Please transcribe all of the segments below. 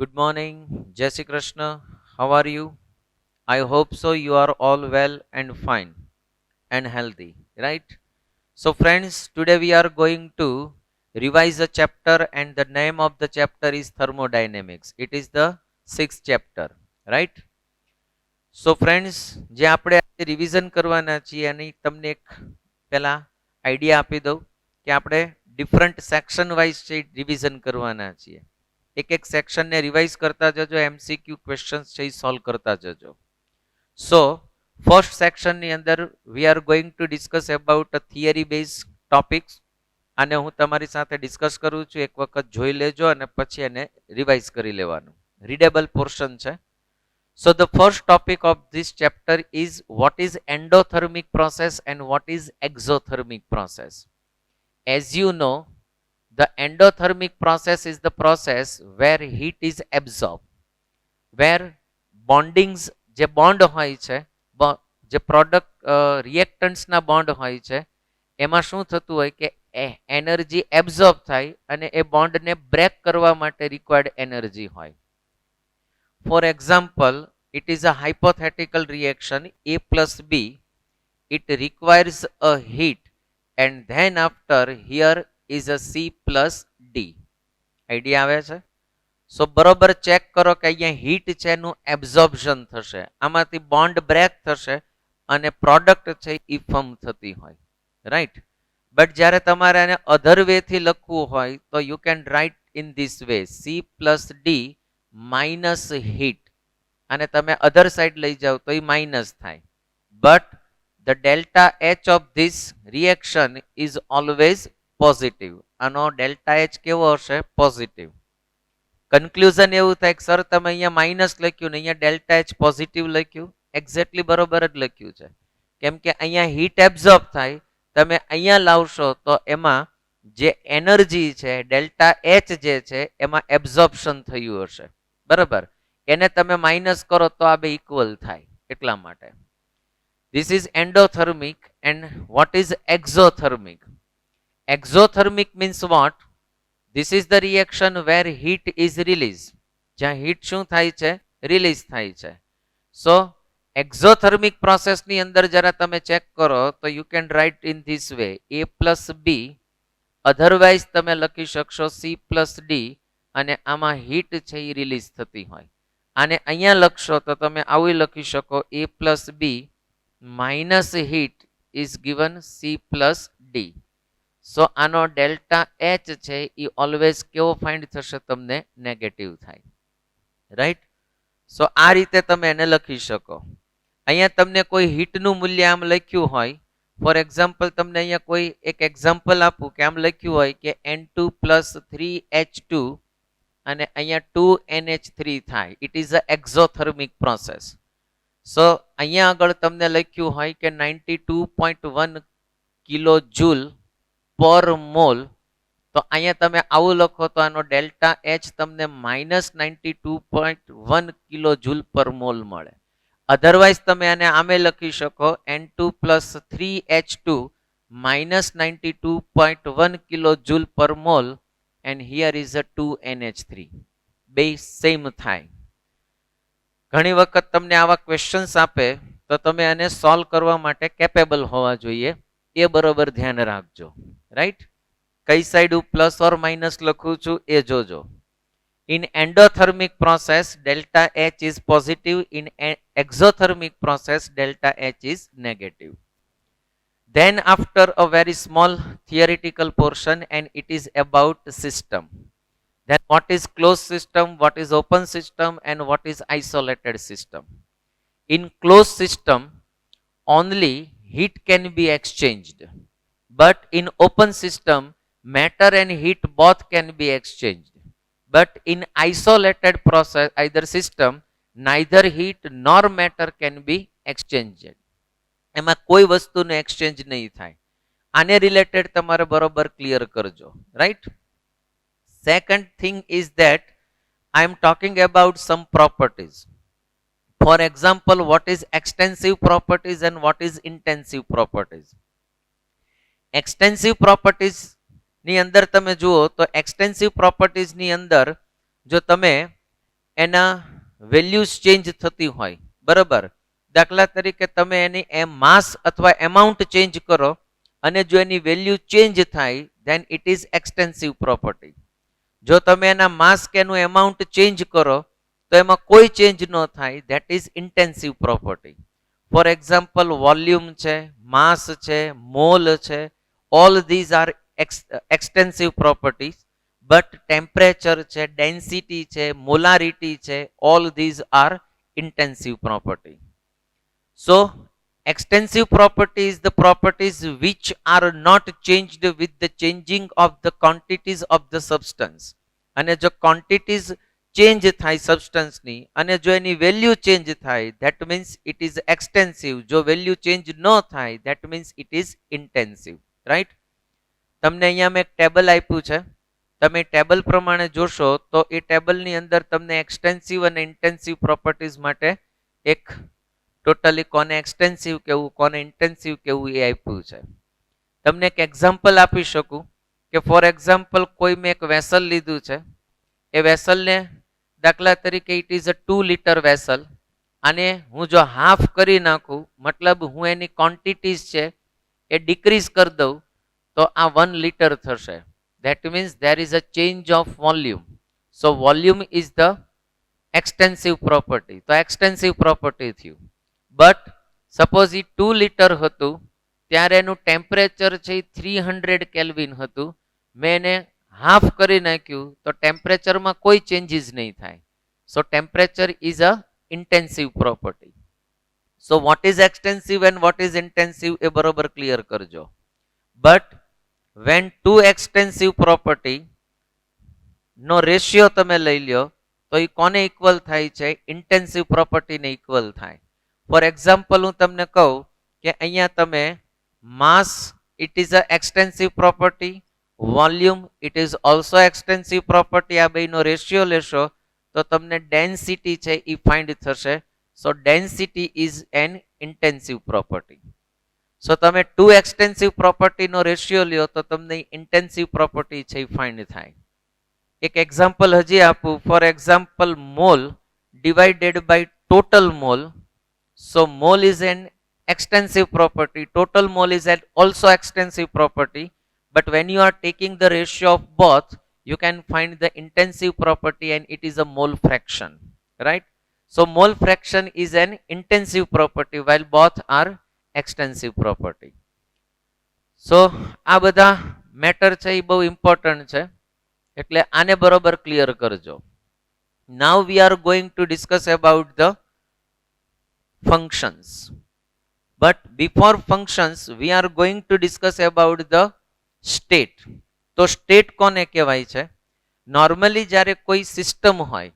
Good morning, Jai Shri Krishna. How are you? I hope so. You are all well and fine and healthy, right? So, friends, today we are going to revise a chapter, and the name of the chapter is Thermodynamics. It is the sixth chapter, right? So, friends, જે આપણે revision કરવાના છીએ અને તમને એક પહેલા idea આપી દઉં કે આપણે ડિફરન્ટ સેક્શન વાઇઝ છે રિવિઝન કરવાના છીએ. એક એક સેક્શનને રિવાઇઝ કરતા જજો, એમસીક્યુ ક્વેશ્ચન્સ છે એ સોલ્વ કરતા જજો. સો ફર્સ્ટ સેક્શનની અંદર વી are going to discuss about a theory base topics. આને હું તમારી સાથે ડિસ્કસ કરું છું, એક વખત જોઈ લેજો અને પછી એને રિવાઇઝ કરી લેવાનું. રીડેબલ પોર્શન છે. So the first topic of this chapter is what is endothermic process and what is exothermic process. As you know, the endothermic process is the process where heat is absorbed, where bondings જે bond હોય છે, જે product રિએક્ટન્ટ્સના bond હોય છે, એમાં શું થતું હોય કે એનર્જી એબ્ઝોર્બ થાય અને એ બોન્ડને બ્રેક કરવા માટે રિક્વાયર્ડ એનર્જી હોય. For example, it is a hypothetical reaction A plus B. It requires a heat and then after here is a C plus D. Idea આવે છે? સો બરોબર ચેક કરો કે અહીંયા હીટ છે એનું એબ્ઝોર્પ્શન થશે, આમાંથી બોન્ડ બ્રેક થશે અને પ્રોડક્ટ છે એ ફોર્મ થતી હોય, રાઈટ? બટ જ્યારે તમારે એને અધર વેથી લખવું હોય તો you can write in this way, C plus D minus heat, અને તમે અધર સાઈડ લઈ જાઓ તો એ માઇનસ થાય. But the delta H of this reaction is always positive. આનો ડેલ્ટા એચ કેવો હશે? પોઝિટિવ. કન્ક્લુઝન એવું થાય કે સર તમે અહીંયા માઇનસ લખ્યું ને અહીંયા ડેલ્ટા એચ પોઝિટિવ લખ્યું. એક્ઝેક્ટલી બરોબર જ લખ્યું છે, કેમ કે અહીંયા હીટ એબ્ઝોર્બ થાય, તમે અહીંયા લાવશો તો એમાં જે એનર્જી છે ડેલ્ટા એચ જે છે એમાં એબ્ઝોર્પ્શન થયું હશે, બરાબર? એને તમે માઇનસ કરો તો આ બે ઇક્વલ થાય, એટલા માટે. This is endothermic and what is exothermic? Exothermic means what? This is the reaction where heat is release, જ્યાં હીટ શું થાય છે? રિલીઝ થાય છે. સો એક્ઝોથર્મિક પ્રોસેસની અંદર જરા તમે ચેક કરો તો you can write in this way, A plus B, otherwise તમે લખી શકશો C પ્લસ ડી, અને આમાં હીટ છે એ રિલીઝ થતી હોય. આને અહીંયા લખશો તો તમે આવું લખી શકો, A plus B minus heat is given C plus D. So આનો ડેલ્ટા એચ છે એ ઓલવેઝ કેવો ફાઇન્ડ થશે? તમને નેગેટિવ થાય, રાઈટ? સો આ રીતે તમે એને લખી શકો. અહીંયા તમને કોઈ હીટનું મૂલ્ય આમ લખ્યું હોય, ફોર એક્ઝામ્પલ તમને અહીંયા કોઈ એક એક્ઝામ્પલ આપું કે આમ લખ્યું હોય કે N2 પ્લસ 3H2 અને અહીંયા 2NH3 થાય. It is a exothermic process. So અહીંયા આગળ તમને લખ્યું હોય કે 92.1 કિલો જૂલ પર મોલ, તો અહીંયા તમે આવું લખો તો આનો ડેલ્ટા એચ તમને minus 92.1 kilo joule per mall મળે. અધરવાઇઝ તમે આને આમે લખી શકો, N2 plus 3H2 minus 92.1 kilo joule per mall and here is a 2NH3. બે સેમ થાય. ઘણી વખત તમને આવા ક્વેશ્ચન્સ આપે તો તમે આને સોલ્વ કરવા માટે કેપેબલ હોવા જોઈએ, એ બરોબર ધ્યાન રાખજો, રાઈટ? કઈ સાઈડ હું પ્લસ ઓર માઇનસ લખું છું એ જોજો. In endothermic process delta H is positive, in exothermic process delta H is negative. Then after a very small theoretical portion, and it is about system. Then what is closed system, what is open system, and what is isolated system? In closed system only heat can be exchanged, but in open system matter and heat both can be exchanged. But in isolated process, either system, neither heat nor matter can be exchanged. એમાં કોઈ વસ્તુનું exchange નહીં થાય. આને related તમારે બરોબર clear કરજો, right? Second thing is that I am talking about some properties. For example, what is extensive properties and what is intensive properties? Extensive properties ની અંદર તમે જુઓ તો એક્સટેન્સિવ પ્રોપર્ટીઝની અંદર જો તમે એના વેલ્યુઝ ચેન્જ થતી હોય, બરાબર. દાખલા તરીકે તમે એની માસ અથવા એમાઉન્ટ ચેન્જ કરો અને જો એની વેલ્યુ ચેન્જ થાય then it is extensive property. જો તમે એના માસ કે એનું એમાઉન્ટ ચેન્જ કરો તો એમાં કોઈ ચેન્જ ન થાય, that is intensive property. For example volume છે, માસ છે, મોલ છે, all these are extensive properties. But temperature છે, ડેન્સિટી છે, મોલારિટી છે, all these are intensive property. So extensive property is the properties which are not changed with the changing of the quantities of the substance. અને જો quantities change થાય substance ની અને જો એની value change થાય that means it is extensive. જો value change ન થાય that means it is intensive. right? તમને અહીંયા મેં એક ટેબલ આપ્યું છે, તમે ટેબલ પ્રમાણે જોશો તો એ ટેબલની અંદર તમને એક્સટેન્સિવ અને ઇન્ટેન્સિવ પ્રોપર્ટીઝ માટે એક ટોટલી કોને એક્સટેન્સિવ કેવું કોને ઇન્ટેન્સિવ કેવું એ આપ્યું છે. તમને એક એક્ઝામ્પલ આપી શકું કે ફોર એક્ઝામ્પલ કોઈ મેં એક વેસલ લીધું છે, એ વેસલને દાખલા તરીકે it is a 2 litre vessel, અને હું જો હાફ કરી નાખું મતલબ હું એની ક્વોન્ટિટીઝ છે એ ડિક્રીઝ કરી દઉં તો આ 1 લીટર થશે. That means there is a change of volume. So volume is the extensive property. તો extensive property થયું. But suppose એ 2 લીટર હતું ત્યારે એનું ટેમ્પરેચર છે 300 કેલ્વિન હતું, મેં એને હાફ કરી નાખ્યું તો ટેમ્પરેચરમાં કોઈ ચેન્જીસ નહીં થાય. So temperature is a intensive property. So what is extensive and what is intensive એ બરોબર ક્લિયર કરજો. But when two extensive property નો રેશિયો તમે લઈ લ્યો તો એ કોને ઇક્વલ થાય છે? ઇન્ટેન્સિવ પ્રોપર્ટીને ઇક્વલ થાય. ફોર એક્ઝામ્પલ હું તમને કહું કે અહીંયા તમે mass it is a extensive property, volume it is also extensive property, આ બેનો રેશિયો લેશો તો તમને ડેન્સિટી છે એ ફાઇન્ડ થશે. So density is an intensive property. So તમે 2 એક્સટેન્સિવ પ્રોપર્ટીનો રેશિયો લ્યો તો તમને ઇન્ટેન્સિવ પ્રોપર્ટી છે એ ફાઇન્ડ થાય. એક એક્ઝામ્પલ હજી આપું. For example mole divided by total mole. So mole is an extensive property, total mole is also extensive property, but when you are taking the ratio of both you can find the intensive property and it is a mole fraction, right? So mole fraction is an intensive property while both are extensive property. So આ બધા matter છે એ બહુ important છે એટલે આને બરોબર clear કરજો. Now we are going to discuss about the functions. But before functions we are going to discuss about the state. તો સ્ટેટ કોને કહેવાય છે? નોર્મલી જ્યારે કોઈ સિસ્ટમ હોય,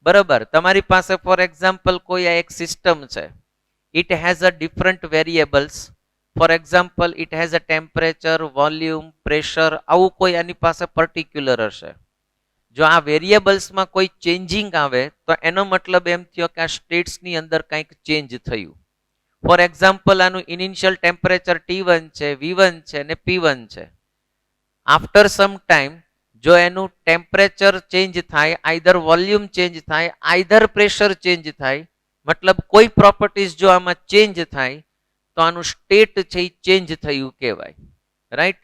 બરાબર, તમારી પાસે ફોર એક્ઝામ્પલ કોઈ આ એક સિસ્ટમ છે, it has a different variables. For example, it has a temperature, volume, pressure, આવું કોઈ આની પાસે પર્ટિક્યુલર હશે. જો આ વેરિયેબલ્સમાં કોઈ ચેન્જિંગ આવે તો એનો મતલબ એમ થયો કે આ સ્ટેટ્સની અંદર કંઈક ચેન્જ થયું. ફોર એક્ઝામ્પલ આનું ઇનિશિયલ ટેમ્પરેચર T1 છે, V1 છે અને P1 છે. આફ્ટર સમ ટાઈમ જો એનું ટેમ્પરેચર ચેન્જ થાય, આઈધર વોલ્યુમ ચેન્જ થાય, આઈધર પ્રેશર ચેન્જ થાય, મતલબ કોઈ પ્રોપર્ટીઝ જો આમાં ચેન્જ થાય તો આનું સ્ટેટ છે એ ચેન્જ થયું કહેવાય. રાઈટ?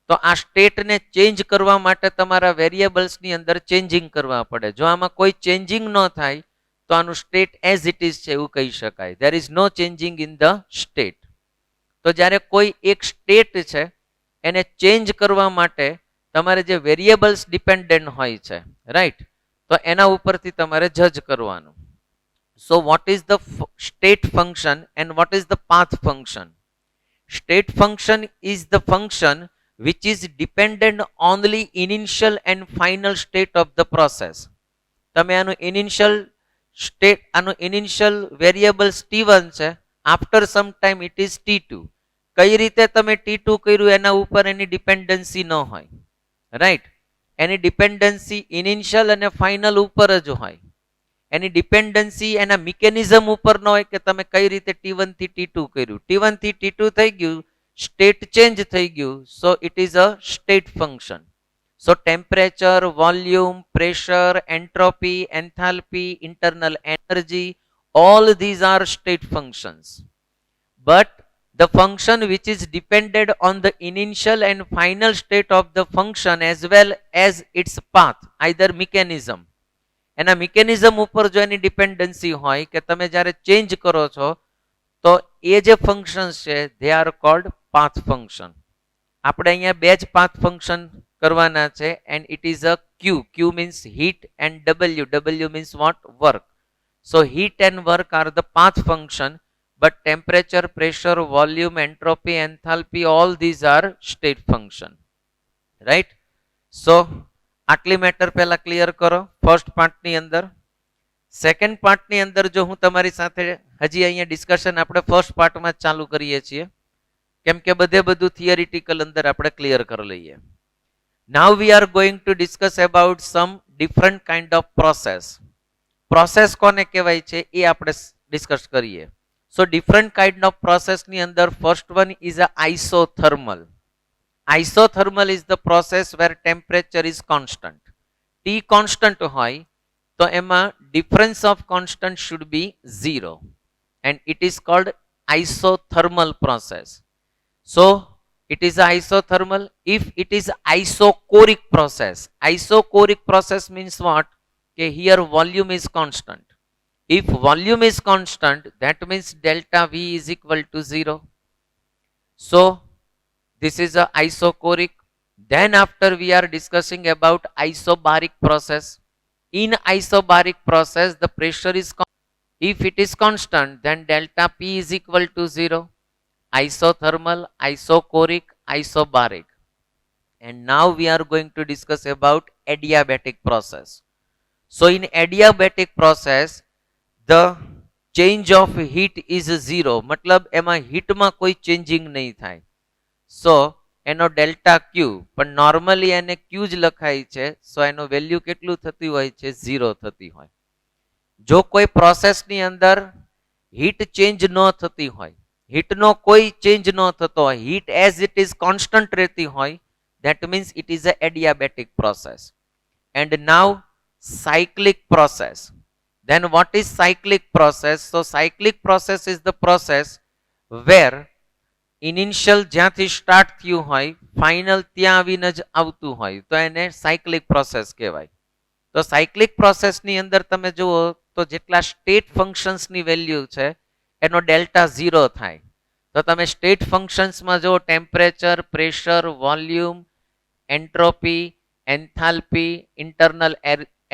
તો આ સ્ટેટને ચેન્જ કરવા માટે તમારા વેરિયેબલ્સની અંદર ચેન્જિંગ કરવા પડે. જો આમાં કોઈ ચેન્જિંગ ન થાય તો આનું સ્ટેટ એઝ ઇટ ઇઝ છે એવું કહી શકાય. There is no changing in the state. તો જ્યારે કોઈ એક સ્ટેટ છે એને ચેન્જ કરવા માટે તમારે જે વેરિયેબલ્સ ડિપેન્ડન્ટ હોય છે, રાઈટ, તો એના ઉપરથી તમારે જજ કરવાનું. સો what is the state function and what is the path function? State function is the function which is dependent only initial and final state of the process. તમે આનું ઇનિશિયલ સ્ટેટ, આનું ઇનિશિયલ વેરિયેબલ્સ T1 છે, after some time it is T2. કઈ રીતે તમે T2 કર્યું એના ઉપર એની ડિપેન્ડન્સી ન હોય, રાઈટ? એની ડિપેન્ડન્સી ઇનિશિયલ અને ફાઇનલ ઉપર જ હોય. એની ડિપેન્ડન્સી એના મિકેનિઝમ ઉપર ન હોય કે તમે કઈ રીતે T1 થી T2 કર્યું. T1 થી T2 થઈ ગયું, સ્ટેટ ચેન્જ થઈ ગયું, સો it is a state function. So temperature, volume, pressure, entropy, enthalpy, internal energy, all these are state functions. But the function which is dependent on the initial and final state of the function as well as its path, either mechanism. એના mechanism ઉપર જો એની dependency હોય કે તમે જ્યારે change કરો છો તો એ જે ફંક્શન્સ છે they are called path function. આપણે અહીંયા બે જ path function કરવાના છે and it is a q means heat and w means what, work. So heat and work are the path function, but temperature, pressure, volume, entropy, enthalpy, all these are state function, right? So આટલી matter પહેલા clear કરો first પાર્ટની અંદર. Second પાર્ટની અંદર જો હું તમારી સાથે હજી અહીંયા ડિસ્કશન આપણે ફર્સ્ટ પાર્ટમાં જ ચાલુ કરીએ છીએ કેમ કે બધું થિયરિટિકલ અંદર આપણે ક્લિયર કરી લઈએ. Now we are going to discuss about some different kind of process. Process કોને કહેવાય છે એ આપણે ડિસ્કસ કરીએ. સો ડિફરન્ટ કાઇન્ડ ઓફ પ્રોસેસની અંદર first one is a isothermal. Isothermal is the process where temperature is constant. T constant hoy to ema difference of constant should be 0 and it is called isothermal process. So it is isothermal. If it is isochoric process means what? Okay, here volume is constant. If volume is constant, that means delta V is equal to 0. So this is a isochoric. Then after we are discussing about isobaric process. In isobaric process the pressure is if it is constant then delta P is equal to 0. Isothermal, isochoric, isobaric. And now we are going to discuss about adiabatic process. So in adiabatic process the change of heat is 0. मतलब एमा heat માં કોઈ changing नहीं થાય. સો એનો delta ક્યુ પણ normally એને ક્યુ જ લખાય છે. સો એનો વેલ્યુ કેટલું થતી હોય છે? 0 થતી હોય. જો કોઈ પ્રોસેસની અંદર હીટ ચેન્જ ન થતી હોય, હીટનો કોઈ ચેન્જ ન થતો હોય, heat as it is constant રહેતી હોય, that means it is a adiabatic process. And now cyclic process. Then what is cyclic process? So cyclic process is the process where initial જ્યાંથી સ્ટાર્ટ થયું હોય final ત્યાં આવીને જ આવતું હોય તો એને સાયક્લિક પ્રોસેસ કહેવાય. તો સાયક્લિક પ્રોસેસની અંદર તમે જુઓ તો જેટલા સ્ટેટ ફંક્શન્સની વેલ્યુ છે એનો ડેલ્ટા 0 થાય. તો તમે સ્ટેટ ફંક્શન્સમાં જુઓ temperature, pressure, volume, entropy, enthalpy, internal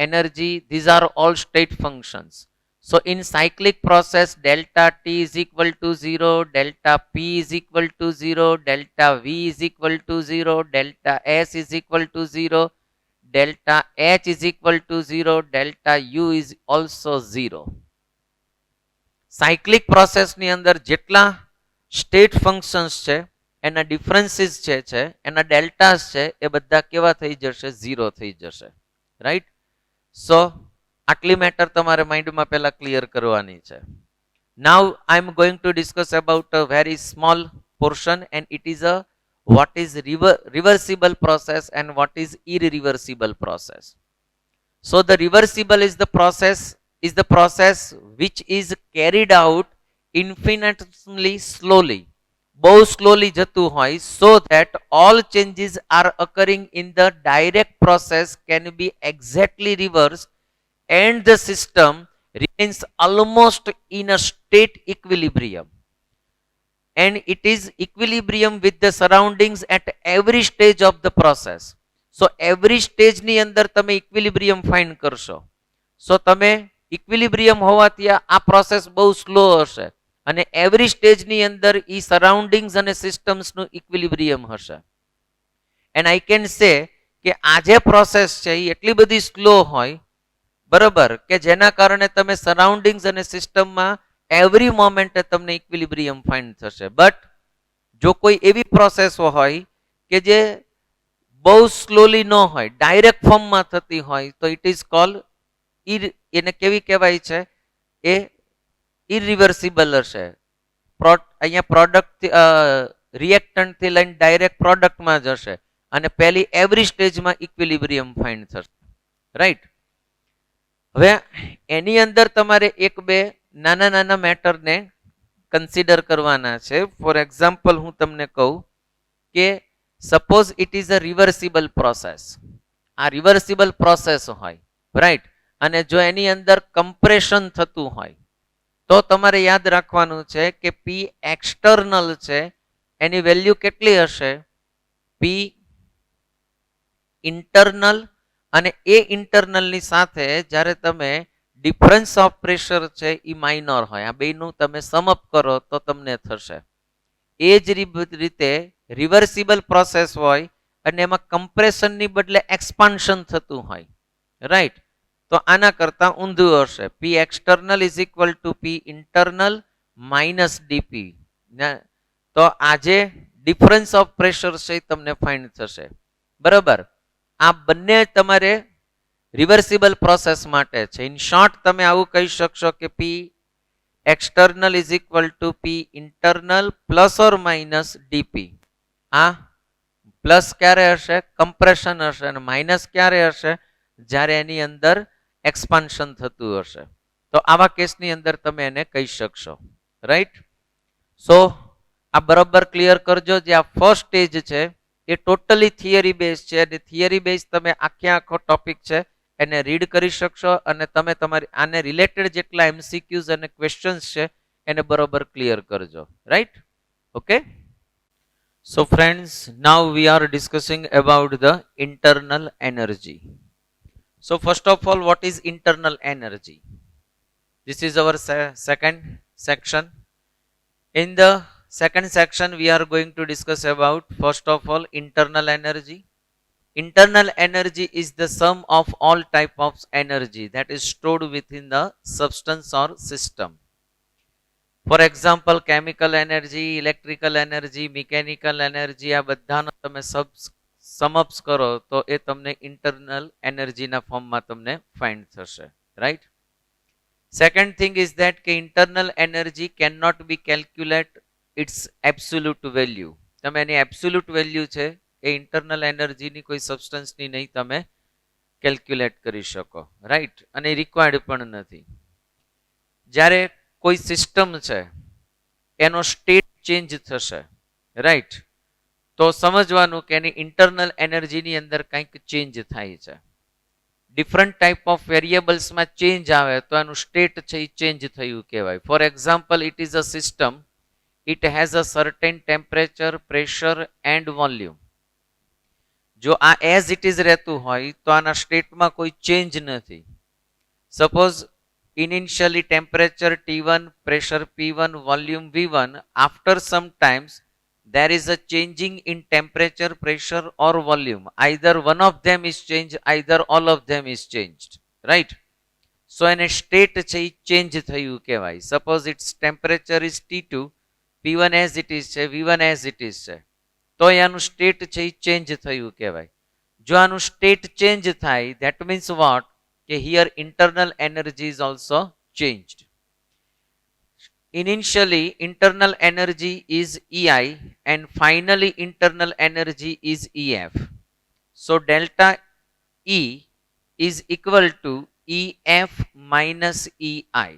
energy, these are all state functions. So in cyclic process delta T is equal to 0, delta P is equal to 0, delta V is equal to 0, delta S is equal to 0, delta H is equal to 0, delta U is also 0. Cyclic process ની અંદર જેટલા state functions છે એના differences છે એના deltas છે એ બધા કેવા થઈ જશે? 0 થઈ જશે, right? So આટલી મેટર તમારે માઇન્ડમાં પહેલા ક્લિયર કરવાની છે. Now I am going to discuss about a very small portion and it is a what is reversible process and what is irreversible process. So the reversible is the process which is carried out infinitesimally slowly, બહુ slowly જતું હોય, so that all changes are occurring in the direct process can be exactly reversed and the system remains almost in a state equilibrium, and it is equilibrium with the surroundings at every stage of the process. So every stage ની અંદર તમે equilibrium find કરશો. So તમે equilibrium હોવાથી આ process બહુ slow હશે અને every stage ની અંદર ઈ સરાઉન્ડિંગ્સ અને સિસ્ટમ્સ નું equilibrium હશે. and I can say કે આ જે પ્રોસેસ છે એ એટલી બધી સ્લો હોય બરોબર કે જેના કારણે તમે સરાઉન્ડિંગ્સ અને સિસ્ટમમાં એવરી મોમેન્ટે તમને ઇક્વિલિબ્રિયમ ફાઇન્ડ થશે. બટ જો કોઈ એવી પ્રોસેસો હોય કે જે બહુ સ્લોલી ન હોય, ડાયરેક્ટ ફોર્મમાં થતી હોય તો ઇટ ઇઝ કોલ એને કેવી કહેવાય છે? એ ઇરિવર્સિબલ હશે. અહીંયા પ્રોડક્ટ રિએક્ટન્ટથી લઈને ડાયરેક્ટ પ્રોડક્ટમાં જશે અને પહેલી એવરી સ્ટેજમાં ઇક્વિલિબ્રિયમ ફાઇન્ડ થશે, રાઈટ. હવે એની અંદર તમારે એક બે નાના નાના મેટરને કન્સિડર કરવાના છે. ફોર એક્ઝામ્પલ હું તમને કહું કે suppose it is a reversible process. આ રિવર્સિબલ પ્રોસેસ હોય, રાઈટ, અને જો એની અંદર કમ્પ્રેશન થતું હોય તો તમારે યાદ રાખવાનું છે કે પી એક્સટર્નલ છે એની વેલ્યુ કેટલી હશે? પી ઇન્ટરનલ, અને એ ઇન્ટરનલની સાથે જ્યારે તમે ડિફરન્સ ઓફ પ્રેશર છે એ માઇનોર હોય. આ બેનું તમે સમઅપ કરો તો તમને થશે. એ જ રીતે રિવર્સિબલ પ્રોસેસ હોય અને એમાં કમ્પ્રેશનની બદલે એક્સપાન્શન થતું હોય, રાઈટ, તો આના કરતા ઊંધું હશે. પી external is equal to P internal minus DP. તો આજે ડિફરન્સ ઓફ પ્રેશર છે તમને ફાઇન્ડ થશે, બરાબર. આ બંને તમારે રિવર્સિબલ પ્રોસેસ માટે છે. ઇન શોર્ટ તમે આવું કહી શકશો કે પી external is equal to P internal plus or minus DP. આ પ્લસ ક્યારે હશે? કમ્પ્રેશન હશે, અને માઇનસ ક્યારે હશે? જ્યારે એની અંદર એક્સપાન્શન થતું હશે. તો આવા કેસની અંદર તમે એને કહી શકશો, રાઈટ. સો આ બરોબર ક્લિયર કરજો. જે આ ફર્સ્ટ સ્ટેજ છે એ ટોટલી થિયરી બેઝ છે, અને થિયરી બેઝ તમે આખો ટોપિક છે એને રીડ કરી શકશો, અને તમે તમારી આને રિલેટેડ જેટલા એમસીક્યુઝ અને ક્વેશ્ચન્સ છે એને બરોબર ક્લિયર કરજો, right. Okay. So friends, now we are discussing about the internal energy. So first of all, what is internal energy? This is our second section. In the second section, we are going to discuss about, first of all, internal energy. Internal energy is the sum of all type of energy that is stored within the substance or system. For example, chemical energy, electrical energy, mechanical energy, આ બધાનો તમે સમઅપ્સ કરો તો એ તમને internal એનર્જીના ફોર્મમાં તમને find થશે, right. Second thing is that કે internal energy can not be calculate its absolute value. તમે એની એબ્સોલ્યુટ વેલ્યુ છે એ ઇન્ટરનલ એનર્જીની કોઈ સબસ્ટન્સની નહીં તમે કેલ્ક્યુલેટ કરી શકો, રાઈટ, અને રિક્વાયર્ડ પણ નથી. જ્યારે કોઈ સિસ્ટમ છે એનો સ્ટેટ ચેન્જ થશે, રાઈટ, તો સમજવાનું કે એની ઇન્ટરનલ એનર્જીની અંદર કંઈક ચેન્જ થાય છે. ડિફરન્ટ ટાઈપ ઓફ વેરિયેબલ્સમાં ચેન્જ આવે તો એનું સ્ટેટ છે એ ચેન્જ થયું કહેવાય. For example, it is a system, it has a certain temperature, pressure and volume. જો આ એઝ ઇટ ઇઝ રહેતું હોય તો આના સ્ટેટમાં કોઈ ચેન્જ નથી. Suppose initially temperature T1, pressure P1, volume V1. After some times there is a changing in temperature, pressure or volume. Either one of them is changed, either all of them is changed, right. So in a state change થયું કહેવાય. Suppose its temperature is T2, P1 as it is છે, V1 as it is છે, તો એનું state છે change થયું કહેવાય. જો આનું સ્ટેટ ચેન્જ થાય, that means what? Here internal energy is also changed. Initially internal energy is EI and finally internal energy is EF. So delta E is equal to EF minus EI,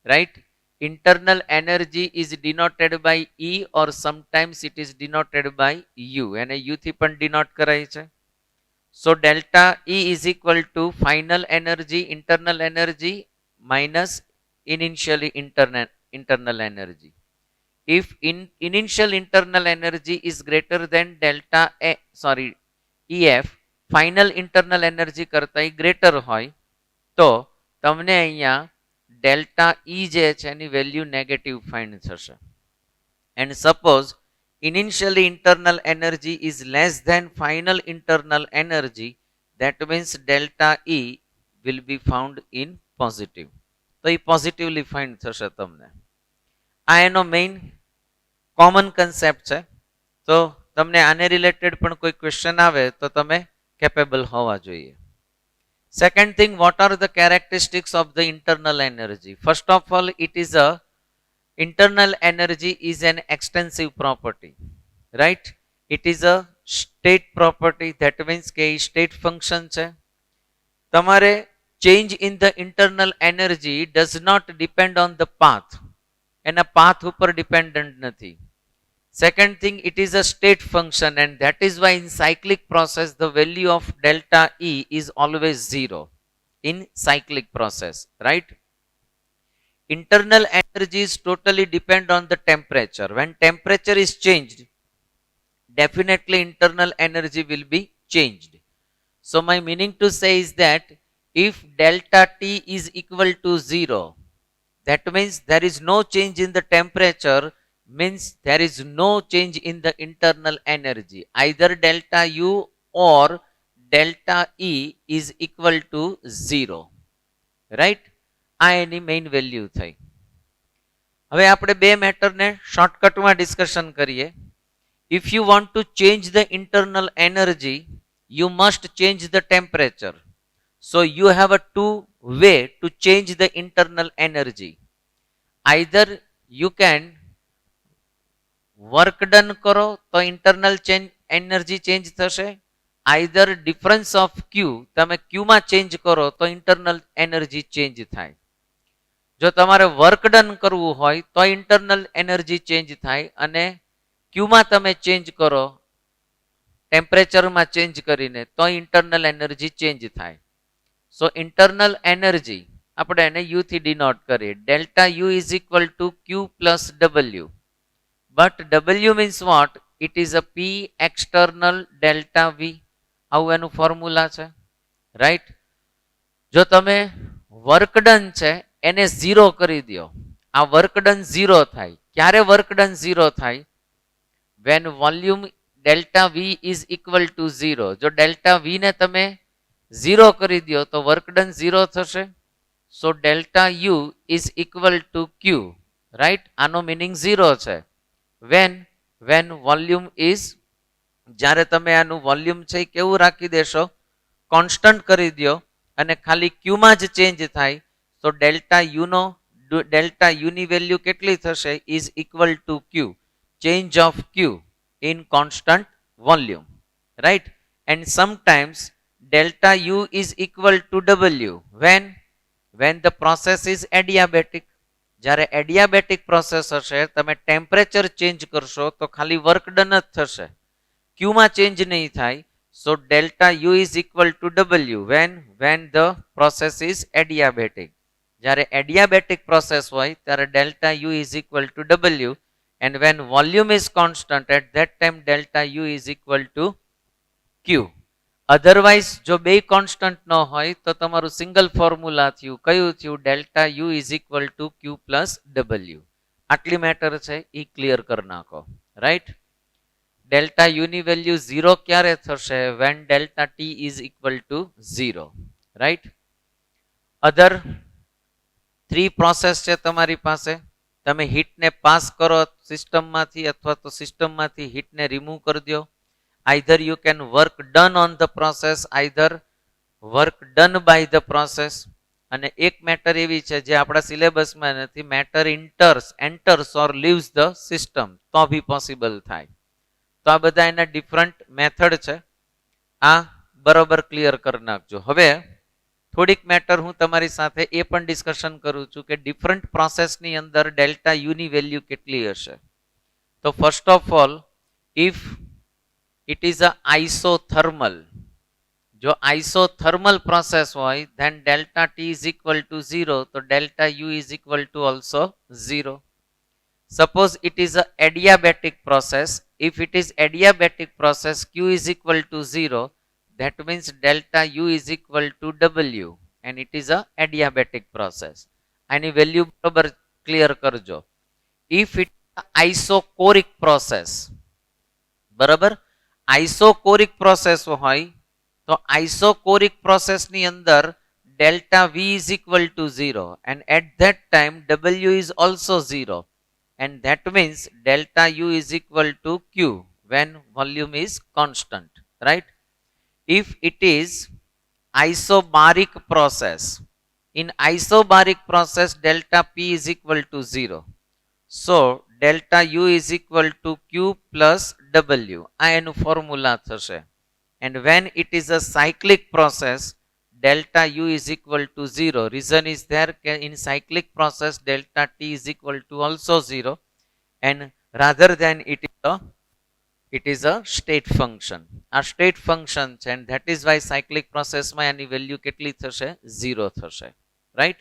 right. Internal energy is denoted by E or sometimes it is denoted by U, and U થી પણ denote કરાય છે. So delta E is equal to final energy, internal energy minus initially internal energy. If initial internal energy is greater than delta EF, final internal energy કરતા greater હોય તો તમને અહીંયા delta E જે છે એની વેલ્યુ નેગેટિવ ફાઇન્ડ થશે. And suppose initially internal energy is less than final internal energy, that means delta E will be found in positive. તો એ પોઝિટિવલી ફાઇન્ડ થશે તમને. આ એનો મેઇન કોમન કન્સેપ્ટ છે. તો તમને આને રિલેટેડ પણ કોઈ ક્વેશ્ચન આવે તો તમે કેપેબલ હોવા જોઈએ. Second thing, what are the characteristics of the internal energy? First of all, it is a internal energy is an extensive property, right. It is a state property, that means કે એ state function છે. તમારે change in the internal energy does not depend on the path, એના path ઉપર dependent નથી. Second thing, it is a state function, and that is why in cyclic process the value of delta E is always 0 in cyclic process, right? Internal energies totally depend on the temperature. When temperature is changed, definitely internal energy will be changed. So my meaning to say is that if delta T is equal to 0, that means there is no change in the temperature, means there is no change in the internal energy. Either delta U or delta E is equal to 0. Right? આ એની main value થઈ. હવે આપણે બે મેટરને શોર્ટકટમાં discussion કરીએ. If you want to change the internal energy, you must change the temperature. So you have a two way to change the internal energy. Either you can work done કરો તો internal energy change થશે. Either difference of ક્યુ, તમે ક્યુમાં change કરો તો internal energy change થાય. જો તમારે work done કરવું હોય તો ઇન્ટરનલ એનર્જી ચેન્જ થાય, અને ક્યુમાં તમે ચેન્જ કરો ટેમ્પરેચરમાં ચેન્જ કરીને તો ઇન્ટરનલ એનર્જી ચેન્જ થાય. સો ઇન્ટરનલ એનર્જી આપણે એને યુ થી ડિનોટ કરીએ. Delta U is equal to Q plus W. But W means what? It is a P external delta V. આવું એનું ફોર્મ્યુલા છે, રાઈટ? જો તમે વર્ક ડન છે એને 0 કરી દો, આ વર્ક ડન 0 થાય. ક્યારે વર્ક ડન 0 થાય? When volume delta V is equal to 0. જો delta V ને તમે 0 કરી દો તો વર્ક ડન 0 થશે. So delta U is equal to Q, right? આનો મિનિંગ 0 છે. when volume is, જ્યારે તમે આનું વોલ્યુમ છે કેવું રાખી દેશો? કોન્સ્ટન્ટ કરી દો અને ખાલી ક્યુમાં જ ચેન્જ થાય. તો ડેલ્ટા યુ ની વેલ્યુ કેટલી થશે? Is equal to Q, change of Q in constant volume, right? And sometimes delta U is equal to W when the process is adiabatic. જ્યારે એડિયાબેટિક પ્રોસેસ હશે, તમે ટેમ્પરેચર ચેન્જ કરશો તો ખાલી work done જ થશે, ક્યુમાં ચેન્જ નહીં થાય. So delta U is equal to W when the process is adiabatic. જ્યારે એડિયાબેટિક પ્રોસેસ હોય ત્યારે delta U is equal to W, and when volume is constant, at that time delta u is equal to q. Otherwise જો બે constant ન હોય તો તમારું single formula થયું, કયું થયું? Delta U is equal to Q plus W. આટલી મેટર છે એ ક્લિયર કરી નાખો, રાઈટ? ડેલ્ટા યુ ની વેલ્યુ 0 ક્યારે થશે? When delta T is equal to 0, right? Other 3 process છે તમારી પાસે. તમે હીટને પાસ કરો સિસ્ટમમાંથી અથવા તો સિસ્ટમમાંથી હીટને રિમૂવ કરી દો. Either you can work done on the process, either work done by the process. અને એક મેટર એવી છે જે આપણા સિલેબસમાં નથી, matter enters or leaves the system, તો બી પોસિબલ થાય. તો આ બધા એના ડિફરન્ટ મેથડ છે, આ બરોબર ક્લિયર કરી નાખજો. હવે થોડીક મેટર હું તમારી સાથે એ પણ ડિસ્કશન કરું છું કે ડિફરન્ટ પ્રોસેસની અંદર ડેલ્ટા યુ ની વેલ્યુ કેટલી હશે. તો first of all, if it is a isothermal, જો isothermal process હોય then delta t is equal to 0, તો delta u is equal to also 0. Suppose it is a adiabatic process. If it is adiabatic process, q is equal to 0, that means delta u is equal to w, and it is a adiabatic process. આની value બરાબર clear કરજો. If it is isochoric process, બરાબર, આઇસોકોરિક process હોય તો આઇસોકોરિક પ્રોસેસની અંદર delta V is equal to 0, and at that time W is also 0, and that means delta U is equal to Q when volume is constant, right? If it is isobaric process, in isobaric process delta P is equal to 0. So delta U is equal to Q plus W, આ એનું formula થશે. And when it is a cyclic process, delta u is equal to 0. Reason is there in cyclic process delta t is equal to also 0, and rather than it is a state function. A state function છે, and that is why cyclic process માં એની value કેટલી થશે? 0 થશે. Right?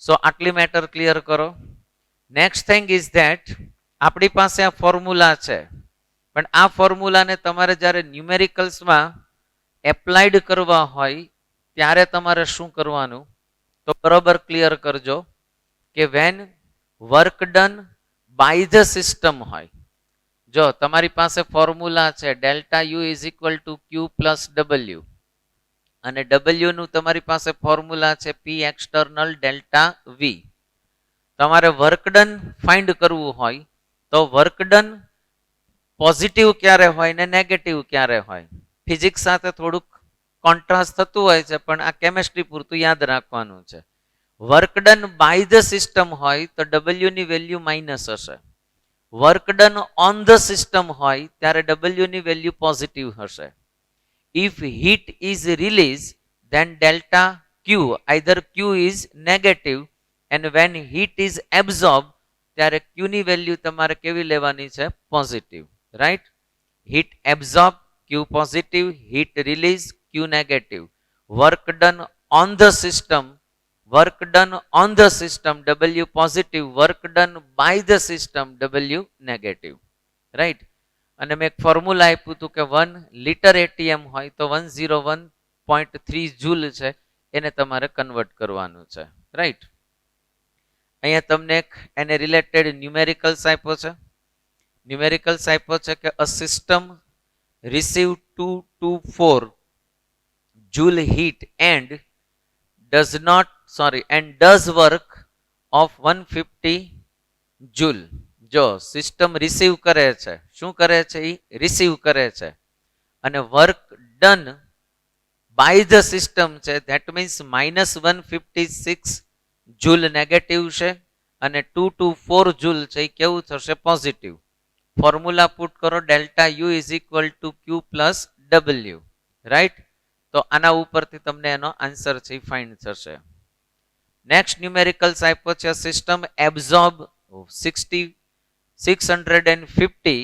So આટલી matter clear કરો. Next thing is that આપણી પાસે આ ફોર્મ્યુલા છે, પણ આ ફોર્મ્યુલાને તમારે જ્યારે ન્યુમેરિકલ્સમાં એપ્લાઇડ કરવા હોય ત્યારે તમારે શું કરવાનું? તો બરોબર ક્લિયર કરજો કે when work done by the system હોય, જો તમારી પાસે ફોર્મ્યુલા છે delta U is equal to Q plus W, અને ડબલ્યુ નું તમારી પાસે ફોર્મ્યુલા છે પી એક્સટર્નલ ડેલ્ટા વી. તમારે વર્ક ડન ફાઇન્ડ કરવું હોય તો વર્ક ડન પોઝિટિવ ક્યારે હોય ને નેગેટિવ ક્યારે હોય, ફિઝિક્સ સાથે થોડુંક કોન્ટ્રાસ્ટ થતું હોય છે, પણ આ કેમેસ્ટ્રી પૂરતું યાદ રાખવાનું છે. Work done by the system હોય તો ડબલ્યુ ની વેલ્યુ માઇનસ હશે. Work done on the system હોય ત્યારે ડબલ્યુ ની વેલ્યુ પોઝિટિવ હશે. If heat is release then delta q, either q is negative, and when heat is absorbed ત્યારે q ની વેલ્યુ તમારે કેવી લેવાની છે? Positive. Right? Heat absorb q positive, heat release q negative. Work done on the system, work done on the system w positive, work done by the system w negative. Right? અને મેં એક formula આપ્યું હતું કે 1 litre ATM હોય તો 101.3 joule છે, એને તમારે કન્વર્ટ કરવાનું છે. રાઈટ? અહીંયા તમને એક એને રિલેટેડ ન્યુમેરિકલ્સ આપ્યો છે. ન્યુમેરિકલ્સ આપ્યો છે કે અ system receive 224 joule heat and does work of 150 joule. જો સિસ્ટમ રિસીવ કરે છે, શું કરે છે? એ રિસીવ કરે છે, અને work done by the system છે, ધેટ મીન્સ -156 જૂલ નેગેટિવ છે, અને 224 જૂલ છે એ કેવું થશે? પોઝિટિવ. ફોર્મ્યુલા પુટ કરો delta U is equal to Q plus W. Right? તો આના ઉપરથી તમને એનો આન્સર છે ફાઇન્ડ થશે. નેક્સ્ટ ન્યુમેરિકલ્સ આપ્યો છે system absorb 650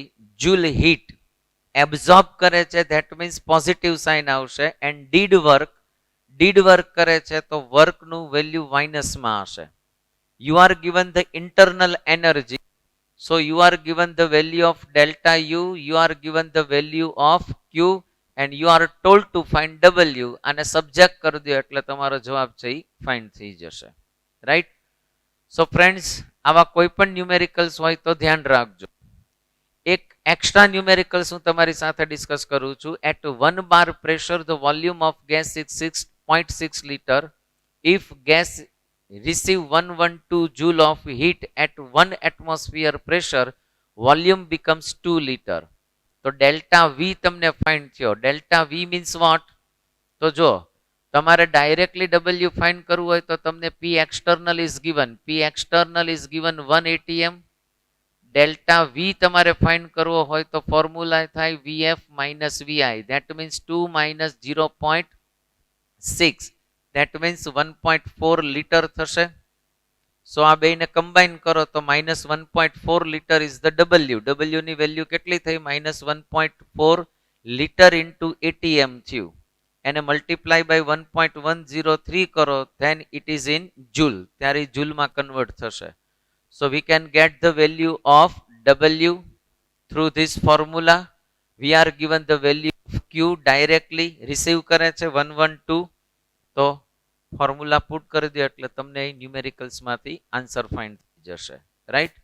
joule heat absorb કરે છે, ધેટ મીન્સ પોઝિટિવ સાઇન આવશે. એન્ડ ડીડ વર્ક કરે છે તો વર્કનું વેલ્યુ માઇનસમાં હશે. You are given the internal energy, so you are given the value of delta u, you are given the value of q, and you are told to find w, અને subject કરી દો એટલે તમારો જવાબ છે એ find થઈ જશે. રાઈટ? સો ફ્રેન્ડ્સ, આવા કોઈ પણ ન્યુમેરિકલ્સ હોય તો ધ્યાન રાખજો. એક એક્સ્ટ્રા ન્યુમેરિકલ્સ હું તમારી સાથે ડિસ્કસ કરું છું. At 1 bar pressure the volume of gas is 6.6 liter. If gas receive 112 joule of heat at 1 atmosphere pressure, volume becomes 2 liter. તો ડેલ્ટા વી તમને ફાઇન્ડ થયો. Delta V means what? તો જો તમારે ડાયરેક્ટલી ડબલ્યુ ફાઇન્ડ કરવું હોય તો તમને P external is given, P external is given 1 atm. Delta V તમારે ફાઇન્ડ કરવો હોય તો ફોર્મ્યુલા થાય VF minus VI, that means 2 minus 0.6, that means 1.4 liter થશે. સો આ બેને કમ્બાઈન કરો તો -1.4 liter is the w. w ની વેલ્યુ કેટલી થઈ? -1.4 liter into atm થયું. એને મલ્ટીપ્લાય બાય 1.103 કરો, then it is in joule, ત્યારે જૂલમાં કન્વર્ટ થશે. So we can get the value of w through this formula. We are given the value of q directly, receive કરે છે 112. તો formula put કરી દો એટલે તમને ન્યુમેરિકલ્સમાંથી આન્સર ફાઇન્ડ થઈ જશે. રાઈટ?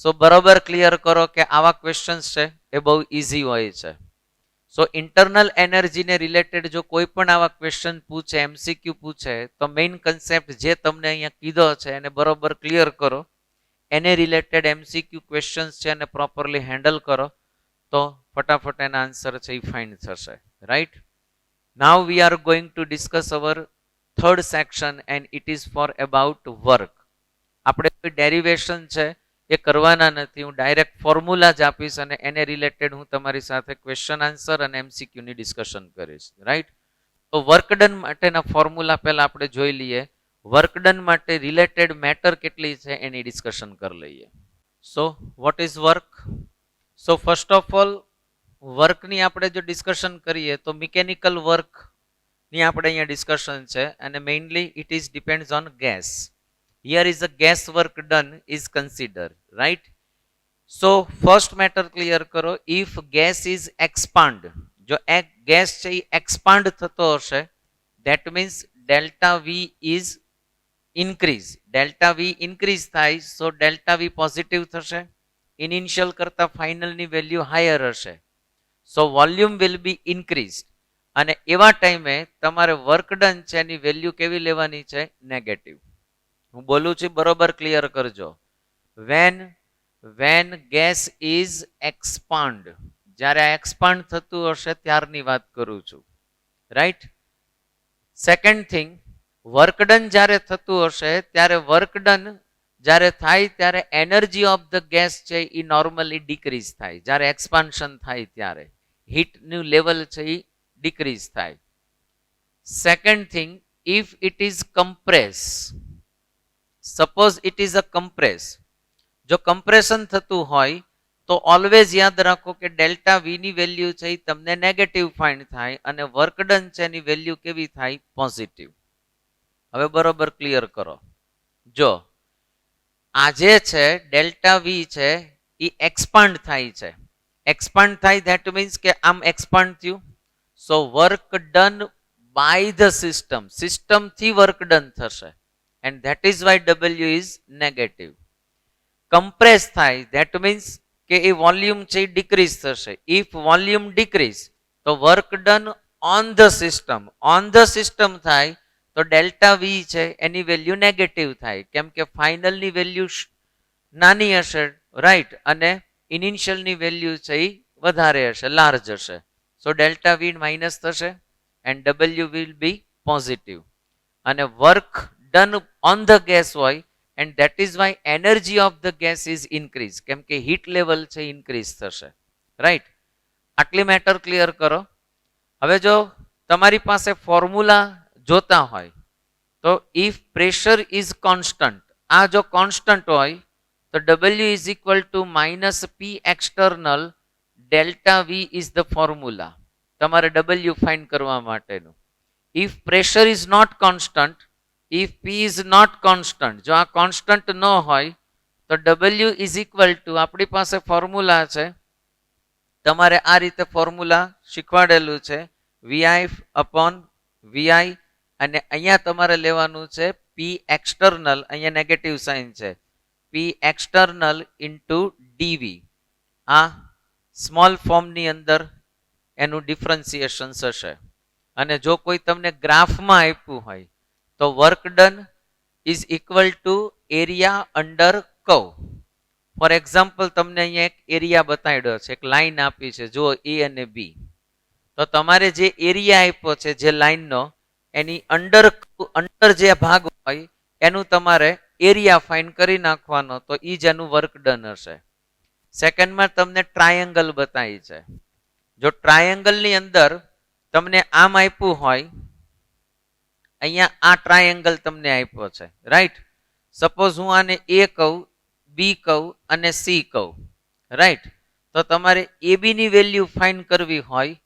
સો બરોબર ક્લિયર કરો કે આવા ક્વેશ્ચન્સ છે એ બહુ ઇઝી હોય છે. સો ઇન્ટરનલ એનર્જીને રિલેટેડ જો કોઈ પણ આવા ક્વેશ્ચન પૂછે, એમસીક્યુ પૂછે, તો મેઇન કન્સેપ્ટ જે તમને અહીંયા કીધો છે એને બરોબર ક્લિયર કરો. એને રિલેટેડ એમસીક્યુ ક્વેશ્ચન્સ છે એને પ્રોપરલી હેન્ડલ કરો તો ફટાફટ એના આન્સર છે એ ફાઇન્ડ થશે. Right? Now we are going to discuss our third section, and it is for about work. આપણે કોઈ ડેરિવેશન છે એ કરવાના નથી. હું ડાયરેક્ટ ફોર્મ્યુલા જ આપીશ અને એને રિલેટેડ હું તમારી સાથે ક્વેશ્ચન આન્સર અને એમસીક્યુની ડિસ્કશન કરીશ. રાઈટ? તો વર્કડન માટેના ફોર્મ્યુલા પહેલા આપણે જોઈ લઈએ. વર્કડન માટે રિલેટેડ મેટર કેટલી છે એની ડિસ્કશન કરી લઈએ. So what is work? So first of all વર્કની આપણે જો ડિસ્કશન કરીએ તો મિકેનિકલ વર્ક ની આપણે અહીંયા ડિસ્કશન છે અને mainly it is depends on gas. Here is a gas work done is consider. Right? So first matter clear કરો. ઇફ ગેસ ઇઝ એક્સપાન્ડ, જો એક ગેસ છે એ એક્સપાન્ડ થતો હશે, that means delta V is increase. Delta V increase થાય, so delta V positive થશે. Initial કરતા ફાઇનલની વેલ્યુ હાયર હશે, so volume will be increase. અને એવા ટાઈમે તમારે વર્ક ડન છે એની વેલ્યુ કેવી લેવાની છે? નેગેટિવ. હું બોલું છું બરોબર ક્લિયર કરજો. વેન ગેસ ઇઝ એક્સપાન્ડ, જ્યારે એક્સપાન્ડ થતું હશે ત્યારની વાત કરું છું. રાઈટ? સેકન્ડ થિંગ, વર્કડન જ્યારે થતું હશે ત્યારે વર્કડન જ્યારે થાય ત્યારે એનર્જી ઓફ ધ ગેસ છે એ નોર્મલી ડિક્રીઝ થાય. જ્યારે એક્સપાન્શન થાય ત્યારે હીટનું લેવલ છે એ ડિક્રીઝ થાય. Second thing, if it is compress, suppose it is a compress, જો કમ્પ્રેશન થતું હોય તો ઓલવેઝ યાદ રાખો કે ડેલ્ટા વી ની વેલ્યુ છે એ તમને નેગેટિવ ફાઇન્ડ થાય અને વર્કડન છે એની વેલ્યુ કેવી થાય? પોઝિટિવ. હવે બરોબર ક્લિયર કરો. જો આ જે છે ડેલ્ટા વી છે એ એક્સપાન્ડ થાય છે. એક્સપાન્ડ થાય ધેટ મીન્સ કે આમ એક્સપાન્ડ થયું, so work done by the system, સિસ્ટમથી વર્ક ડન થશે and that is why W is negative. Compress થાય ધેટ મીન્સ કે એ વોલ્યુમ છે એ ડિક્રીઝ થશે. ઇફ વોલ્યુમ ડિક્રીઝ તો work done on the system, on the system થાય તો ડેલ્ટા વી છે એની વેલ્યુ નેગેટિવ થાય, કેમ કે ફાઇનલની વેલ્યુ નાની હશે. રાઈટ? અને ઇનિશિયલની વેલ્યુ છે એ વધારે હશે, લાર્જ હશે. સો ડેલ્ટા વી માઇનસ થશે and W will be positive. અને work done on the gas હોય and that is why energy of the gas is increase, કેમ કે હીટ લેવલ છે ઇન્ક્રીઝ થશે. રાઈટ? આટલી મેટર ક્લિયર કરો. હવે જો તમારી પાસે ફોર્મ્યુલા જોતા હોય તો ઇફ પ્રેશર ઇઝ કોન્સ્ટન્ટ, આ જો કોન્સ્ટન્ટ હોય તો W is equal to minus P external delta V is the formula તમારે W ફાઇન્ડ કરવા માટેનું. If pressure is not constant, if P is not constant, જો આ કોન્સ્ટન્ટ ન હોય તો W ઇઝ ઇક્વલ ટુ, આપણી પાસે ફોર્મ્યુલા છે, તમારે આ રીતે ફોર્મ્યુલા શીખવાડેલું છે, VI અપોન VI, અને અહીંયા તમારે લેવાનું છે પી એક્સટર્નલ, અહીંયા નેગેટિવ સાઇન છે, પી એક્સટર્નલ ઇન્ટુ ડીવી. આ સ્મોલ ફોર્મની અંદર એનું ડિફરન્સિએશન હશે. અને જો કોઈ તમને ગ્રાફમાં આપ્યું હોય તો work done is equal two area under curve. For example તમને અહીંયા એક એરિયા બતાવ્યો છે, એક લાઈન આપી છે, જો એ અને બી, તો તમારે જે એરિયા આપ્યો છે જે લાઈનનો એની અંડર જે ભાગ હોય એનું તમારે એરિયા ફાઇન્ડ કરી નાખવાનો, તો એ જ એનું વર્ક ડન હશે. સેકન્ડમાં તમને ટ્રાયેંગલ બતાવી છે, જો ટ્રાયેંગલની અંદર તમને આમ આપ્યું હોય, અહીંયા આ ટ્રાયેંગલ તમને આપ્યો છે. રાઈટ? સપોઝ હું આને એ કહું, બી કહું અને સી કહું. રાઈટ? તો તમારે એબી ની વેલ્યુ ફાઇન્ડ કરવી હોય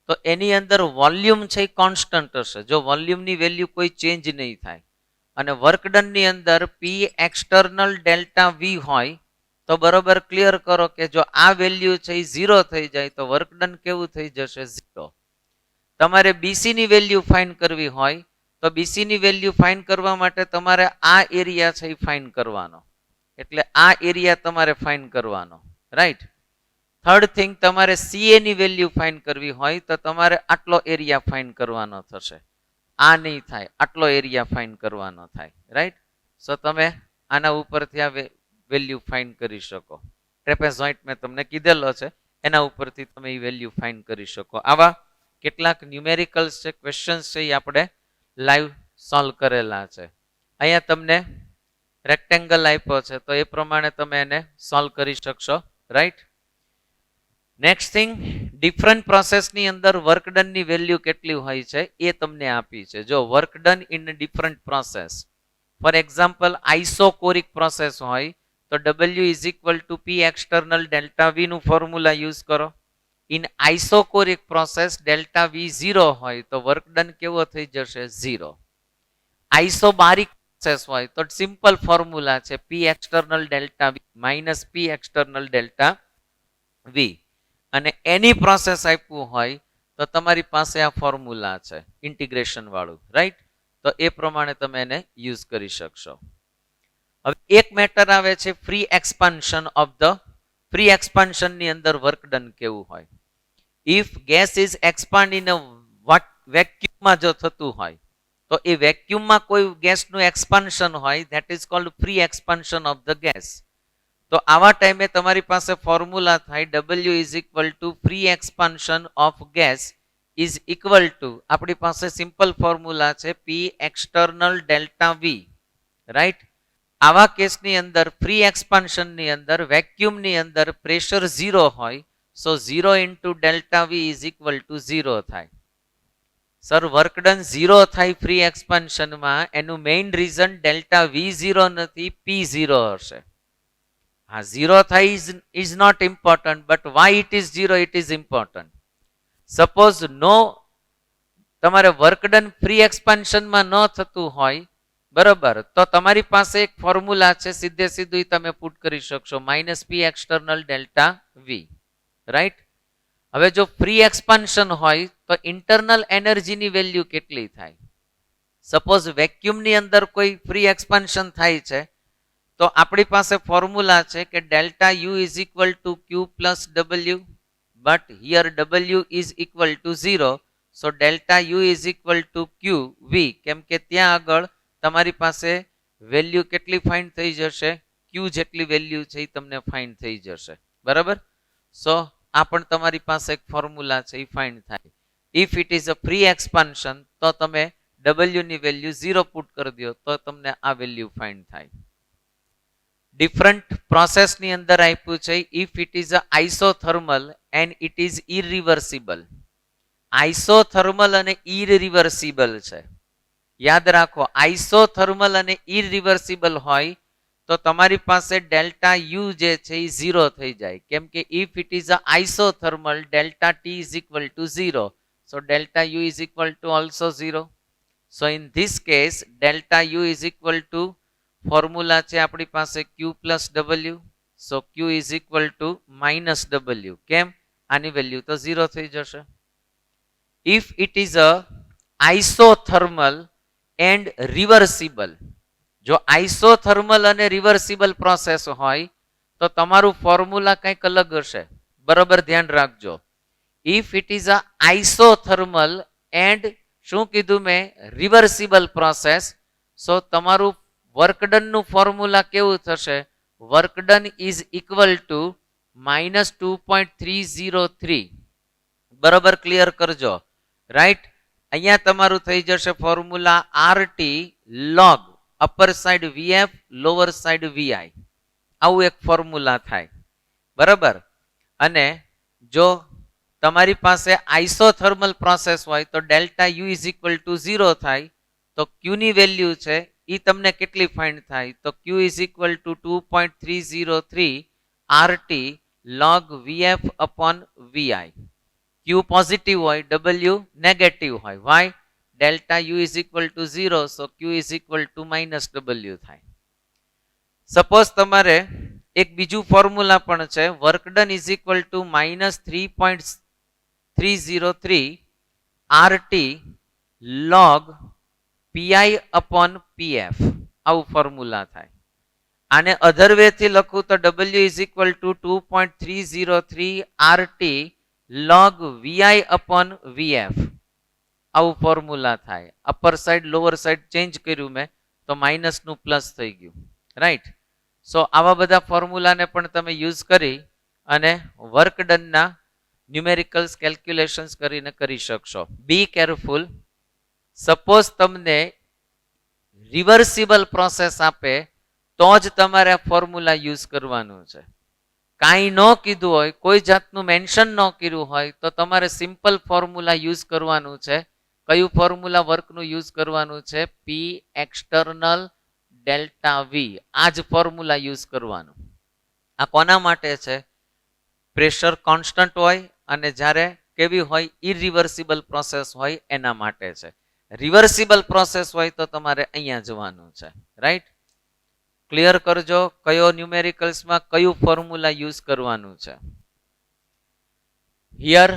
તો એની અંદર વોલ્યુમ છે એ કોન્સ્ટન્ટ હશે, જો વોલ્યુમની વેલ્યુ કોઈ ચેન્જ નહીં થાય. અને વર્કડનની અંદર પી એક્સટર્નલ ડેલ્ટા વી હોય તો બરોબર ક્લિયર કરો કે જો આ વેલ્યુ છે એ 0 થઈ જાય તો વર્કડન કેવું થઈ જશે? 0. તમારે બીસી ની વેલ્યુ ફાઇન્ડ કરવી હોય તો બીસી ની વેલ્યુ ફાઇન્ડ કરવા માટે તમારે આ એરિયા છે એ ફાઇન્ડ કરવાનો, એટલે આ એરિયા તમારે ફાઇન્ડ કરવાનો. રાઈટ? થર્ડ થિંગ, તમારે સીએ ની વેલ્યુ ફાઇન્ડ કરવી હોય તો તમારે આટલો એરિયા ફાઇન્ડ કરવાનો થશે, આ નહીં થાય, આટલો એરિયા ફાઇન્ડ કરવાનો થાય. રાઈટ? સો તમે આના ઉપરથી આ વેલ્યુ ફાઇન્ડ કરી શકો. ટ્રેપેઝોઇડ મેં તમને કીધેલો છે, એના ઉપરથી તમે એ વેલ્યુ ફાઇન્ડ કરી શકો. આવા કેટલાક ન્યુમેરિકલ્સ છે, ક્વેશ્ચન્સ છે, એ આપણે લાઈવ સોલ્વ કરેલા છે. અહીંયા તમને રેક્ટેંગલ આપ્યો છે તો એ પ્રમાણે તમે એને સોલ્વ કરી શકશો, રાઈટ. નેક્સ્ટ થિંગ, ડિફરન્ટ પ્રોસેસની અંદર વર્ક ડનની વેલ્યુ કેટલી હોય છે એ તમને આપી છે. જો work done in different process, for example isochoric process હોય તો W is equal to P external delta V નું ફોર્મ્યુલા યુઝ કરો. In isochoric process delta V 0 હોય તો વર્ક ડન કેવો થઈ જશે? 0. આઇસોબારિક પ્રોસેસ હોય તો સિમ્પલ ફોર્મ્યુલા છે P external delta V minus P external delta V. અને એની પ્રોસેસ આપ્યું હોય તો તમારી પાસે આ ફોર્મ્યુલા છે ઇન્ટિગ્રેશન વાળું, રાઈટ. તો એ પ્રમાણે તમે એને યુઝ કરી શકશો. હવે એક મેટર આવે છે free expansion of the free expansion ની અંદર વર્ક ડન કેવું હોય. If gas is expand in a વેક્યુમમાં જો થતું હોય તો એ વેક્યુમમાં કોઈ ગેસનું એક્સપાન્શન હોય that is cold free expansion of the gas. તો આવા ટાઈમે તમારી પાસે ફોર્મ્યુલા થાય W is equal to free expansion of gas is equal two, આપણી પાસે સિમ્પલ ફોર્મ્યુલા છે P external delta V, right. આવા કેસની અંદર ફ્રી એક્સપાન્શનની અંદર વેક્યુમની અંદર પ્રેશર 0 હોય સો 0 into delta V is equal to 0 થાય. સર વર્ક ડન 0 થાય ફ્રી એક્સપાન્શનમાં, એનું મેઇન રીઝન ડેલ્ટા V 0 નથી, P 0 હશે. હા, 0 થાય is not important, but why it is 0 it is important. Suppose now તમારે વર્ક ડન ફ્રી એક્સપાન્શનમાં ન થતું હોય, બરોબર, તો તમારી પાસે એક ફોર્મ્યુલા છે સીધે સીધું તમે પુટ કરી શકશો minus P external delta V, right. હવે જો ફ્રી એક્સપાન્શન હોય તો ઇન્ટરનલ એનર્જીની વેલ્યુ કેટલી થાય? સપોઝ વેક્યુમની અંદર કોઈ ફ્રી એક્સપાન્શન થાય છે તો આપણી પાસે ફોર્મ્યુલા છે કે delta U is equal two Q plus W, but here W is equal to 0, so delta U is equal two Q V, કેમ કે ત્યાં આગળ તમારી પાસે વેલ્યુ કેટલી ફાઇન્ડ થઈ જશે? Q જેટલી વેલ્યુ છે એ તમને ફાઇન્ડ થઈ જશે, બરાબર. સો આ પણ તમારી પાસે એક ફોર્મ્યુલા છે એ ફાઇન્ડ થાય. If it is a free expansion તો તમે W ની વેલ્યુ 0 પુટ કરી દો તો તમને આ વેલ્યુ ફાઇન્ડ થાય. ડિફરન્ટ પ્રોસેસની અંદર આપ્યું છે if it is a isothermal and it is irreversible. Isothermal અને ઇરિવર્સિબલ છે, યાદ રાખો. આઇસોથર્મલ અને ઇરિવર્સિબલ હોય તો તમારી પાસે ડેલ્ટા U જે છે એ 0 થઈ જાય, કેમ કે if it is a isothermal delta T is equal to 0, so delta U is equal two also 0. So in this case delta U is equal two formula છે આપણી પાસે Q plus W, so Q is equal to minus W. કેમ? આની value તો 0 થઈ જશે. If it is a isothermal and reversible, જો isothermal અને રિવર્સિબલ પ્રોસેસ હોય તો તમારું ફોર્મ્યુલા કંઈક અલગ હશે, બરોબર, ધ્યાન રાખજો. If it is a isothermal and શું કીધું મેં? રિવર્સિબલ પ્રોસેસ, સો તમારું વર્કડન નું ફોર્મ્યુલા કેવું થશે? વર્કડન ઇઝ ઇક્વલ ટુ માઇનસ 2.303, બરોબર, ક્લિયર કરજો, રાઈટ. અહીંયા તમારું થઈ જશે formula RT log upper side VF lower side VI, આવું એક ફોર્મ્યુલા થાય, બરાબર. અને જો તમારી પાસે આઇસોથર્મલ પ્રોસેસ હોય તો delta U is equal to 0 થાય તો Q ની વેલ્યુ છે એ તમને કેટલી ફાઇન્ડ થાય? તો Q is equal to 2.303 RT log VF upon VI. Q positive હોય, W નેગેટિવ હોય. Why? Delta U is equal to 0, સો Q is equal to minus W થાય. સપોઝ તમારે એક બીજું ફોર્મ્યુલા પણ છે, work done is equal to minus 3.303 RT log PI upon PF, આવું ફોર્મ્યુલા થાય. આને અધર વે થી લખું તો W is equal to 2.303 RT log VI upon VF, આવું ફોર્મ્યુલા થાય. Upper side lower side change કર્યું મેં તો માઇનસ નું પ્લસ થઈ ગયું, રાઈટ. સો આવા બધા ફોર્મ્યુલાને પણ તમે યુઝ કરી અને વર્ક ડનના ન્યુમેરિકલ્સ કેલ્ક્યુલેશન્સ કરીને કરી શકશો. Be careful. સપોઝ તમને રિવર્સિબલ પ્રોસેસ આપે તો જ તમારે આ ફોર્મ્યુલા યુઝ કરવાનું છે. કાંઈ ન કીધું હોય, કોઈ જાતનું મેન્શન ન કર્યું હોય તો તમારે સિમ્પલ ફોર્મ્યુલા યુઝ કરવાનું છે. કયું ફોર્મ્યુલા વર્કનું યુઝ કરવાનું છે? P external delta V. આ જ ફોર્મ્યુલા યુઝ કરવાનું. આ કોના માટે છે? પ્રેશર કોન્સ્ટન્ટ હોય અને જ્યારે કેવી હોય, ઇરિવર્સિબલ પ્રોસેસ હોય એના માટે છે. રિવર્સિબલ પ્રોસેસ હોય તો તમારે અહીંયા જવાનું છે. રાઈટ? ક્લિયર કરજો કયો ન્યુમેરિકલ્સમાં કયું ફોર્મ્યુલા યુઝ કરવાનું છે. Here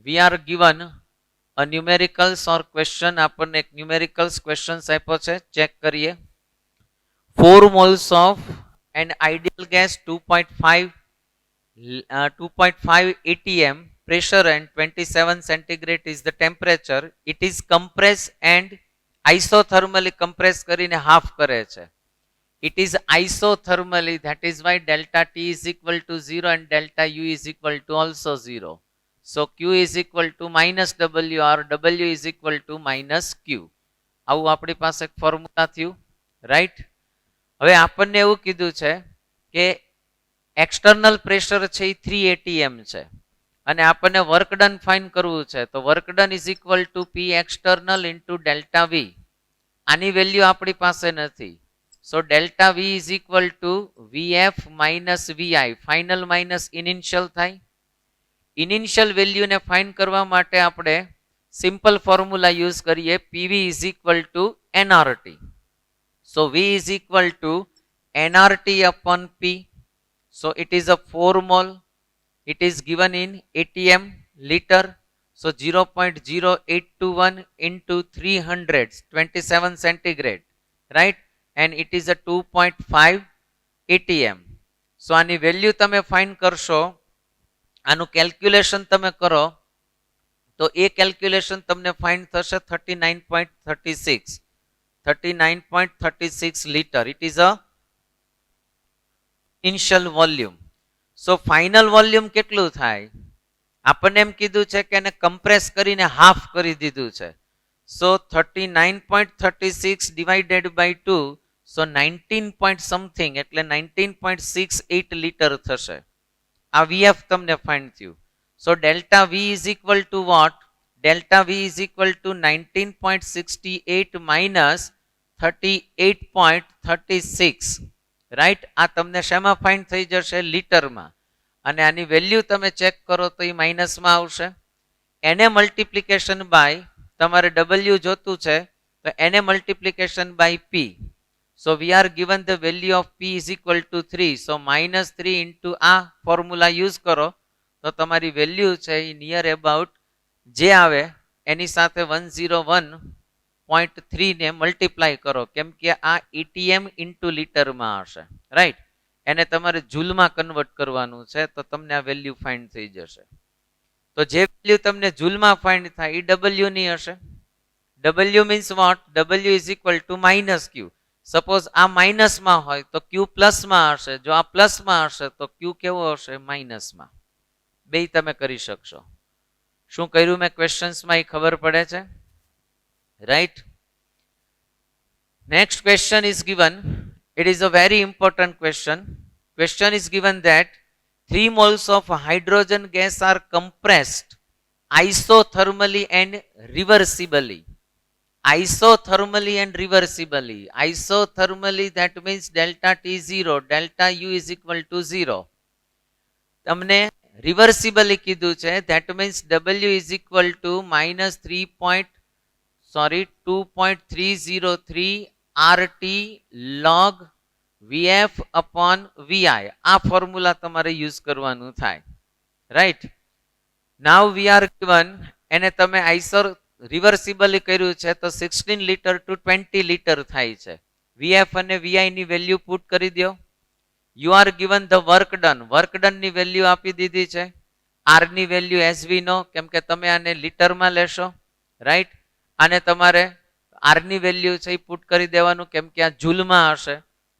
we are given a numericals or question. આપણને એક ન્યુમેરિકલ્સ ક્વેશ્ચન્સ આપ્યો છે, ચેક કરીએ. 4 moles of an ideal gas 2.5 atm pressure and 27 centigrade is the temperature. It is compressed and isothermally compress કરીને half કરે છે. It is isothermally, that is why delta T is equal to 0 and delta U is equal to also 0. So Q is equal to minus W or W is equal to minus Q. આવું આપણી પાસે એક formula થયું. Right? હવે આપણને એવું કીધું છે કે એક્સટર્નલ પ્રેશર છે એ 3 atm છે અને આપણને વર્ક ડન ફાઇન્ડ કરવું છે. તો work done is equal to P external into delta V. આની વેલ્યુ આપણી પાસે નથી. So delta V is equal to VF minus VI. Final minus initial થાય. ઇનિશિયલ વેલ્યુને ફાઇન્ડ કરવા માટે આપણે સિમ્પલ ફોર્મ્યુલા યુઝ કરીએ. PV is equal to nRT. So V is equal to nRT upon P. So it is a 4 mole. It is given in atm liter. So 0.0821 into 300, 27 centigrade, right? And it is a 2.5 atm. So આની value તમે find કરશો, આનું calculation તમે કરો તો એ calculation તમને find થશે 39.36. 39.36 liter. It is a initial volume. So final volume કેટલું થાય? આપણને એમ કીધું છે કે એને કમ્પ્રેસ કરીને હાફ કરી દીધું છે. So 39.36 divided by 2, so 19 point something એટલે 19.68 liter થશે. આ VF તમને ફાઇન્ડ થયું. So delta V is equal to what? Delta V is equal to 19.68 minus 38.36. Right? આ તમને શેમાં ફાઇન્ડ થઈ જશે? લીટરમાં. અને આની વેલ્યુ તમે ચેક કરો તો એ માઇનસમાં આવશે. એને મલ્ટિપ્લિકેશન બાય તમારે W જોતું છે તો એને multiplication by P. So we are given the value of P is equal to 3. So -3 into આ ફોર્મ્યુલા યુઝ કરો તો તમારી વેલ્યુ છે એ નિયર અબાઉટ જે આવે એની સાથે 101.3 ને મલ્ટીપ્લાય કરો, કેમ કે આ એટીએમ ઇન્ટુ લીટરમાં હશે. રાઈટ? એને તમારે જૂલમાં કન્વર્ટ કરવાનું છે તો તમને આ વેલ્યુ ફાઇન્ડ થઈ જશે. તો જે વેલ્યુ તમને જૂલમાં ફાઇન્ડ થાય એ W ની હશે. W means what? W is equal to minus Q. Suppose આ માઇનસમાં હોય તો ક્યુ પ્લસમાં હશે. જો આ પ્લસમાં હશે તો ક્યુ કેવો હશે? માઇનસમાં. બે તમે કરી શકશો. શું કર્યું મેં ક્વેશ્ચન્સમાં એ ખબર પડે છે? Right? Next question is given. It is a very important question. Question is given that 3 moles of hydrogen gas are compressed isothermally and reversibly. Isothermally and reversibly. Isothermally, that means delta T 0, delta U is equal to 0. તમને reversibly કીધું છે, that means W is equal to minus 2.303 RT log VF upon VI. આ formula તમારે use કરવાનું થાય. Right? Now we are given, એને તમે Eicher રિવર્સિબલી કર્યું છે તો 16 લીટર ટુ 20 લીટર થાય છે. VF અને VI ની વેલ્યુ પુટ કરી દો. You are given the work done. Work done ની વેલ્યુ આપી દીધી છે. આર ની વેલ્યુ એઝ વી નો, કેમ કે તમે આને લીટરમાં લેશો. રાઈટ? અને તમારે આર ની વેલ્યુ છે એ પુટ કરી દેવાનું, કેમ કે આ જૂલમાં હશે.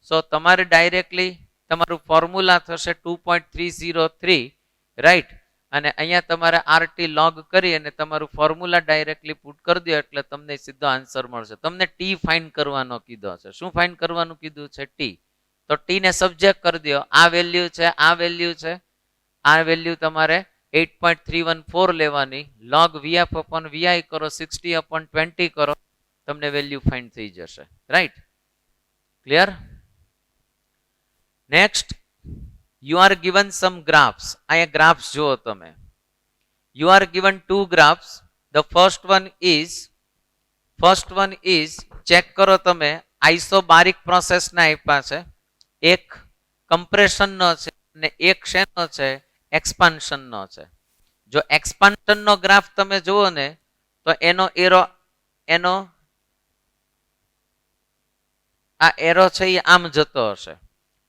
સો તમારે ડાયરેક્ટલી તમારું ફોર્મ્યુલા થશે 2.303. રાઈટ? અને અહીંયા તમારે આરટી લોગ કરી અને તમારું ફોર્મ્યુલા ડાયરેક્ટલી પુટ કરી દો એટલે તમને સીધો આન્સર મળશે. તમને ટી ફાઇન્ડ કરવાનો કીધો છે. શું ફાઇન્ડ કરવાનું કીધું છે? ટી. તો ટી ને સબ્જેક્ટ કરી દો. આ વેલ્યુ છે, આ વેલ્યુ છે, આ વેલ્યુ તમારે 8.314 લેવાની. log VF upon VI કરો, 60 upon 20 કરો, તમને વેલ્યુ ફાઇન્ડ થઈ જશે. Right? Clear? Next, you are given some graphs. અહીંયા ગ્રાફ્સ જુઓ તમે. You are given two graphs. The first one is check કરો તમે, આઇસોબારિક પ્રોસેસ ના આપ્યા છે. એક કમ્પ્રેશન નો છે અને એક શેનો છે? એક્સપાન્શન નો છે. જો એક્સપાન્શન નો ગ્રાફ તમે જુઓ ને તો એનો આ એરો છે એ આમ જતો હશે,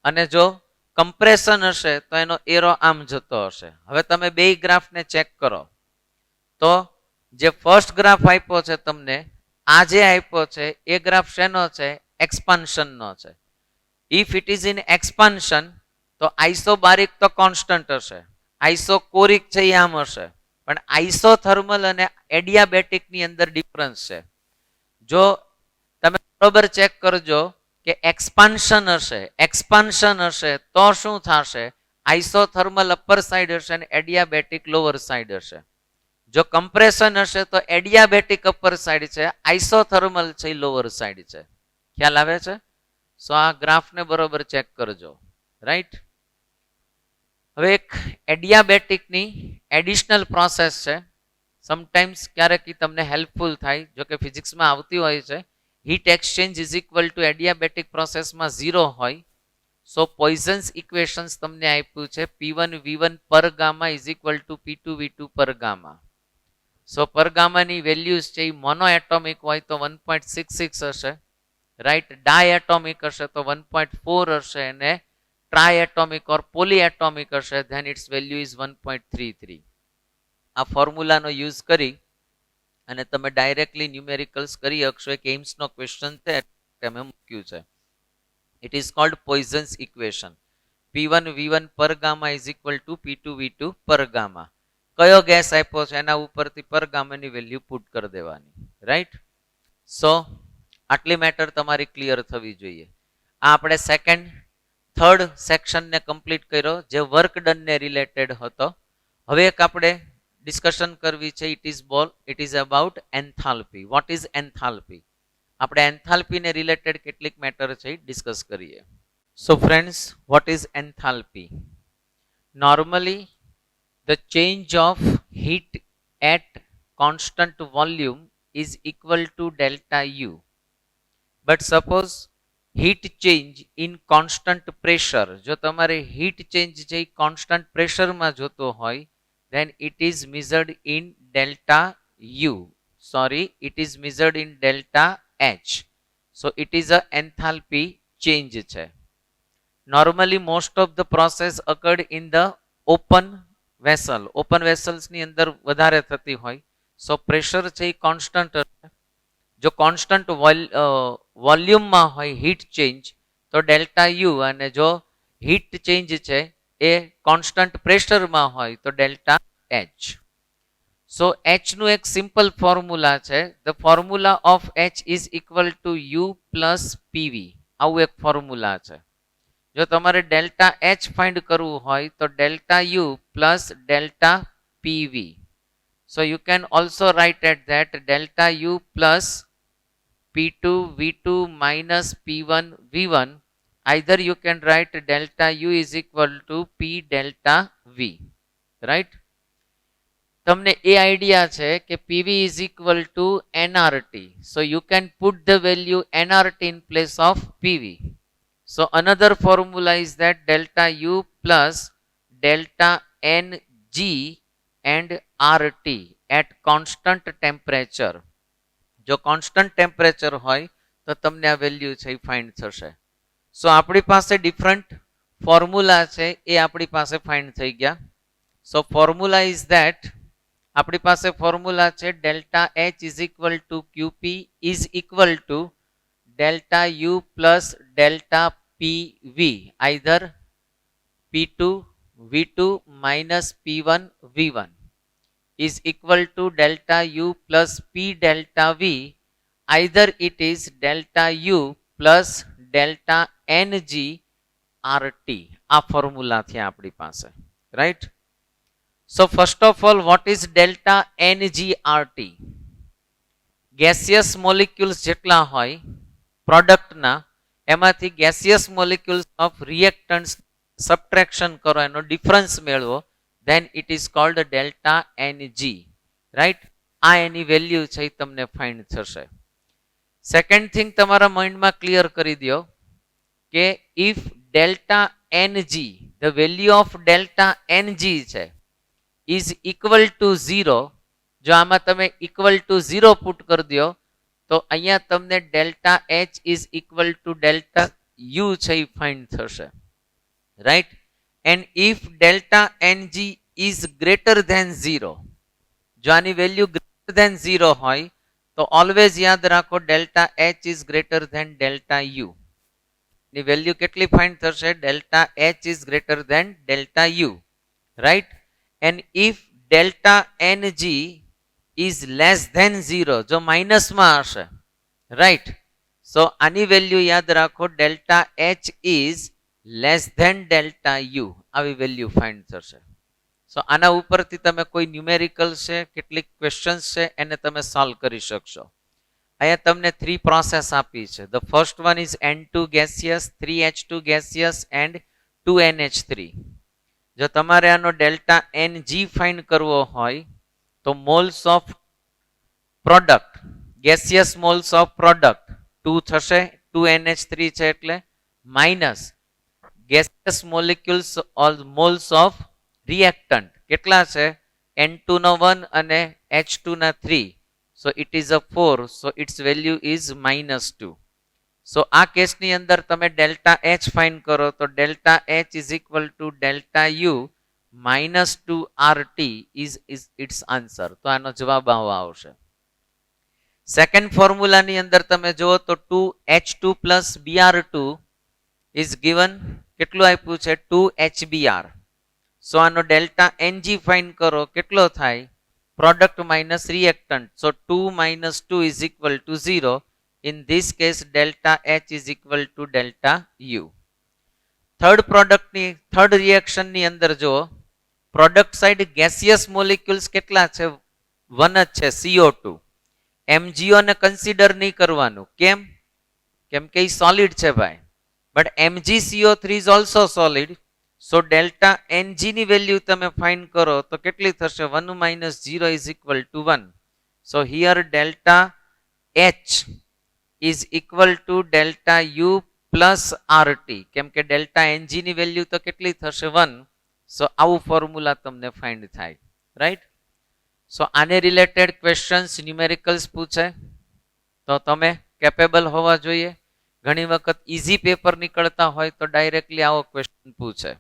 અને જો કમ્પ્રેશન હશે તો એનો એરો આમ જતો હશે. હવે તમે બે ગ્રાફને ચેક કરો તો જે ફર્સ્ટ ગ્રાફ આપ્યો છે તમને, આ જે આપ્યો છે એ ગ્રાફ શેનો છે? એક્સપાન્શન નો છે. If it is in expansion તો આઇસોબારિક તો કોન્સ્ટન્ટ હશે, આઇસોકોરિક છે એ આમ હશે, પણ આઇસોથર્મલ અને એડિયાબેટિક ની અંદર ડિફરન્સ છે. જો તમે બરોબર ચેક કરજો કે એક્સપાન્શન હશે તો શું થશે? આઇસોથર્મલ અપર સાઈડ હશે અને એડિયાબેટિક લોઅર સાઈડ હશે. જો કમ્પ્રેશન હશે તો એડિયાબેટિક અપર સાઈડ છે, આઇસોથર્મલ છે લોઅર સાઈડ છે. ખ્યાલ આવે છે? સો આ ગ્રાફને બરોબર ચેક કરજો. રાઈટ? હવે એક એડિયાબેટિકની એડિશનલ પ્રોસેસ છે, સમટાઈમ્સ ક્યારેક તમને હેલ્પફુલ થાય, જો કે ફિઝિક્સમાં આવતી હોય છે. Heat exchange is equal two adiabatic પ્રોસેસમાં 0 હોય. સો પોઈઝન્સ ઇક્વેશન્સ તમને આપ્યું છે, P1 V1 પર gamma is equal two P2 V2 પર ગામા. સો પર ગામાની વેલ્યુઝ છે એ મોનો એટોમિક હોય તો 1.66 હશે, રાઈટ? ડાયએટોમિક હશે તો 1.4 હશે, અને ટ્રાયએટોમિક ઓર પોલીએટોમિક હશે ધેન ઇટ્સ વેલ્યુ ઇઝ 1.33. આ ફોર્મ્યુલાનો યુઝ કરી અને તમે ડાયરેક્ટલી ન્યુમેરિકલ્સ કરી શકશો. એક એમ્સનો ક્વેશ્ચન છે તમે મૂક્યું છે. It is called Poisson's equation. P1 V1 પર gamma is equal two P2 V2 પર ગામા. કયો ગેસ આપ્યો છે એના ઉપરથી પર ગામાની વેલ્યુ પુટ કરી દેવાની. રાઈટ? સો આટલી મેટર તમારી ક્લિયર થવી જોઈએ. આ આપણે થર્ડ સેક્શનને કમ્પ્લીટ કર્યો જે વર્ક ડનને રિલેટેડ હતો. હવે એક આપણે ડિસ્કશન કરવી છે. It is about enthalpy. Vote is enthalpy? આપણે એન્થાલ્પીને રિલેટેડ કેટલીક મેટર છે ડિસ્કસ કરીએ. So friends, vote is enthalpy? Normally the change of heat at constant volume is equal to delta U. But suppose heat change in constant pressure, જો તમારે heat change છે constant pressure માં જોતો હોય, then it is measured in delta U. Sorry, it is measured in delta H. So it is a enthalpy change છે. Normally most of the process occurred in the open vessels ની અંદર વધારે થતી હોય. સો pressure છે એ constant હશે. જો constant વોલ્યુમમાં હોય હીટ ચેન્જ તો ડેલ્ટા યુ, અને જો હીટ ચેન્જ છે એ કોન્સ્ટન્ટ પ્રેશરમાં હોય તો ડેલ્ટા એચ. સો એચ નું એક સિમ્પલ ફોર્મ્યુલા છે. The formula of H is equal to you plus PV. આવું એક ફોર્મ્યુલા છે. જો તમારે ડેલ્ટા એચ ફાઇન્ડ કરવું હોય તો delta U plus delta PV. So you can also write at that delta U plus P2 V2 minus P1 V1. Either you can write delta U is equal to P delta V. Right? તમને એ idea છે કે PV is equal to nRT. So you can put the value nRT in place of PV. So another formula is that delta U plus delta Ng and RT at constant temperature. જો constant temperature હોય તો તમને આ value છે એ find થશે. સો આપણી પાસે ડિફરન્ટ ફોર્મ્યુલા છે એ આપણી પાસે ફાઇન્ડ થઈ ગયા. સો ફોર્મ્યુલા ઇઝ ધેટ, આપણી પાસે ફોર્મ્યુલા છે delta H is equal two ક્યુપી is equal to delta U plus delta PV, either P2 V2 minus P1 V1 is equal to delta U plus P delta V. Either it is delta U plus delta Ng RT આ formula થી આપણી પાસે, right. So first of all what is delta NgRT? Gaseous molecules જેટલા હોય પ્રોડક્ટના એમાંથી gaseous molecules of reactants subtraction કરો, એનો difference મેળવો, then it is called delta Ng, right? આ એની વેલ્યુ છે એ તમને ફાઇન્ડ થશે. સેકન્ડ થિંગ તમારા માઇન્ડમાં ક્લિયર કરી દો કે if delta Ng, the value of delta Ng છે is equal to 0, જો આમાં તમે equal to 0 પુટ કરી દો તો અહીંયા તમને delta H is equal to delta U છે એ ફાઇન્ડ થશે, right. And if delta Ng is greater than 0, જો આની વેલ્યુ ગ્રેટર ધેન 0 હોય તો ઓલવેઝ યાદ રાખો delta H is greater than delta U. ની વેલ્યુ કેટલી ફાઇન્ડ થશે? Delta H is greater than delta U, right? And if delta Ng is less than 0, જો માઇનસમાં હશે, right? So આની વેલ્યુ યાદ રાખો delta H is less than delta U, આવી value find થશે. સો આના ઉપરથી તમે કોઈ ન્યુમેરિકલ છે, કેટલીક ક્વેશ્ચન્સ છે એને તમે સોલ્વ કરી શકશો. અહીંયા તમને 3 પ્રોસેસ આપી છે. The first one is N2 gaseous, 3H2 gaseous and 2NH3. જો તમારે આનો ડેલ્ટા Ng ફાઇન્ડ કરવો હોય તો moles of product, gaseous moles of product 2 થશે, 2NH3 છે એટલે minus gaseous molecules or moles of reactant કેટલા છે? N2 નો 1 અને H2 ના 3. So it is a 4, so its value is -2. So આ કેસની અંદર તમે ડેલ્ટા H ફાઇન્ડ કરો તો delta H is equal to delta U -2 RT is its answer. તો આનો જવાબ આવો આવશે. સેકન્ડ ફોર્મ્યુલાની અંદર તમે જુઓ તો 2H2 plus Br2 is given, કેટલું આપ્યું છે? 2HBr. સો આનો ડેલ્ટા Ng ફાઇન્ડ કરો, કેટલો થાય? Product minus reactant. So 2 minus 2 is equal to 0. In this case delta H is equal to delta U. Third રિએક્શનની અંદર જો પ્રોડક્ટ સાઇડ ગેસિયસ મોલિક્યુલ્સ કેટલા છે? 1 જ છે, CO2. MgO ને કન્સિડર નહીં કરવાનું. કેમ? કેમ કે એ સોલિડ છે ભાઈ. But MgCO3 is also solid. So delta Ng ની વેલ્યુ તમે ફાઇન્ડ કરો તો કેટલી થશે? 1 minus 0 is equal to 1. So here delta H is equal to delta U plus RT. કેમ કે ડેલ્ટા Ng ની વેલ્યુ તો કેટલી થશે? 1. સો આવું ફોર્મ્યુલા તમને ફાઇન્ડ થાય, રાઈટ. સો આને રિલેટેડ ક્વેશ્ચન્સ ન્યુમેરિકલ્સ પૂછે તો તમે કેપેબલ હોવા જોઈએ. ઘણી વખત ઇઝી પેપર નીકળતા હોય તો ડાયરેક્ટલી આવો ક્વેશ્ચન પૂછે.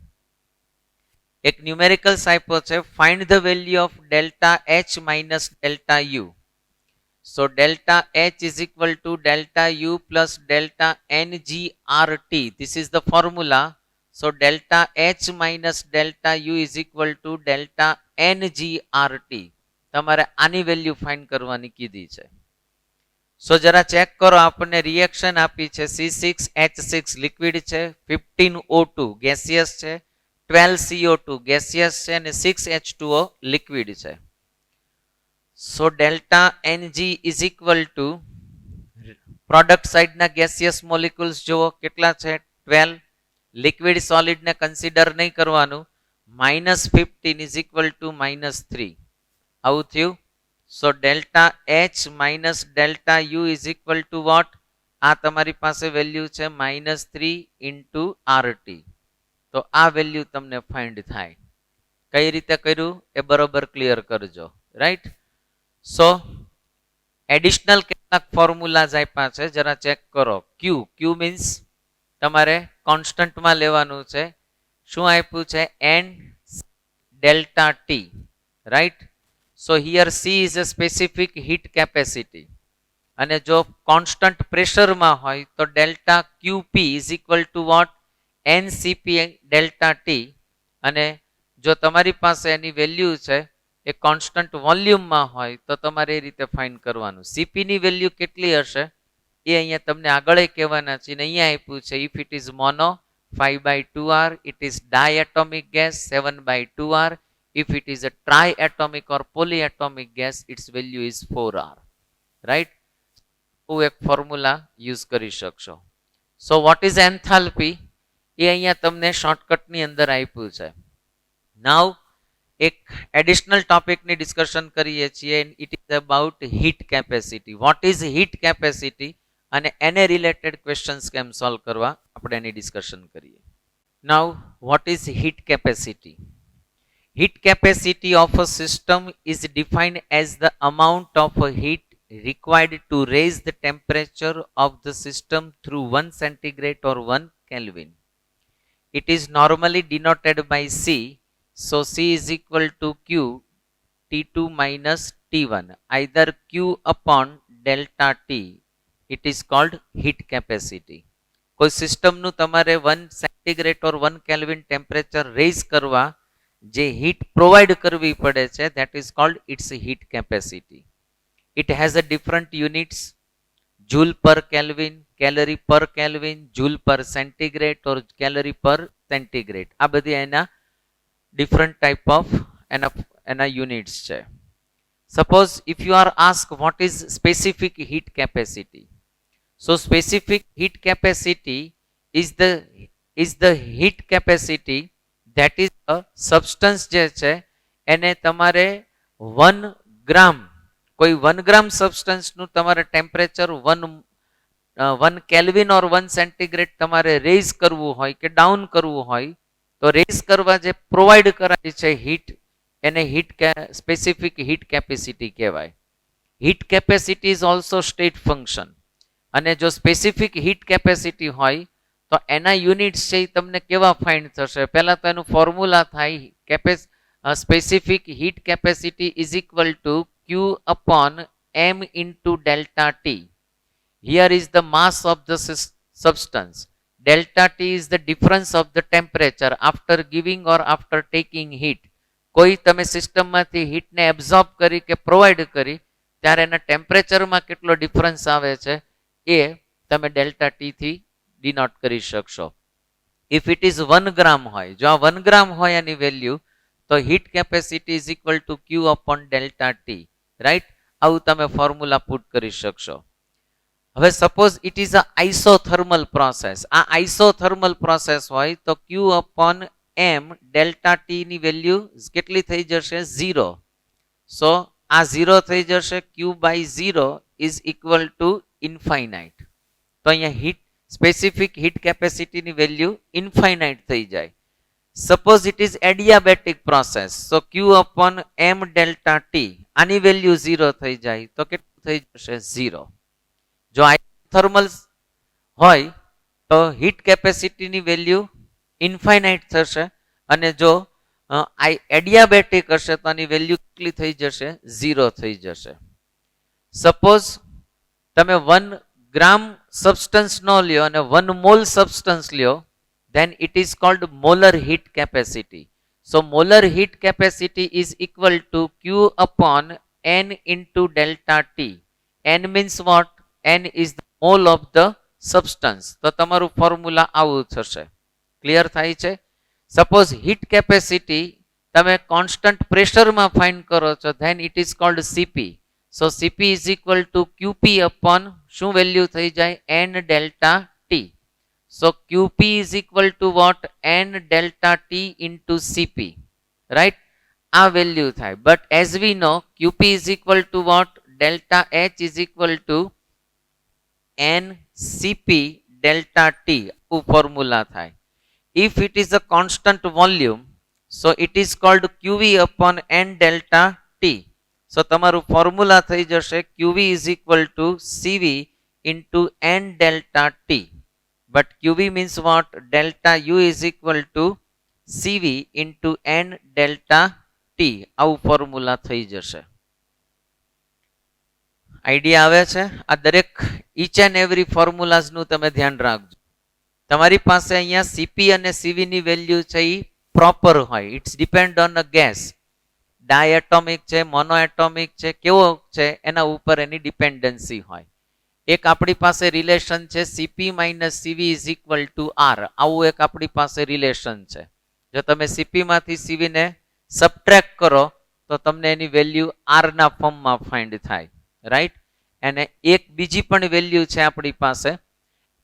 એક ન્યુમેરિકલ્સ આપ્યો છે, find the value of delta H minus delta U. So delta H is equal to delta U plus delta NgRT. This is the formula. So delta H minus delta U is equal to delta NgRT. તમારે આની value find કરવાની કીધી છે. સો જરા check કરો, આપણને reaction આપી છે C6H6 લિક્વિડ છે, 15O2 ગેસિયસ છે, 12CO2 ગેસિયસ છે અને 6H2O લિક્વિડ છે. So delta Ng is equal to product સાઇડના ગેસિયસ મોલિક્યુલ્સ જુઓ કેટલા છે? 12. લિક્વિડ સોલિડને કન્સિડર નહીં કરવાનું. -15 is equal to -3. આવું થયું. સો delta H minus delta U is equal to what? આ તમારી પાસે વેલ્યુ છે -3 into RT. તો આ વેલ્યુ તમને ફાઇન્ડ થાય. કઈ રીતે કર્યું એ બરોબર ક્લિયર કરજો, રાઈટ. સો એડિશનલ કેટલાક ફોર્મ્યુલાઝ આપ્યા છે, જરા ચેક કરો. ક્યુ મીન્સ તમારે કોન્સ્ટન્ટમાં લેવાનું છે. શું આપ્યું છે? N delta T, right. So here C is a specific heat capacity. અને જો કોન્સ્ટન્ટ પ્રેશરમાં હોય તો delta QP is equal to what? NCP delta T. અને જો તમારી પાસે એની વેલ્યુ છે એ કોન્સ્ટન્ટ વોલ્યુમમાં હોય તો તમારે એ રીતે ફાઇન્ડ કરવાનું. CP ની વેલ્યુ કેટલી હશે એ અહીંયા તમને આગળ કહેવાના છે. અહીંયા આપ્યું છે if it is mono 5/2r. It is diatomic gas, 7/2r. If it is a triatomic or polyatomic gas, its value is 4r. Right? હું એક ફોર્મ્યુલા યુઝ કરી શકશો. સો વોટ ઇઝ એન્થાલ્પી એ અહીંયા તમને શોર્ટકટની અંદર આપ્યું છે. નાવ એક એડિશનલ ટોપિકની ડિસ્કશન કરીએ છીએ. It is about heat capacity. What is heat capacity અને એને રિલેટેડ ક્વેશ્ચન્સ કેમ સોલ્વ કરવા આપણે એની ડિસ્કશન કરીએ. નાવ what is heat capacity? Heat capacity of a system is defined as the amount of heat required to raise the temperature of the system through 1 centigrade or 1 Kelvin. It is normally denoted by C. So C is equal to Q T2 minus T1, either Q upon delta T. It is called heat capacity. કોઈ સિસ્ટમનું તમારે 1 centigrade or 1 kelvin temperature raise કરવા જે heat provide કરવી પડે છે, that is called its heat capacity. It has a different units: joule per Kelvin, calorie per Kelvin, joule per centigrade or calorie per centigrade. આ બધી એના different type of એના units છે. Suppose if you are asked what is specific heat capacity, so specific heat capacity is the heat capacity that is a substance જે છે એને તમારે 1 ગ્રામ, કોઈ 1 ગ્રામ સબસ્ટન્સનું તમારે ટેમ્પરેચર 1 કેલ્વિન ઓર 1 સેન્ટીગ્રેડ તમારે રેઝ કરવું હોય કે ડાઉન કરવું હોય તો રેઝ કરવા જે પ્રોવાઈડ કરાય છે હીટ, એને સ્પેસિફિક હીટ કેપેસિટી કહેવાય. Heat capacity is also state function. અને જો સ્પેસિફિક હીટ કેપેસિટી હોય તો એના યુનિટ્સ છે એ તમને કેવા ફાઇન્ડ થશે? પહેલા તો એનું ફોર્મ્યુલા થાય specific heat capacity is equal two Q upon m into delta T. Here is the mass of the substance. Delta T is the difference of the temperature after giving or after taking heat. કોઈ તમે સિસ્ટમમાંથી હીટને absorb કરી કે provide કરી ત્યારે એના ટેમ્પરેચરમાં કેટલો difference આવે છે એ તમે ડેલ્ટા ટી થી ડિનોટ કરી શકશો. ઇફ ઇટ ઇઝ 1 ગ્રામ હોય, જો આ 1 ગ્રામ હોય એની વેલ્યુ, તો heat capacity is equal to Q upon delta T. Right? આવું તમે ફોર્મ્યુલા પુટ કરી શકશો. હવે suppose it is a isothermal process. આ આઇસોથર્મલ પ્રોસેસ હોય તો Q upon M delta T ની વેલ્યુ કેટલી થઈ જશે? 0. સો આ 0 થઈ જશે. Q by 0 is equal to infinite. તો અહીંયા હીટ સ્પેસિફિક હીટ કેપેસિટીની વેલ્યુ ઇન્ફાઇનાઇટ થઈ જાય. Suppose it is adiabatic process, so Q upon M delta T આની વેલ્યુ 0 થઈ જાય તો કેટલું થઈ જશે? 0. જો આઇસોથર્મલ હોય તો હીટ કેપેસિટીની વેલ્યુ ઇન્ફાઇનાઇટ થશે, અને જો એડિયાબેટિક હશે તો આની વેલ્યુ કેટલી થઈ જશે? 0 થઈ જશે. સપોઝ તમે 1 ગ્રામ સબસ્ટન્સ નો લ્યો અને 1 મોલ સબસ્ટન્સ લ્યો, then it is called molar heat capacity. So molar heat capacity is equal to Q upon N into delta T. N means what? N is the mole of the substance. તો તમારું formula આવું થશે. Clear થાય છે? Suppose heat capacity તમે constant પ્રેશરમાં find કરો છો, then it is called CP. So CP is equal to QP upon શું વેલ્યુ થઈ જાય? N delta T. So QP is equal to what? N delta T into CP. Right? આ value થાય. But as we know, QP is equal to what? Delta H is equal to N CP delta T. આ formula થાય. If it is a constant volume, so it is called QV upon N delta T. So તમારું formula થઈ જશે QV is equal to CV into N delta T. But QV means what? Delta U is equal to CV into N delta T. આવું formula થઈ જશે. Idea આવે છે? આ દરેક each and every formulas નું તમે ધ્યાન રાખજો. તમારી પાસે અહીંયા CP અને CV ની વેલ્યુ છે એ પ્રોપર હોય. It's depend on a gas. Diatomic છે, મોનોએટોમિક છે, કેવો છે એના ઉપર એની ડિપેન્ડન્સી હોય. એક આપણી પાસે રિલેશન છે CP minus CV is equal to R. આવું એક આપણી પાસે રિલેશન છે. જો તમે સીપી માંથી સીવી ને સબટ્રેક્ટ કરો તો તમને એની વેલ્યુ આર ના ફોર્મમાં ફાઇન્ડ થાય, રાઈટ. અને એક બીજી પણ વેલ્યુ છે આપણી પાસે.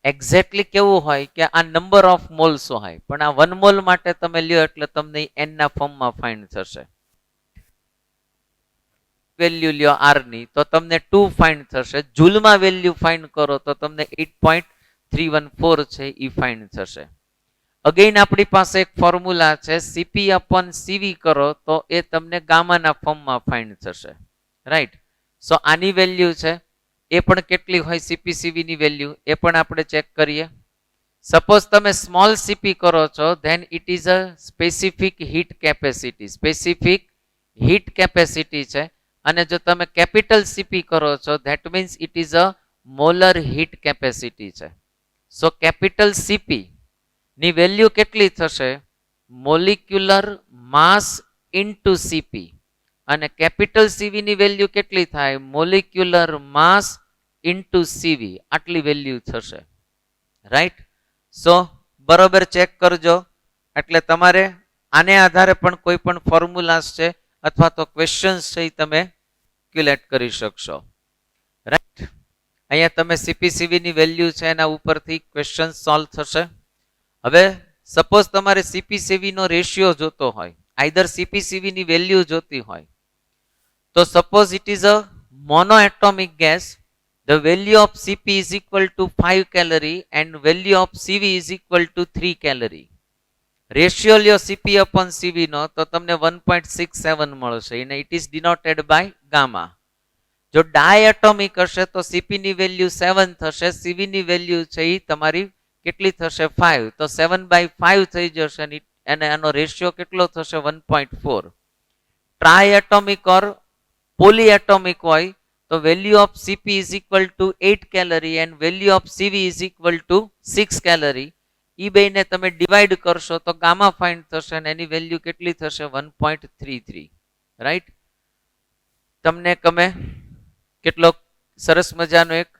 એક્ઝેક્ટલી કેવું હોય કે આ નંબર ઓફ મોલ્સ હોય, પણ આ 1 મોલ માટે તમે લ્યો એટલે તમને એન ના ફોર્મમાં ફાઇન્ડ થશે. વેલ્યુ લ્યો આર ની તો તમને 2 ફાઇન્ડ થશે. જૂલમાં વેલ્યુ ફાઇન્ડ કરો તો તમને 8.314 છે એ ફાઇન્ડ થશે. અગેન આપણી પાસે એક ફોર્મ્યુલા છે સીપી અપોન સીવી કરો તો એ તમને ગામાના ફોર્મમાં ફાઇન્ડ થશે, રાઈટ. સો આની વેલ્યુ છે એ પણ કેટલી હોય સીપીસીવી ની વેલ્યુ એ પણ આપણે ચેક કરીએ. સપોઝ તમે સ્મોલ સીપી કરો છો than it is a specific heat capacity. Specific heat capacity છે. અને જો તમે કેપિટલ સીપી કરો છો that means it is a molar heat capacity છે. સો કેપિટલ સીપી ની વેલ્યુ કેટલી થશે? મોલિક્યુલર માસ ઇન્ટુ સીપી. અને કેપિટલ સીવી ની વેલ્યુ કેટલી થાય? મોલિક્યુલર માસ ઇન્ટુ સીવી. આટલી વેલ્યુ થશે, રાઈટ. સો બરોબર ચેક કરજો. એટલે તમારે આને આધારે પણ કોઈ પણ ફોર્મ્યુલાસ છે અથવા તો ક્વેશ્ચન્સ છે એ તમે કેલ્ક્યુલેટ કરી શકશો, રાઈટ. અહીંયા તમે સીપીસીવી ની વેલ્યુ છે એના ઉપરથી ક્વેશ્ચન સોલ્વ થશે. હવે સપોઝ તમારે સીપીસીવી નો રેશિયો જોતો હોય, આઈધર સીપીસીવી ની વેલ્યુ જોતી હોય, તો suppose it is a monoatomic gas, the value of Cp is equal to 5 calorie and value of Cv is equal to 3 calorie. Ratio લ્યો સીપી અપોન સીવી નો તો તમને 1.67 મળશે અને it is denoted by gamma. જો diatomic હશે તો CP ની વેલ્યુ 7 થશે, સીવી ની વેલ્યુ છે એ તમારી કેટલી થશે? 5. તો 7/5 થઈ જશે અને આનો રેશિયો કેટલો થશે? 1.4. ટ્રાયએટોમિક ઓર પોલીએટોમિક હોય તો value of CP is equal to 8 calorie and value of CV is equal to 6 calorie. એ બેને તમે ડિવાઈડ કરશો તો ગામા ફાઇન્ડ થશે અને એની વેલ્યુ કેટલી થશે? 1.33, રાઈટ. તમને ગમે કેટલો સરસ મજાનો એક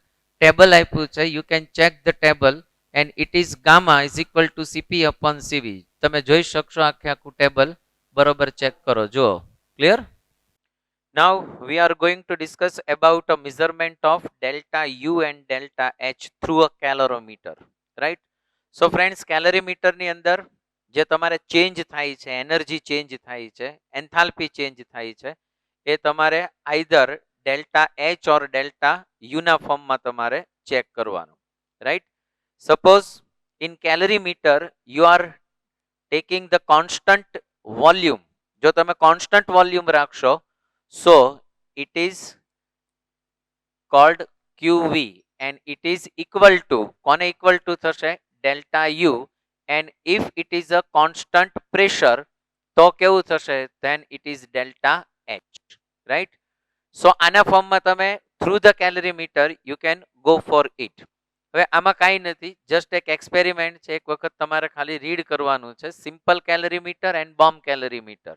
ટેબલ આપ્યું છે. You can check the table and it is gamma is equal to CP upon CV. તમે જોઈ શકશો આખે આખું ટેબલ. બરોબર ચેક કરો, જુઓ. Clear? Now we are going to discuss about a measurement of delta U and delta H through a calorimeter, right? So friends, calorimeter ની અંદર જે તમારે ચેન્જ થાય છે, એનર્જી ચેન્જ થાય છે, એન્થાલ્પી ચેન્જ થાય છે, એ તમારે either delta H or delta U ના ફોર્મમાં તમારે ચેક કરવાનું, right. Suppose in calorimeter you are taking the constant volume. જો તમે કોન્સ્ટન્ટ વોલ્યુમ રાખશો so it is called QV and it is equal to કોને equal to થશે? delta U. and if it is a constant pressure તો કેવું થશે? then it is delta H, right. so આના ફોર્મમાં તમે through the calorimeter you can go for it. હવે આમાં કાંઈ નથી, જસ્ટ એક એક્સપેરિમેન્ટ છે. એક વખત તમારે ખાલી રીડ કરવાનું છે. Simple calorimeter and bomb calorimeter.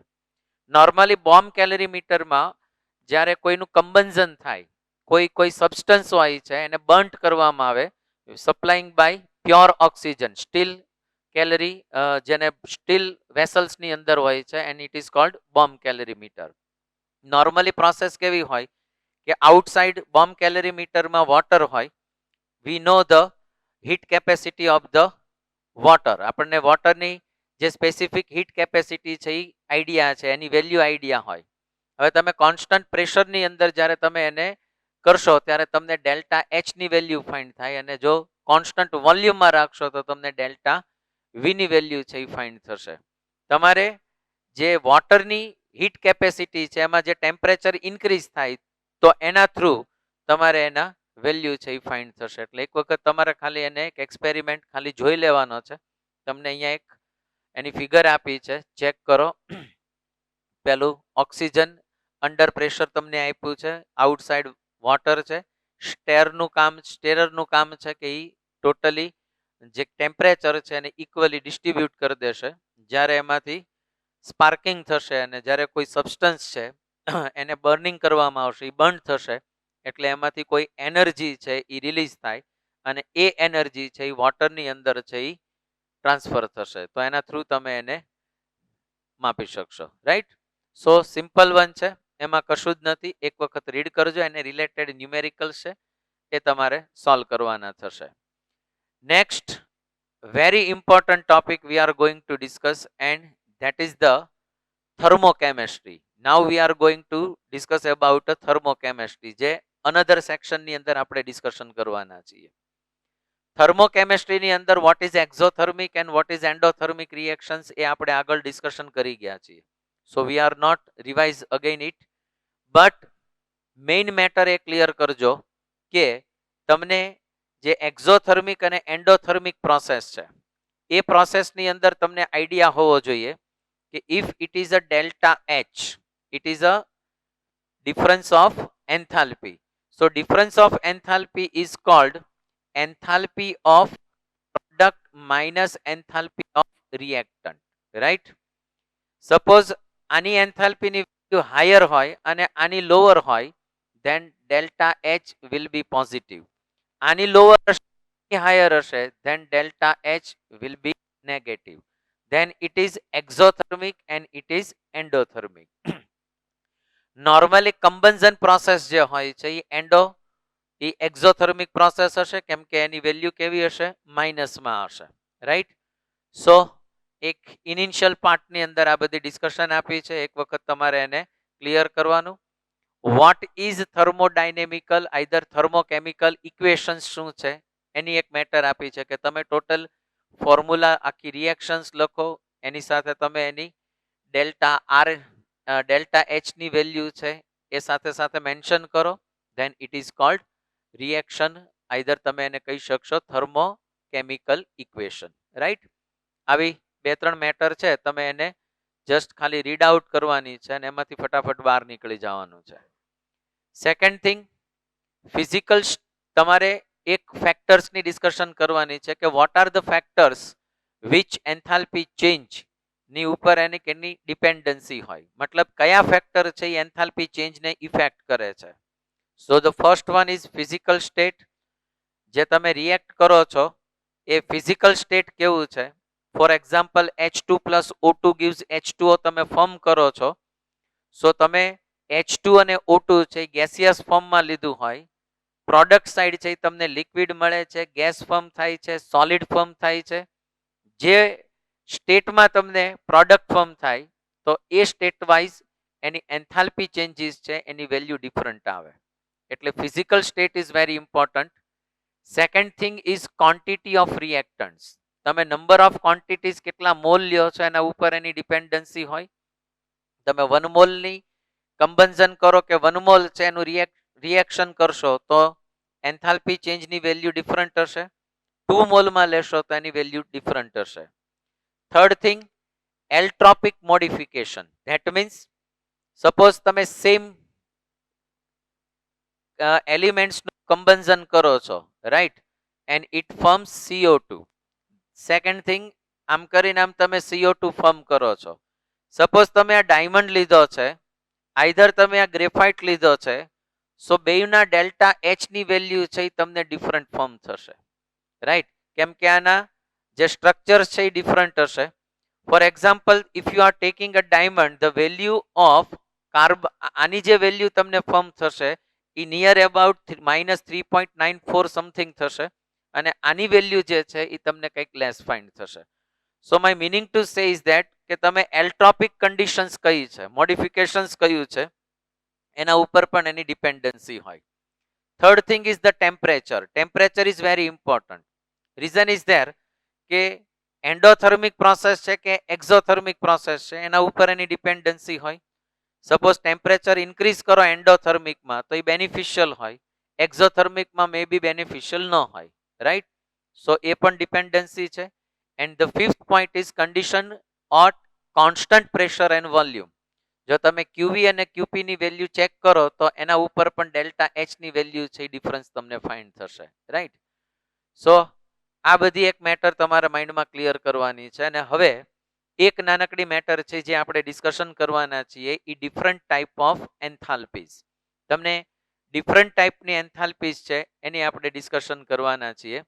Normally bomb કેલરીમીટરમાં જ્યારે કોઈનું કમ્બન્ઝન થાય, કોઈ સબસ્ટન્સ હોય છે એને બર્ન્ટ કરવામાં આવે, supplying by pure oxygen, steel calorie, જેને સ્ટીલ વેસલ્સની અંદર હોય છે and it is called bomb calorimeter. Normally process કેવી હોય કે આઉટસાઇડ બોમ્બ કેલરીમીટરમાં વોટર હોય. We know the heat capacity of the water. આપણને વોટરની જે સ્પેસિફિક હીટ કેપેસિટી છે એ આઈડિયા છે, એની વેલ્યુ આઈડિયા હોય. હવે તમે કોન્સ્ટન્ટ પ્રેશરની અંદર જ્યારે તમે એને કરશો ત્યારે તમને ડેલ્ટા એચ ની વેલ્યુ ફાઇન્ડ થાય, અને જો કોન્સ્ટન્ટ વોલ્યુમમાં રાખશો તો તમને ડેલ્ટા વી ની વેલ્યુ છે એ ફાઇન્ડ થશે. તમારે જે વોટરની હીટ કેપેસિટી છે એમાં જે ટેમ્પરેચર ઇન્ક્રીઝ થાય તો એના થ્રુ તમારે એના વેલ્યુ છે એ ફાઇન્ડ થશે. એટલે એક વખત તમારે ખાલી એને એક એક્સપેરિમેન્ટ ખાલી જોઈ લેવાનો છે. તમને અહીંયા એક એની ફિગર આપી છે, ચેક કરો. પેલું ઓક્સિજન અંડર પ્રેશર તમને આપ્યું છે, આઉટસાઇડ વોટર છે. સ્ટેરરનું કામ છે કે એ ટોટલી જે ટેમ્પરેચર છે એને ઇક્વલી ડિસ્ટ્રીબ્યુટ કરી દેશે. જ્યારે એમાંથી સ્પાર્કિંગ થશે અને જ્યારે કોઈ સબસ્ટન્સ છે એને બર્નિંગ કરવામાં આવશે, એ બર્ન થશે, એટલે એમાંથી કોઈ એનર્જી છે એ રિલીઝ થાય અને એ એનર્જી છે એ વોટરની અંદર છે એ ટ્રાન્સફર થશે, તો એના થ્રુ તમે એને માપી શકશો. રાઈટ? સો સિમ્પલ વન છે, એમાં કશું જ નથી. એક વખત રીડ કરજો, એને રિલેટેડ ન્યુમેરિકલ્સ છે એ તમારે સોલ્વ કરવાના થશે. Next very important topic we are going to discuss, and that is the thermochemistry. Now we are going to discuss about the thermochemistry, જે another section ની અંદર આપણે ડિસ્કશન કરવાના છીએ. થર્મોકેમિસ્ટ્રી ની અંદર what is exothermic and what is endothermic reactions એ આપણે આગળ ડિસ્કશન કરી ગયા છીએ. So we are not revise again it, but main matter A clear કરજો કે તમને જે એક્ઝોથર્મિક અને એન્ડોથર્મિક પ્રોસેસ છે એ પ્રોસેસની અંદર તમને આઈડિયા હોવો જોઈએ કે if it is a delta H, it is a difference of enthalpy. So difference of enthalpy is called enthalpy of product minus enthalpy of reactant. Right? Suppose આની એન્થાલ્પીની value higher હોય અને આની લોઅર હોય, then delta H will be positive. આની lower હશે, higher હશે, then delta H will be negative. Then it is exothermic and it is endothermic. Normally combustion process જે હોય છે એ એક્ઝોથર્મિક પ્રોસેસ હશે, કેમ કે એની વેલ્યુ કેવી હશે? માઇનસમાં હશે. રાઈટ? સો એક ઇનિશિયલ પાર્ટની અંદર આ બધી ડિસ્કશન આપી છે, એક વખત તમારે એને ક્લિયર કરવાનું. વોટ ઇઝ થર્મોડાયનેમિકલ આઈધર થર્મોકેમિકલ ઇક્વેશન્સ શું છે એની એક મેટર આપી છે કે તમે ટોટલ ફોર્મ્યુલા આખી રિએક્શન્સ લખો, એની સાથે તમે એની ડેલ્ટા આર ડેલ્ટા એચ ની વેલ્યુ છે એ સાથે સાથે મેન્શન કરો, than it is called reaction. Either તમે એને કહી શકશો થર્મોકેમિકલ ઇક્વેશન. રાઈટ? આવી બે ત્રણ મેટર છે, તમે એને જસ્ટ ખાલી રીડ આઉટ કરવાની છે અને એમાંથી ફટાફટ બહાર નીકળી જવાનું છે. સેકન્ડ થિંગ, ફિઝિકલ તમારે એક ફેક્ટર્સની ડિસ્કશન કરવાની છે કે what are the factors which enthalpy change ની ઉપર એની કેની ડિપેન્ડન્સી હોય, મતલબ કયા ફેક્ટર છે એ એન્થાલ્પી ચેન્જને ઇફેક્ટ કરે છે. So the first one is physical state. જે તમે રિએક્ટ કરો છો એ ફિઝિકલ સ્ટેટ કેવું છે? Four example H2 plus O2 gives H2O તમે ફોર્મ કરો છો. સો તમે H2 અને O2 છે ગેસિયસ ફોર્મમાં લીધું હોય, પ્રોડક્ટ સાઈડ છે તમને લિક્વિડ મળે છે, ગેસ ફોર્મ થાય છે, સોલિડ ફોર્મ થાય છે. જે સ્ટેટમાં તમને પ્રોડક્ટ ફોર્મ થાય તો એ સ્ટેટ વાઇઝ એની એન્થાલ્પી ચેન્જીસ છે એની વેલ્યુ ડિફરન્ટ આવે. એટલે physical state is very important. Second thing is quantity of reactants. તમે નંબર ઓફ ક્વોન્ટિટીઝ કેટલા મોલ લ્યો છો એના ઉપર એની ડિપેન્ડન્સી હોય. તમે 1 મોલની કમ્બન્શન કરો કે 1 મોલ છે એનું રિએક્શન કરશો તો એન્થાલ્પી ચેન્જની વેલ્યુ ડિફરન્ટ હશે. 2 મોલમાં લેશો તો એની વેલ્યુ ડિફરન્ટ હશે. Third thing, allotropic modification. That means suppose તમે સેમ એલિમેન્ટ્સનું કમ્બન્શન કરો છો, right, and it forms CO2. Second thing, આમ કરીને આમ તમે CO2 ફોર્મ કરો છો. સપોઝ તમે આ ડાયમંડ લીધો છે, આઈધર તમે આ ગ્રેફાઇટ લીધો છે, સો બેયના ડેલ્ટા એચ ની વેલ્યુ છે એ તમને ડિફરન્ટ ફોર્મ થશે. રાઈટ? કેમ કે આના જે સ્ટ્રક્ચર છે એ ડિફરન્ટ હશે. For example, if you are taking a diamond, the value of આની જે વેલ્યુ તમને ફોર્મ થશે એ નિયર અબાઉટ -3.94 સમથિંગ થશે, અને આની વેલ્યુ જે છે એ તમને કંઈક લેસ ફાઇન્ડ થશે. સો my meaning to say is that કે તમે એલ્ટ્રોપિક કન્ડિશન્સ કઈ છે, મોડિફિકેશન્સ કયું છે, એના ઉપર પણ એની ડિપેન્ડન્સી હોય. Third thing is the temperature. Temperature is very important. Reason is there કે એન્ડોથર્મિક પ્રોસેસ છે કે એક્ઝોથર્મિક પ્રોસેસ છે એના ઉપર એની ડિપેન્ડન્સી હોય. સપોઝ ટેમ્પરેચર ઇન્ક્રીઝ કરો એન્ડોથર્મિકમાં તો એ બેનિફિશિયલ હોય, એક્ઝોથર્મિકમાં મે બી બેનિફિશિયલ ન હોય. રાઈટ? સો એ પણ ડિપેન્ડન્સી છે. And the fifth point is condition oat constant pressure and volume. જો તમે QV અને QP ની વેલ્યુ ચેક કરો તો એના ઉપર પણ ડેલ્ટા એચ ની વેલ્યુ છે એ ડિફરન્સ તમને ફાઇન્ડ થશે. રાઈટ? સો આ બધી એક મેટર તમારા માઇન્ડમાં ક્લિયર કરવાની છે. અને હવે એક નાનકડી મેટર છે જે આપણે ડિસ્કશન કરવાના છીએ, એ ડિફરન્ટ ટાઈપ ઓફ એન્થાલ્પીઝ. તમને ડિફરન્ટ ટાઈપની એન્થાલ્પીઝ છે એની આપણે ડિસ્કશન કરવાના છીએ.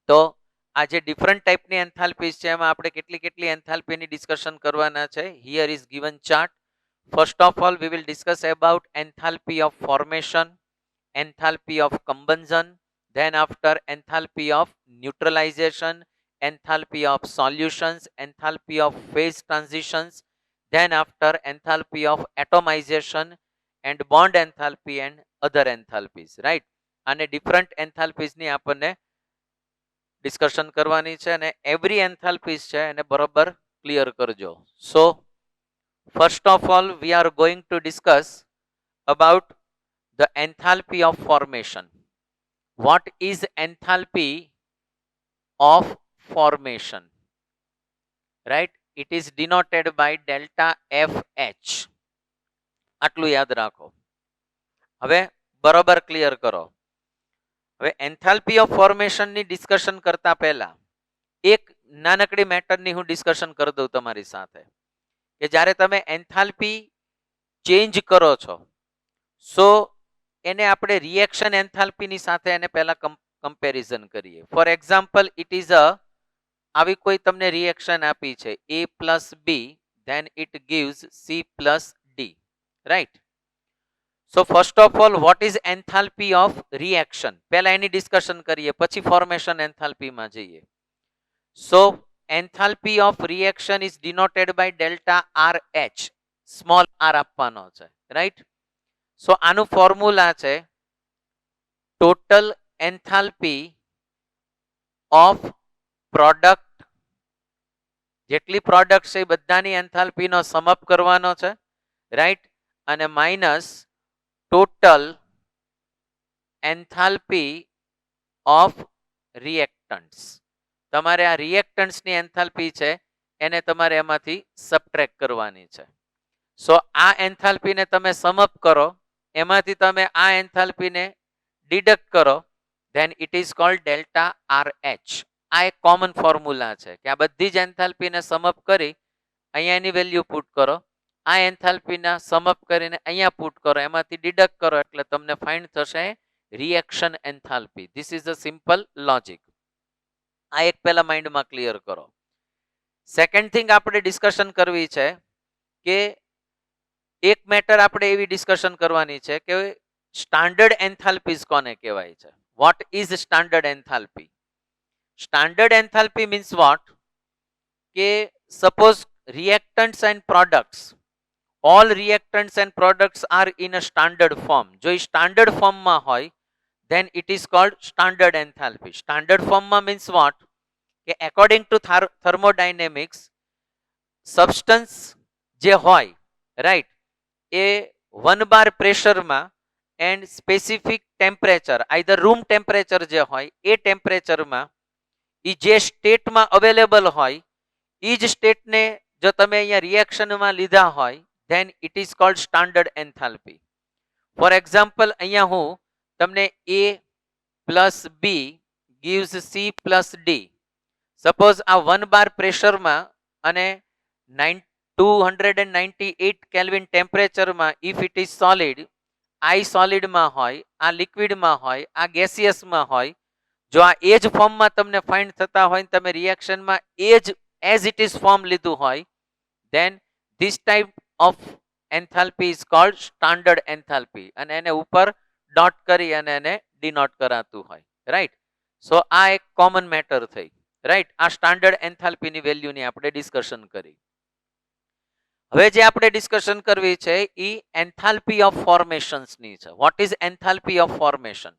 તો આ જે ડિફરન્ટ ટાઈપની એન્થાલ્પીઝ છે એમાં આપણે કેટલી કેટલી એન્થાલ્પીની ડિસ્કશન કરવાના છે. Here is given chart. First of all we will discuss about enthalpy of formation, enthalpy of combustion, then after enthalpy of neutralization, enthalpy of solutions, enthalpy of phase transitions, then after enthalpy of atomization and bond enthalpy and other enthalpies, right? અને different enthalpies ની આપણને discussion કરવાની છે અને every enthalpies છે એને બરોબર clear કરજો. સો first of all we are going to discuss about the enthalpy of formation. What is enthalpy of formation? Right? It is denoted by delta FH. આટલું યાદ રાખો. હવે બરોબર ક્લિયર કરો. હવે એન્થાલ્પી ઓફ ફોર્મેશન ની ડિસ્કશન કરતા પહેલા એક નાનકડી મેટરની હું ડિસ્કશન કરી દઉં તમારી સાથે કે જ્યારે તમે એન્થાલ્પી ચેન્જ કરો છો સો એને આપણે રિએક્શન એન્થાલ્પીની સાથે એને પહેલા કમ્પેરિઝન કરીએ. ફોર એક્ઝામ્પલ ઇટ ઇઝ આવી કોઈ તમને રિએક્શન આપી છે A plus B, then it gives C plus D, right? So first of all what is enthalpy of reaction? પહેલા એની ડિસ્કશન કરીએ પછી ફોર્મેશન એન્થાલ્પીમાં જઈએ. So enthalpy of reaction is denoted by delta RH. Small r આપવાનો છે, right? સો આનું formula છે total enthalpy of product. જેટલી product છે એ બધાની એન્થાલ્પીનો સમઅપ કરવાનો છે, રાઈટ? અને minus total enthalpy of reactants. તમારે આ રિએક્ટન્ટ્સની એન્થાલ્પી છે એને તમારે એમાંથી સબટ્રેક્ટ કરવાની છે. સો આ એન્થાલ્પીને તમે સમઅપ કરો, એમાંથી તમે આ એન્થાલ્પીને ડિડક્ટ કરો, then it is called delta RH. આ એક કોમન ફોર્મ્યુલા છે કે આ બધી જ એન્થાલ્પીને સમઅપ કરી અહીંયા એની વેલ્યુ પુટ કરો, આ એન્થાલ્પીના સમઅપ કરીને અહીંયા પુટ કરો, એમાંથી ડિડક્ટ કરો એટલે તમને ફાઇન્ડ થશે reaction enthalpy. This is a simple logic. આ એક પહેલા માઇન્ડમાં ક્લિયર કરો. સેકન્ડ થિંગ આપણે ડિસ્કશન કરવી છે કે એક મેટર આપણે એવી ડિસ્કશન કરવાની છે કે સ્ટાન્ડર્ડ એન્થાલ્પીઝ કોને કહેવાય છે. What is standard enthalpy? Standard enthalpy means what કે suppose reactants and products, all reactants and products are in a standard form. જો એ સ્ટાન્ડર્ડ ફોર્મમાં હોય then it is called standard enthalpy. Standard ફોર્મમાં means what કે according to thermodynamics substance જે હોય, right, એ 1 bar પ્રેશરમાં and specific temperature either room temperature જે હોય એ ટેમ્પરેચરમાં એ જે સ્ટેટમાં અવેલેબલ હોય એ જ સ્ટેટને જો તમે અહીંયા રિએક્શનમાં લીધા હોય then it is called standard enthalpy. For example અહીંયા હું તમને A plus B gives C plus D. Suppose આ 1 bar પ્રેશરમાં અને 298 કેલ્વિન ટેમ્પરેચરમાં ઇફ ઇટ ઇઝ સોલિડ, આ સોલિડમાં હોય, આ લિક્વિડમાં હોય, આ ગેસિયસમાં હોય, જો આ એ જ ફોર્મમાં તમને ફાઇન્ડ થતા હોય ને તમે રિએક્શનમાં એ જ એઝ ઇટ ઇઝ ફોર્મ લીધું હોય then this type of enthalpy is called standard enthalpy. અને એને ઉપર ડોટ કરી અને એને ડિનોટ કરાતું હોય, રાઈટ? સો આ એક કોમન મેટર થઈ, રાઈટ? આ સ્ટાન્ડર્ડ એન્થાલ્પીની વેલ્યુની આપણે ડિસ્કશન કરી. હવે જે આપણે ડિસ્કશન કરવી છે એ એન્થાલ્પી ઓફ ફોર્મેશન્સની છે. What is enthalpy of formation?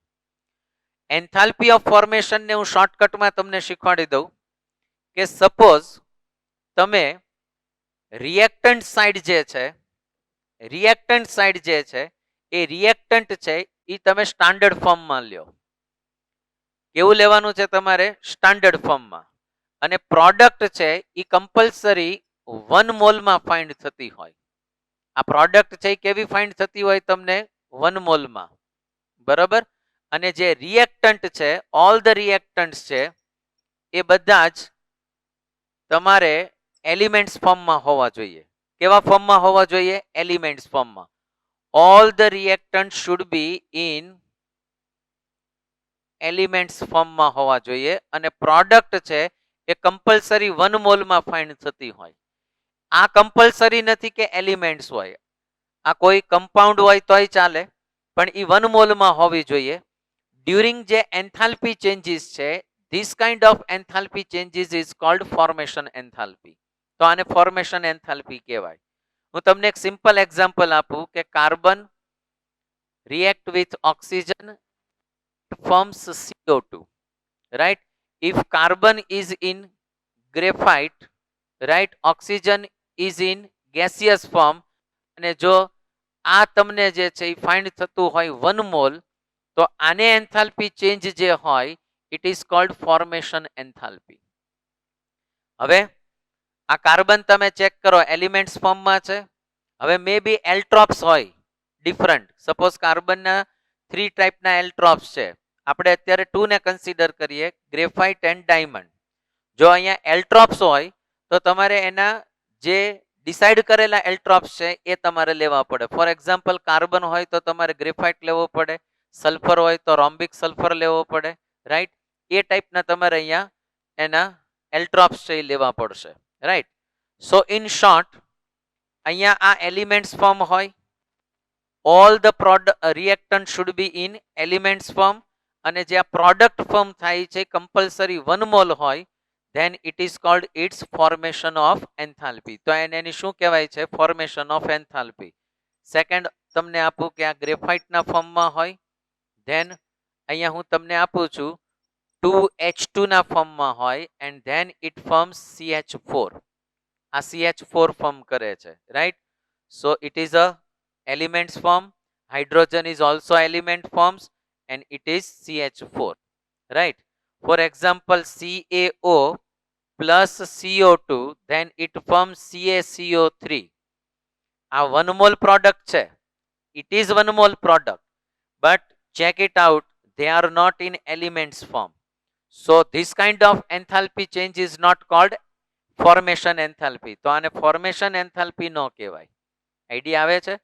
Enthalpy of ફોર્મેશનને હું શોર્ટકટમાં તમને શીખવાડી દઉં કે સપોઝ તમે રિએક્ટન્ટ સાઇડ જે છે એ રિએક્ટન્ટ છે એ તમે સ્ટાન્ડર્ડ ફોર્મમાં લ્યો. કેવું લેવાનું છે તમારે? સ્ટાન્ડર્ડ ફોર્મમાં. અને પ્રોડક્ટ છે એ કમ્પલસરી 1 મોલમાં ફાઇન્ડ થતી હોય. આ પ્રોડક્ટ છે એ કેવી ફાઇન્ડ થતી હોય તમને? 1 મોલમાં, બરાબર? અને જે રિએક્ટન્ટ છે, ઓલ ધ રિએક્ટન્ટ્સ છે એ બધા જ તમારે એલિમેન્ટ્સ ફોર્મમાં હોવા જોઈએ. કેવા ફોર્મમાં હોવા જોઈએ? એલિમેન્ટ્સ ફોર્મમાં. all the reactants should be in elements ફોર્મમાં હોવા જોઈએ અને પ્રોડક્ટ છે એ કમ્પલસરી 1 મોલમાં ફાઇન્ડ થતી હોય. આ કમ્પલસરી નથી કે એલિમેન્ટ્સ હોય, આ કોઈ કમ્પાઉન્ડ હોય તોય ચાલે, પણ એ 1 મોલમાં હોવી જોઈએ. ડ્યુરિંગ જે એન્થાલ્પી ચેન્જીસ છે, this kind of enthalpy changes is called formation enthalpy. તો આને ફોર્મેશન એન્થાલ્પી કહેવાય. હું તમને એક સિમ્પલ એક્ઝામ્પલ આપું કે carbon react with oxygen forms CO2, right? If carbon is in graphite, right, oxygen is in gaseous form, અને જો આ તમને જે છે એ ફાઇન્ડ થતું હોય 1 મોલ, તો આને એન્થાલ્પી ચેન્જ જે હોય it is cold formation enthalpy. હવે આ કાર્બન તમે ચેક કરો એલિમેન્ટ્સ ફોર્મમાં છે. હવે મે બી એલ્ટ્રોપ્સ હોય ડિફરન્ટ. સપોઝ કાર્બનના 3 ટાઈપના એલ્ટ્રોપ્સ છે. આપણે અત્યારે 2 ને કન્સિડર કરીએ, ગ્રેફાઇટ એન્ડ ડાયમંડ. જો અહીંયા એલ્ટ્રોપ્સ હોય તો તમારે એના જે ડિસાઇડ કરેલા એલ્ટ્રોપ્સ છે એ તમારે લેવા પડે. ફોર એક્ઝામ્પલ કાર્બન હોય તો તમારે ગ્રેફાઇટ લેવો પડે, સલ્ફર હોય તો રોમ્બિક સલ્ફર લેવો પડે, રાઈટ? એ ટાઈપના તમારે અહીંયા એના એલ્ટ્રોપ્સ છે એ લેવા પડશે, રાઈટ? સો ઇન શોર્ટ, અહીંયા આ એલિમેન્ટ્સ ફોર્મ હોય, all the reactant should be in elements form, અને જે આ પ્રોડક્ટ ફોર્મ થાય છે કમ્પલસરી 1 મોલ હોય, then it is called its formation of enthalpy. તો એની શું કહેવાય છે? Formation of enthalpy. સેકન્ડ તમને આપું કે આ ગ્રેફાઇટના ફોર્મમાં હોય, ધેન અહીંયા હું તમને આપું છું 2H2 ના ફોર્મમાં હોય, and then it forms CH4. આ CH4 ફોર્મ કરે છે, right? So it is a elements form. Hydrogen is also element forms and it is CH4, right? For example, CaO plus CO2, then it forms CaCO3. આ 1 mole product છે, it is 1 mole product, but check it out, they are not in elements form. So this kind of enthalpy change is not called formation enthalpy. તો આને formation enthalpy ન કહેવાય. Idea આવે છે?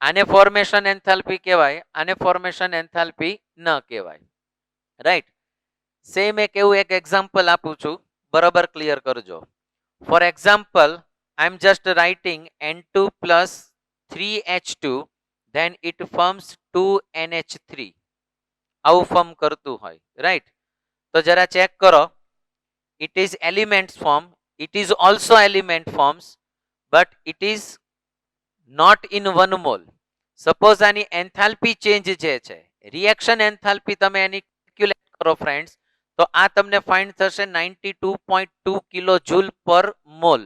આને formation enthalpy કહેવાય, આને ફોર્મેશન એન્થાલ્પી ન કહેવાય, રાઈટ? સેમ એક એવું એક એક્ઝામ્પલ આપું છું, બરાબર ક્લિયર કરજો. For example, I M just writing N2 plus 3H2, then it forms 2NH3. આવું ફોર્મ કરતું હોય, રાઈટ? તો જરા ચેક કરો, it is elements form, it is also element forms, but it is not in 1 mole. Suppose આની enthalpy change જે છે, reaction enthalpy તમે એની કેલ્ક્યુલેટ કરો ફ્રેન્ડ્સ, તો આ તમને ફાઇન્ડ થશે 92.2 કિલો જૂલ પર મોલ.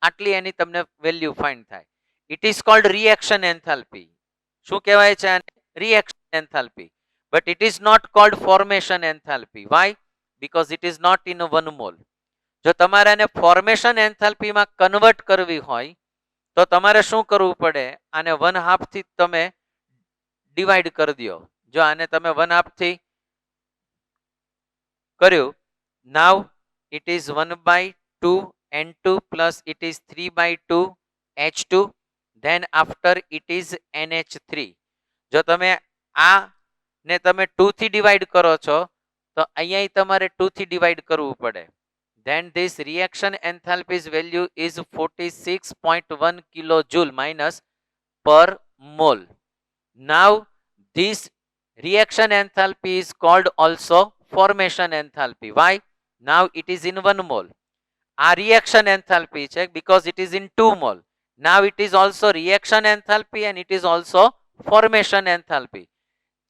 આટલી એની તમને વેલ્યુ ફાઇન્ડ થાય. It is called reaction enthalpy. શું કહેવાય છે આને? Reaction enthalpy. But it is not called formation enthalpy. Why? Because it is not in 1 mole. જો તમારે આને ફોર્મેશન એન્થાલ્પીમાં કન્વર્ટ કરવી હોય તો તમારે શું કરવું પડે? આને 1/2 થી તમે ડિવાઈડ કરી દો. જો આને તમે 1/2 થી કર્યું, now it is 1/2 N2 plus it is 3/2 H2, then after it is NH3. જો તમે આ ને તમે 2 થી ડિવાઈડ કરો છો તો અહીંયા તમારે 2 થી ડિવાઈડ કરવું પડે. Then this reaction enthalpy's value is 46.1 kilojoule minus per mole. Now this reaction enthalpy is called also formation enthalpy. Why? Now it is in 1 mole. Our reaction enthalpy check because it is in 2 mole. Now it is also reaction enthalpy and it is also formation enthalpy.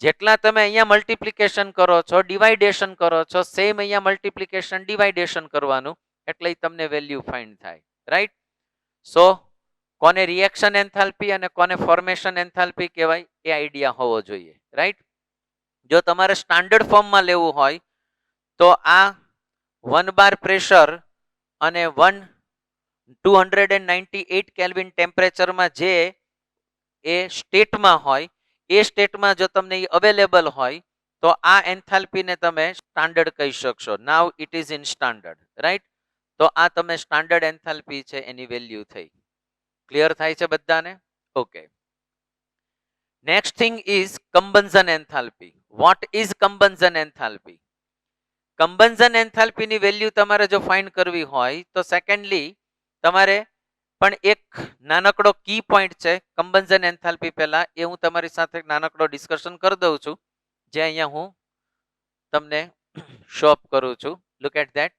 જેટલા તમે અહીંયા multiplication કરો છો, ડિવાઇડેશન કરો છો, same અહીંયા multiplication ડિવાઇડેશન કરવાનું, એટલે તમને વેલ્યુ ફાઇન્ડ થાય, રાઈટ? સો કોને રિએક્શન એન્થાલ્પી અને કોને ફોર્મેશન એન્થાલ્પી કહેવાય એ આઈડિયા હોવો જોઈએ, રાઈટ? જો તમારે સ્ટાન્ડર્ડ ફોર્મમાં લેવું હોય તો આ 1 બાર પ્રેશર અને 298 કેલ્વિન ટેમ્પરેચરમાં જે એ સ્ટેટમાં હોય, એ સ્ટેટમાં જો તમને અવેલેબલ હોય તો આ એન્થાલ્પીને તમે સ્ટાન્ડર્ડ કહી શકશો. Now it is in standard, right? તો આ તમે સ્ટાન્ડર્ડ એન્થાલ્પી છે એની વેલ્યુ થઈ. ક્લિયર થાય છે બધાને? Okay. Next thing is combustion enthalpy. What is combustion enthalpy? Combustion એન્થાલ્પીની વેલ્યુ તમારે જો ફાઇન્ડ કરવી હોય તો સેકન્ડલી તમારે પણ એક નાનકડો કી પોઈન્ટ છે કમ્બન્શન એન્થાલ્પી પહેલા એ હું તમારી સાથે નાનકડો ડિસ્કશન કરી દઉં છું જે અહીંયા હું તમને શો અપ કરું છું. Look at that.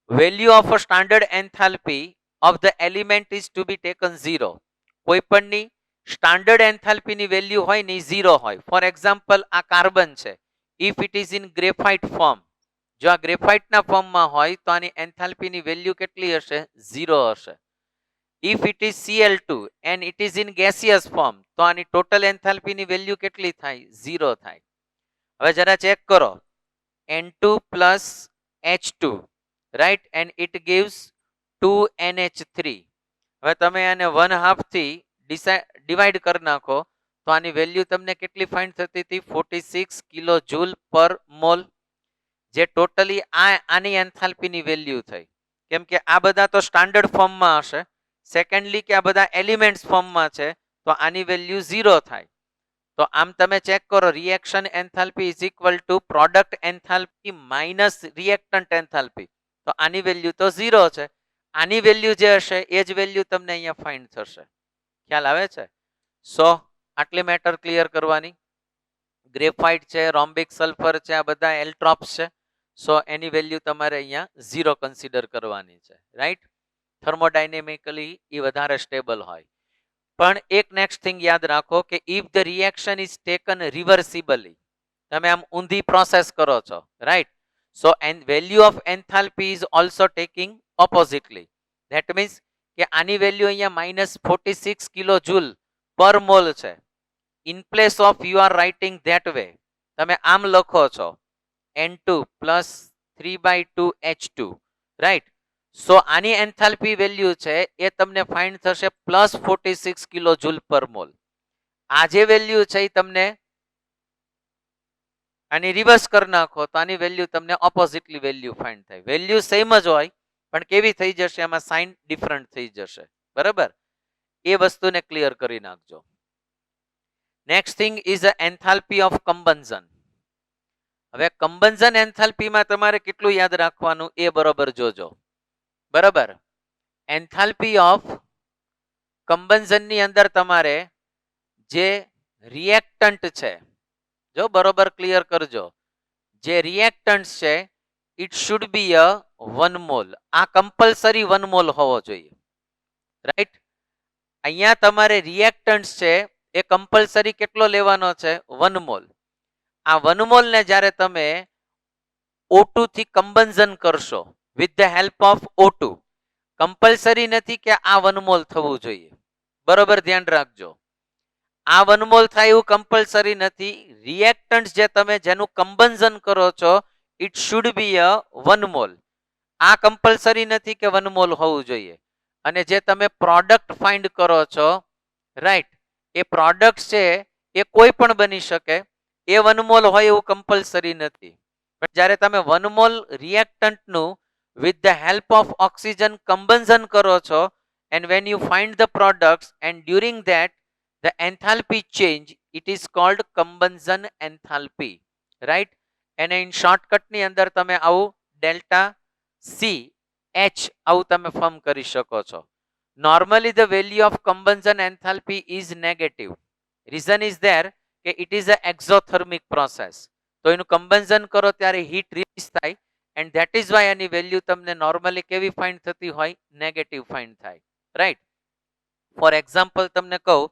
Value of a standard enthalpy of the element is to be taken 0. કોઈપણની સ્ટાન્ડર્ડ એન્થાલ્પીની વેલ્યુ હોય ને 0 હોય. ફોર એક્ઝામ્પલ આ કાર્બન છે. If it is in graphite form, જો આ ગ્રેફાઇટના ફોર્મમાં હોય તો આની એન્થાલ્પીની વેલ્યુ કેટલી હશે? 0 હશે. If it is Cl2 and it is in gaseous form, તો આની ટોટલ એન્થાલ્પીની વેલ્યુ કેટલી થાય? 0 થાય. હવે જરા ચેક કરો. N2 plus H2, right, and it gives 2NH3. હવે તમે આને 1/2 થી ડિવાઈડ કરી નાખો તો આની વેલ્યુ તમને કેટલી ફાઇન્ડ થતી હતી? 46 કિલો જૂલ પર મોલ, જે ટોટલી આની એન્થાલ્પીની વેલ્યુ થઈ. કેમ કે આ બધા તો સ્ટાન્ડર્ડ ફોર્મમાં હશે. સેકન્ડલી કે આ બધા એલિમેન્ટ્સ ફોર્મમાં છે તો આની વેલ્યુ 0 થાય. તો આમ તમે ચેક કરો, reaction enthalpy is equal two product enthalpy minus reactant enthalpy. તો આની વેલ્યુ તો 0 છે. આની વેલ્યુ જે હશે એ જ વેલ્યુ તમને અહીંયા ફાઇન્ડ થશે. ખ્યાલ આવે છે? સો આટલી મેટર ક્લિયર કરવાની. ગ્રેફાઇટ છે, રોમ્બિક સલ્ફર છે, આ બધા એલ્ટ્રોપ્સ છે. સો એની વેલ્યુ તમારે અહીંયા 0 કન્સિડર કરવાની છે, રાઈટ. થર્મોડાયનેમિકલી એ વધારે સ્ટેબલ હોય. પણ એક નેક્સ્ટ થિંગ યાદ રાખો કે if the reaction is taken reversibly, તમે આમ ઊંધી પ્રોસેસ કરો છો, right. So value of enthalpy is also taking oppositely. That means કે આની વેલ્યુ અહીંયા -46 કિલો જૂલ પર મોલ છે. In place of you are writing that way, તમે આમ લખો છો N2 plus 3/2 H2, રાઈટ. સો આની એન્થાલ્પી વેલ્યુ છે એ તમને ફાઇન્ડ થશે +46 કિલો જૂલ પર મોલ. આ જે વેલ્યુ છે એ તમને આની રિવર્સ કરી નાખો તો આની વેલ્યુ તમને ઓપોઝિટલી વેલ્યુ ફાઇન્ડ થાય. વેલ્યુ સેમ જ હોય પણ કેવી થઈ જશે? એમાં સાઇન ડિફરન્ટ થઈ જશે. બરાબર? એ વસ્તુને ક્લિયર કરી નાખજો. Next thing is a enthalpy of combustion. હવે કમ્બન્શન એન્થાલ્પીમાં તમારે કેટલું યાદ રાખવાનું એ બરોબર જોજો. બરાબર? એન્થાલ્પી ઓફ કમ્બન્શનની અંદર તમારે જે રિએક્ટન્ટ છે, જો બરોબર ક્લિયર કરજો, જે રિએક્ટન્ટ છે it should be a 1 mall. આ કમ્પલસરી 1 મોલ હોવો જોઈએ, રાઈટ. અહીંયા તમારે રિએક્ટન્ટ છે એ કમ્પલસરી કેટલો લેવાનો છે? 1 મોલ. આ 1 મોલ ને જ્યારે તમે O2 થી કમ્બન્શન કરશો with the help of O2, compulsory નથી કે આ 1 મોલ થવું જોઈએ. બરોબર ધ્યાન રાખજો. આ 1 મોલ થાય એવું કમ્પલસરી નથી. રિએક્ટન્ટ જે તમે જેનું કમ્બન્શન કરો છો it should be a 1 mall. આ કમ્પલસરી નથી કે 1 મોલ હોવું જોઈએ. અને જે તમે પ્રોડક્ટ ફાઇન્ડ કરો છો, રાઈટ, એ પ્રોડક્ટ છે એ કોઈ પણ બની શકે. એ 1 મોલ હોય એવું કમ્પલસરી નથી. પણ જ્યારે તમે 1 mall રિએક્ટન્ટનું with the help of oxygen combustion કરો છો, and when you find the products and during that the enthalpy change, it is called combustion enthalpy, right. and in shortcut ની અંદર તમે આવું delta C H આવું તમે form કરી શકો છો. normally the value of combustion enthalpy is negative. reason is there કે it is a exothermic process. તો એનું કમ્બન્શન કરો ત્યારે હીટ રિલીઝ થાય, and that is why આની વેલ્યુ તમને નોર્મલી કેવી ફાઇન્ડ થતી હોય? નેગેટિવ ફાઇન્ડ થાય, રાઈટ. ફોર એક્ઝામ્પલ તમને કહું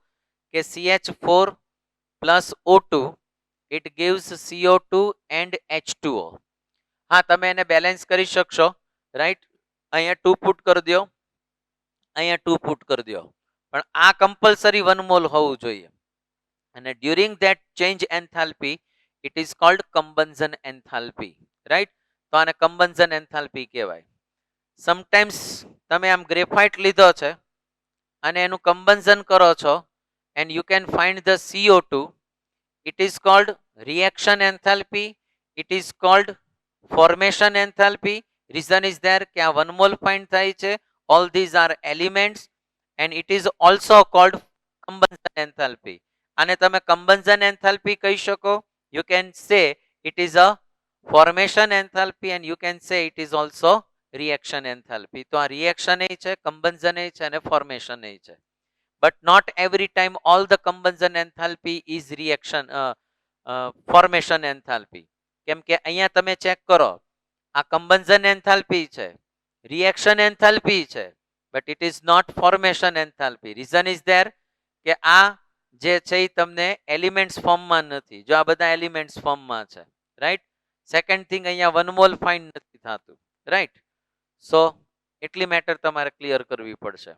કે CH4 plus O2 it gives CO2 and H2O. હા, તમે એને બેલેન્સ કરી શકશો, રાઈટ. અહીંયા 2 પુટ કરી દો, અહીંયા 2 પુટ કરી દો, પણ આ કમ્પલસરી 1 મોલ હોવું જોઈએ. અને during that change enthalpy it is called combustion enthalpy, right. તો આને કમ્બન્શન એન્થાલ્પી કહેવાય. સમટાઈમ્સ તમે આમ ગ્રેફાઇટ લીધો છે અને એનું કમ્બન્શન કરો છો and you can find the CO2, it is called reaction enthalpy, it is called formation enthalpy. reason is there કે આ 1 mole find થાય છે. all these are elements and it is also called combustion enthalpy. આને તમે combustion enthalpy કહી શકો. You can say it is a formation enthalpy and you can say it is also reaction enthalpy. તો આ reaction એ છે, combustion એ છે અને formation એ છે. but not every time all the combustion enthalpy is reaction formation enthalpy. કેમ કે અહીંયા તમે ચેક કરો, આ combustion enthalpy છે, reaction enthalpy છે, but it is not formation enthalpy. reason is there કે આ જે છે એ તમને એલિમેન્ટ્સ ફોર્મમાં નથી. જો આ બધા એલિમેન્ટ્સ ફોર્મમાં છે, રાઈટ. સેકન્ડ થિંગ, અહીંયા 1 મોલ ફાઇન્ડ નથી થતું, રાઈટ. સો એટલી મેટર તમારે ક્લિયર કરવી પડશે.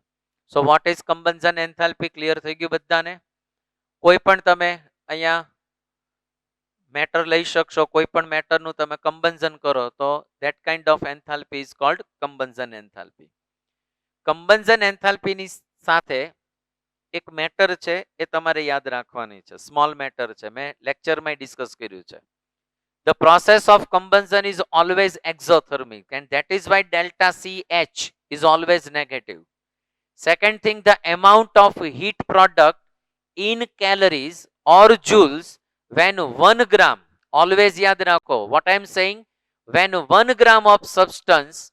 સો what is combustion enthalpy clear થઈ ગયું બધાને? કોઈ પણ તમે અહીંયા મેટર લઈ શકશો, કોઈ પણ મેટરનું તમે કમ્બન્શન કરો તો that kind of enthalpy is called combustion enthalpy. Combustion એન્થાલ્પીની સાથે એક મેટર છે એ તમારે યાદ રાખવાની છે, સ્મોલ મેટર છે, મેં લેક્ચરમાં ડિસ્કસ કર્યું છે. The process of combustion is always exothermic and that is why delta CH is always negative. Second thing, the amount of heat product in calories or joules when 1 gram, always yaad rakho what I am saying, when 1 gram of substance,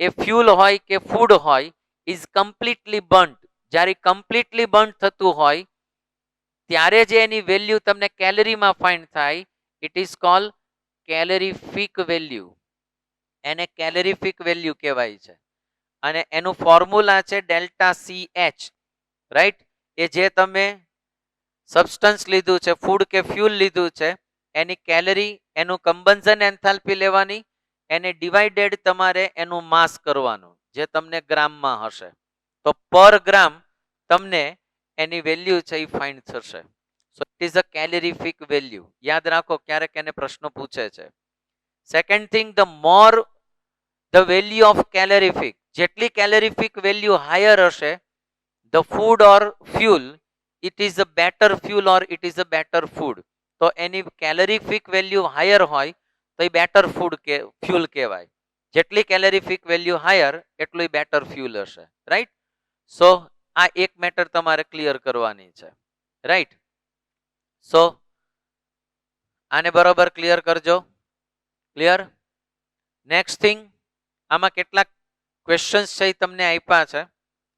a fuel hoy ke food hoy, is completely burnt, jyare completely burnt thatu hoy ત્યારે જે એની value તમને કેલરીમાં find થાય, it is called calorific value. એને calorific value કહેવાય છે અને એનું formula છે ડેલ્ટા CH, રાઈટ. એ જે તમે સબસ્ટન્સ લીધું છે, ફૂડ કે ફ્યુલ લીધું છે, એની કેલરી, એનું કમ્બન્શન એન્થાલ્પી લેવાની, એને ડિવાઇડેડ તમારે એનું માસ કરવાનું, જે તમને ગ્રામમાં હશે. તો પર ગ્રામ તમને એની વેલ્યુ છે એ ફાઇન્ડ થશે. So it is a calorific value. યાદ રાખો, ક્યારેક એને પ્રશ્નો પૂછે છે. Second thing, the more the value of calorific, જેટલી કેલરીફિક વેલ્યુ હાયર હશે, the food or fuel, it is a better fuel or it is a better food. તો એની કેલરીફિક વેલ્યુ હાયર હોય તો એ બેટર ફૂડ કે fuel કહેવાય. જેટલી કેલરીફિક વેલ્યુ હાયર એટલું બેટર ફ્યુલ હશે, રાઈટ. સો આ એક મેટર તમારે ક્લિયર કરવાની છે, રાઈટ. સો આને બરોબર ક્લિયર કરજો. ક્લિયર? નેક્સ્ટ થિંગ, આમાં કેટલાક ક્વેશ્ચન્સ છે એ તમને આપ્યા છે,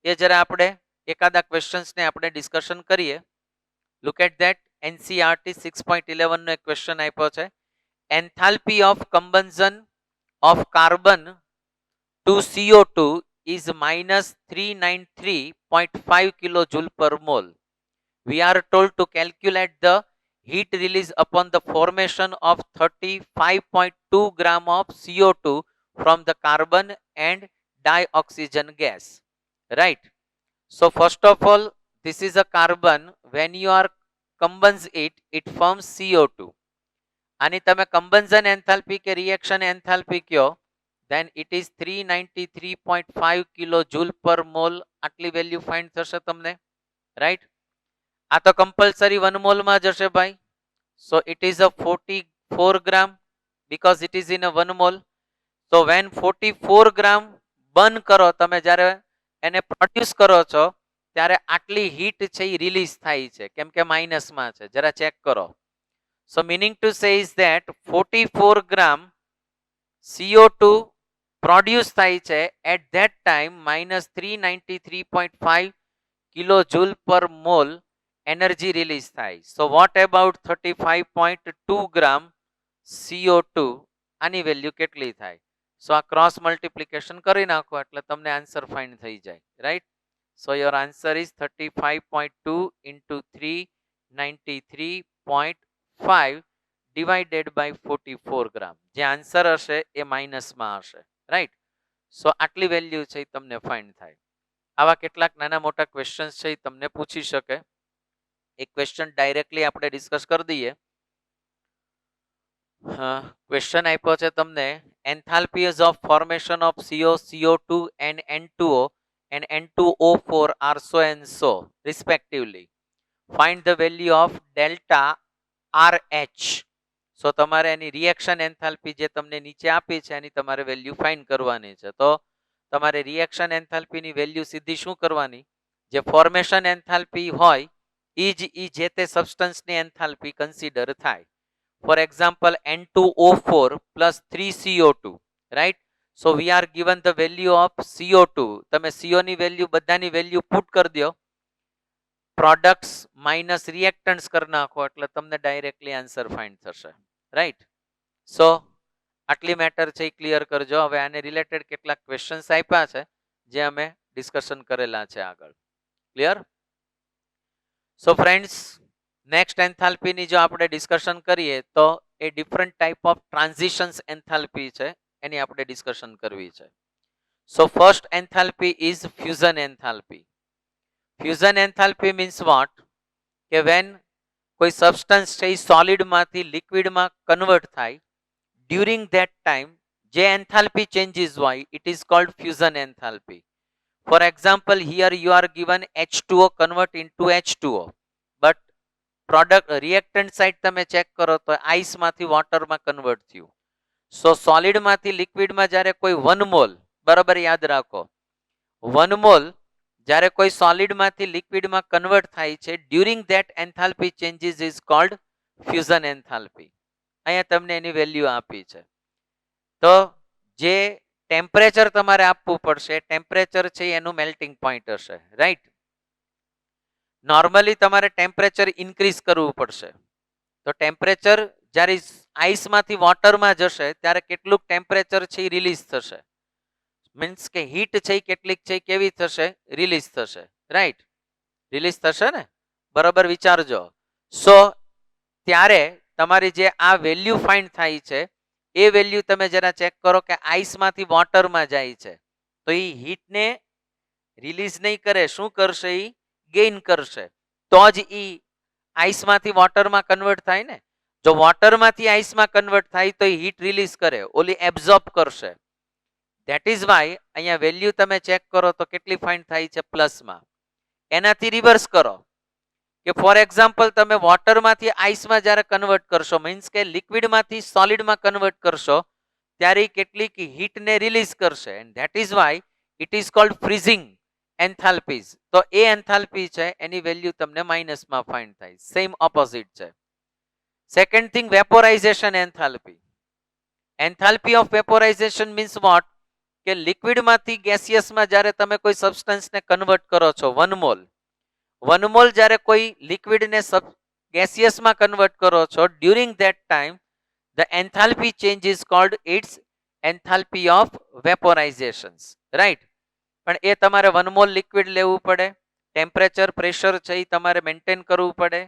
એ જરા આપણે એકાદા ક્વેશ્ચન્સને આપણે ડિસ્કશન કરીએ. Look at that. NCERT 6.11 નો એક ક્વેશ્ચન આપ્યો છે. Enthalpy of combustion of carbon to CO2 is minus 393.5 kilojoule per mole. We are told to calculate the heat release upon the formation of 35.2 gram of CO2 from the carbon and dioxygen gas, right. So first of all, this is a carbon. When you are combines it, it forms CO2. આની તમે combustion enthalpy કે reaction enthalpy કયો, then it is 393.5 kilojoule per mole. આટલી value find થશે તમને, right. આ તો compulsory 1 મોલમાં જ હશે ભાઈ. સો it is a 44 gram because it is in a 1 mole. so when 44 gram burn કરો તમે, જ્યારે એને પ્રોડ્યુસ કરો છો ત્યારે આટલી હીટ છે એ રિલીઝ થાય છે, કેમ કે માઇનસમાં છે. જરા ચેક કરો. So meaning to say is that 44 gram CO2 produce થાય છે at that time, minus 393.5 kilo joule per mole energy release થાય. So what about 35.2 gram CO2, આની વેલ્યુ કેટલી થાય? સો આ ક્રોસ મલ્ટિપ્લિકેશન કરી નાખો એટલે તમને આન્સર ફાઇન્ડ થઈ જાય, right. So your answer is 35.2 into 393.5 divided by 44 ગ્રામ. જે આન્સર હશે એ માઇનસમાં હશે, રાઈટ. સો આટલી વેલ્યુ છે એ તમને ફાઇન્ડ થાય. આવા કેટલાક નાના મોટા ક્વેશ્ચન્સ છે એ તમને પૂછી શકે. એક ક્વેશ્ચન ડાયરેક્ટલી આપણે ડિસ્કસ કરી દઈએ. ક્વેશ્ચન આપ્યો છે તમને, enthalpies of formation of CO, CO2 and N2O and N2O4 are so and so respectively. Find the value of delta RH. સો તમારે એની રિએક્શન એન્થાલ્પી જે તમને નીચે આપી છે એની તમારે વેલ્યુ ફાઇન્ડ કરવાની છે. તો તમારે રિએક્શન એન્થાલ્પીની વેલ્યુ સીધી શું કરવાની, જે ફોર્મેશન એન્થાલ્પી હોય એ જે તે સબસ્ટન્સની એન્થાલ્પી કન્સિડર થાય. For example N2O4 plus 3CO2, right. So we are given the value of CO2. તમે CO ની વેલ્યુ બધાની વેલ્યુ પુટ કરી દો, પ્રોડક્ટ્સ માઇનસ રિએક્ટન્ટ્સ કરી નાખો એટલે તમને ડાયરેક્ટલી આન્સર ફાઇન્ડ થશે, રાઈટ. સો આટલી મેટર છે એ ક્લિયર કરજો. હવે આને રિલેટેડ કેટલાક ક્વેશ્ચન્સ આપ્યા છે જે અમે ડિસ્કશન કરેલા છે આગળ. ક્લિયર? સો ફ્રેન્ડ્સ, નેક્સ્ટ એન્થાલ્પીની જો આપણે ડિસ્કશન કરીએ તો એ ડિફરન્ટ ટાઈપ ઓફ ટ્રાન્ઝિશન્સ એન્થાલ્પી છે, એની આપણે ડિસ્કશન કરવી છે. So first enthalpy is fusion enthalpy. Fusion enthalpy means what? કે વેન કોઈ સબસ્ટન્સ છે એ સોલિડમાંથી લિક્વિડમાં કન્વર્ટ થાય, ડ્યુરિંગ ધેટ ટાઈમ જે એન્થાલ્પી ચેન્જીસ હોય it is cold fusion enthalpy. For example, here you are given H2O convert into H2O, but product reactant side તમે check કરો તો ice માંથી વોટરમાં કન્વર્ટ થયું. સો સોલિડ માંથી લિક્વિડમાં જ્યારે કોઈ 1 મોલ, બરાબર યાદ રાખો, 1 મોલ જ્યારે કોઈ સોલિડ માંથી લિક્વિડમાં કન્વર્ટ થાય છે, during that enthalpy changes is called fusion enthalpy. અહીંયા તમને એની વેલ્યુ આપી છે. તો જે ટેમ્પરેચર તમારે આપવું પડશે, ટેમ્પરેચર છે એનું મેલ્ટિંગ પોઈન્ટ હશે, રાઈટ. નોર્મલી તમારે ટેમ્પરેચર ઇન્ક્રીઝ કરવું પડશે. તો ટેમ્પરેચર જ્યારે આઈસમાંથી વોટરમાં જશે ત્યારે કેટલું ટેમ્પરેચર છે એ રિલીઝ થશે, મીન્સ કે હીટ છે કેટલીક છે કેવી થશે, રિલીઝ થશે, રાઈટ. રિલીઝ થશે ને, બરાબર વિચારજો. સો ત્યારે તમારી જે આ વેલ્યુ ફાઇન્ડ થાય છે એ વેલ્યુ તમે જરા ચેક કરો કે આઈસમાંથી વોટરમાં જાય છે તો એ હીટને રિલીઝ નહીં કરે, શું કરશે, એ ગેઇન કરશે. તો જ એ આઈસમાંથી વોટરમાં કન્વર્ટ થાય ને. જો વોટરમાંથી આઈસમાં કન્વર્ટ થાય તો એ હીટ રિલીઝ કરે, ઓલી એબ્ઝોર્બ કરશે. ધેટ ઇઝ વાય અહીંયા વેલ્યુ તમે ચેક કરો તો કેટલી ફાઇન્ડ થાય છે, પ્લસમાં. એનાથી રિવર્સ કરો કે ફોર એક્ઝામ્પલ તમે વોટરમાંથી આઈસમાં જ્યારે કન્વર્ટ કરશો, મીન્સ કે લિક્વિડમાંથી સોલિડમાં કન્વર્ટ કરશો ત્યારે કેટલીક હીટને રિલીઝ કરશે, and that is why it is called freezing enthalpies. તો એ એન્થાલ્પી છે એની વેલ્યુ તમને માઇનસમાં ફાઇન્ડ થાય. સેમ ઓપોઝિટ છે. Second thing, vaporization enthalpy. Enthalpy of vaporization means what? કે લિક્વિડમાંથી ગેસિયસમાં જ્યારે તમે કોઈ સબસ્ટન્સને કન્વર્ટ કરો છો, 1 મોલ, 1 મોલ જ્યારે કોઈ લિક્વિડને ગેસિયસમાં કન્વર્ટ કરો છો, during that time the enthalpy change is called its enthalpy of vaporization, right. પણ એ તમારે 1 મોલ લિક્વિડ લેવું પડે, ટેમ્પરેચર પ્રેશર છે એ તમારે મેન્ટેન કરવું પડે.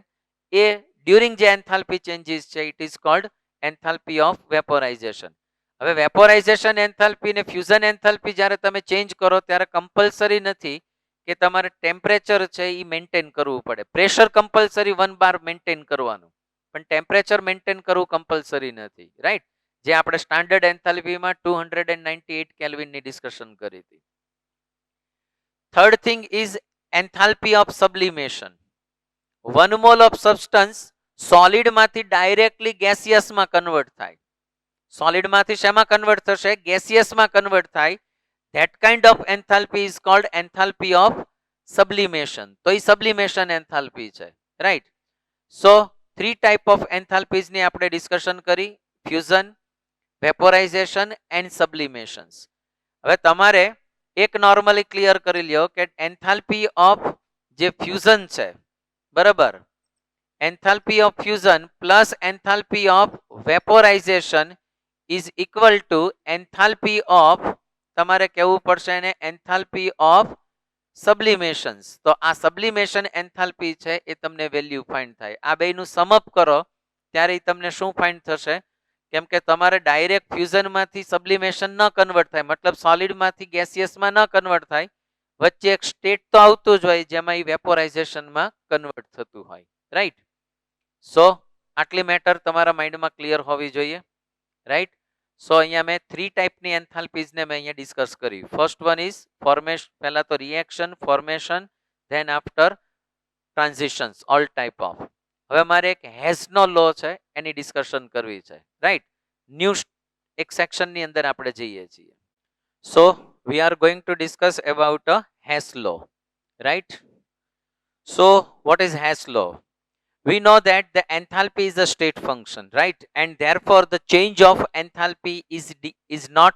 એ ડ્યુરિંગ જે એન્થાલ્પી ચેન્જીસ છે it is called enthalpy of vaporization. હવે વેપોરાઇઝેશન એન્થાલ્પી ને ફ્યુઝન એન્થાલ્પી જ્યારે તમે ચેન્જ કરો ત્યારે કમ્પલસરી નથી કે તમારે ટેમ્પરેચર છે એ મેન્ટેન કરવું પડે. પ્રેશર કમ્પલસરી 1 બાર મેન્ટેન કરવાનું, પણ ટેમ્પરેચર મેન્ટેન કરવું કમ્પલસરી નથી, રાઈટ. જે આપણે સ્ટાન્ડર્ડ એન્થાલ્પીમાં 298 કેલ્વિનની ડિસ્કશન કરી હતી. Third thing is enthalpy of sublimation. 1 mole of substance સોલિડમાંથી ડાયરેક્ટલી ગેસિયસમાં કન્વર્ટ થાય. સોલિડમાંથી શેમાં કન્વર્ટ થશે, ગેસિયસમાં કન્વર્ટ થાય. That kind of enthalpy is called enthalpy of sublimation. તો એ સબ્લિમેશન એન્થાલ્પી છે, રાઈટ. સો 3 ટાઈપ ઓફ એન્થાલ્પીઝની આપણે ડિસ્કશન કરી, ફ્યુઝન, વેપોરાઇઝેશન એન્ડ સબ્લિમેશન્સ. હવે તમારે એક નોર્મલી ક્લિયર કરી લ્યો કે એન્થાલ્પી ઓફ જે ફ્યુઝન છે, બરાબર, enthalpy of fusion plus enthalpy of vaporization is equal to enthalpy of, તમારે કહેવું પડશે એને, એન્થાલ્પી ઓફ સબ્લિમેશન્સ. તો આ સબ્લિમેશન એન્થાલ્પી છે એ તમને વેલ્યુ ફાઇન્ડ થાય. આ બેયનું સમઅપ કરો ત્યારે તમને શું ફાઇન્ડ થશે, કેમ કે તમારે ડાયરેક્ટ ફ્યુઝનમાંથી સબ્લિમેશન ન કન્વર્ટ થાય, મતલબ સોલિડમાંથી ગેસિયસમાં ન કન્વર્ટ થાય, વચ્ચે એક સ્ટેટ તો આવતું જ હોય જેમાં એ વેપોરાઇઝેશનમાં કન્વર્ટ થતું હોય, રાઈટ. સો આટલી મેટર તમારા માઇન્ડમાં ક્લિયર હોવી જોઈએ, રાઈટ. સો અહીંયા મેં 3 ટાઈપની એન્થાલ્પીઝને મેં અહીંયા ડિસ્કસ કરી. ફર્સ્ટ વન ઇઝ ફોર્મેશન, પહેલા તો reaction, formation, then after transitions, all type of. હવે મારે એક હેઝનો લો છે એની ડિસ્કશન કરવી છે, રાઈટ. ન્યૂ એક સેક્શનની અંદર આપણે જઈએ છીએ. So we are going to discuss about a Hess law, right. So what is Hess law? We know that the enthalpy is a state function, right? And therefore the change of enthalpy is not,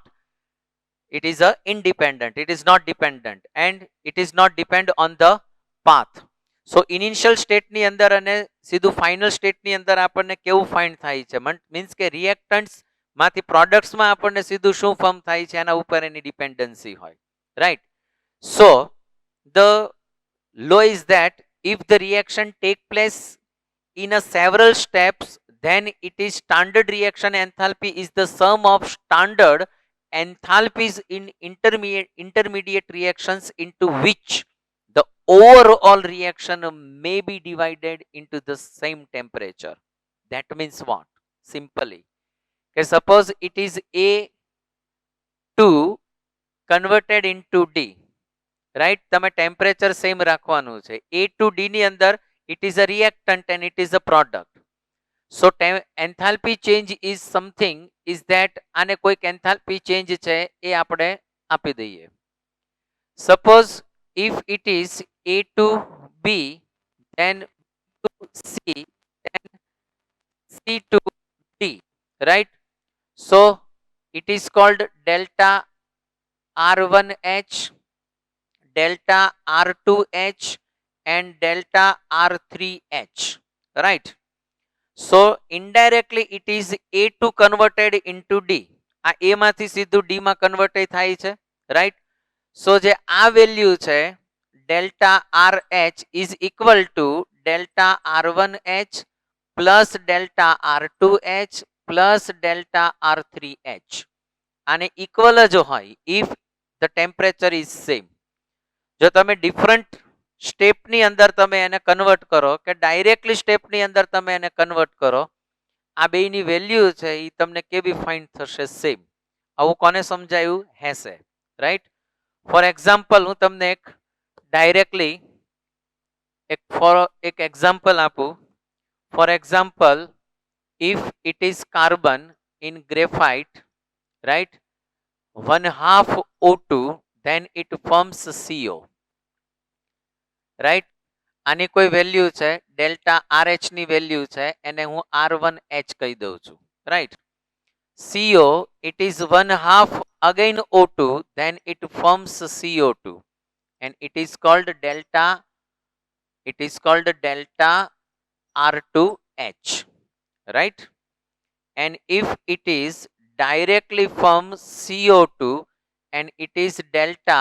it is a independent, it is not dependent, and it is not depend on the path. So initial state ની અંદર અને સીધું final state ની અંદર આપણને કેવું find થાય છે, મીન્સ કે રિએક્ટન્ટ્સ માંથી પ્રોડક્ટ્સ માં આપણને સીધું શું ફોર્મ થાય છે એના ઉપર એની ડિપેન્ડન્સી હોય, right? So the law is that if the reaction take place in a several steps, then it is standard reaction enthalpy is the sum of standard enthalpies in intermediate reactions into which the overall reaction may be divided into the same temperature. That means what? Simply, okay, suppose it is A2 converted into D, right? તમે temperature same રાખવાનું છે. A to D ની અંદર it is a reactant and it is a product. So enthalpy change is something is that આને કોઈક enthalpy change છે એ આપણે આપી દઈએ. Suppose if it is A to B, then to C, then C to D, right? So it is called delta R1H, delta R2H and delta R3H, right? So indirectly it is A2 converted into D. આ A માંથી સીધું D માં convert થાય છે, right? So જે આ value છે delta RH is equal to delta R1H plus delta R2H plus delta R3H. આને ઇક્વલ જ હોય if the temperature is same. જો તમે ડિફરન્ટ સ્ટેપની અંદર તમે એને કન્વર્ટ કરો કે ડાયરેક્ટલી સ્ટેપની અંદર તમે એને કન્વર્ટ કરો, આ બેની વેલ્યુ છે એ તમને કેવી ફાઇન્ડ થશે? સેમ. આવું કોને સમજાયું? Hess, right? ફોર એક્ઝામ્પલ હું તમને એક ડાયરેક્ટલી એક એક્ઝામ્પલ આપું. For example, if it is carbon in graphite, right, 1/2 O2, then it forms CO, right? આની કોઈ વેલ્યુ છે ડેલ્ટા RH ની વેલ્યુ છે, એને હું R1H કહી દઉં છું, right? CO, it is 1/2 again O2, then it forms CO2 and it is called delta R2H, right? And if it is directly from CO2 and it is delta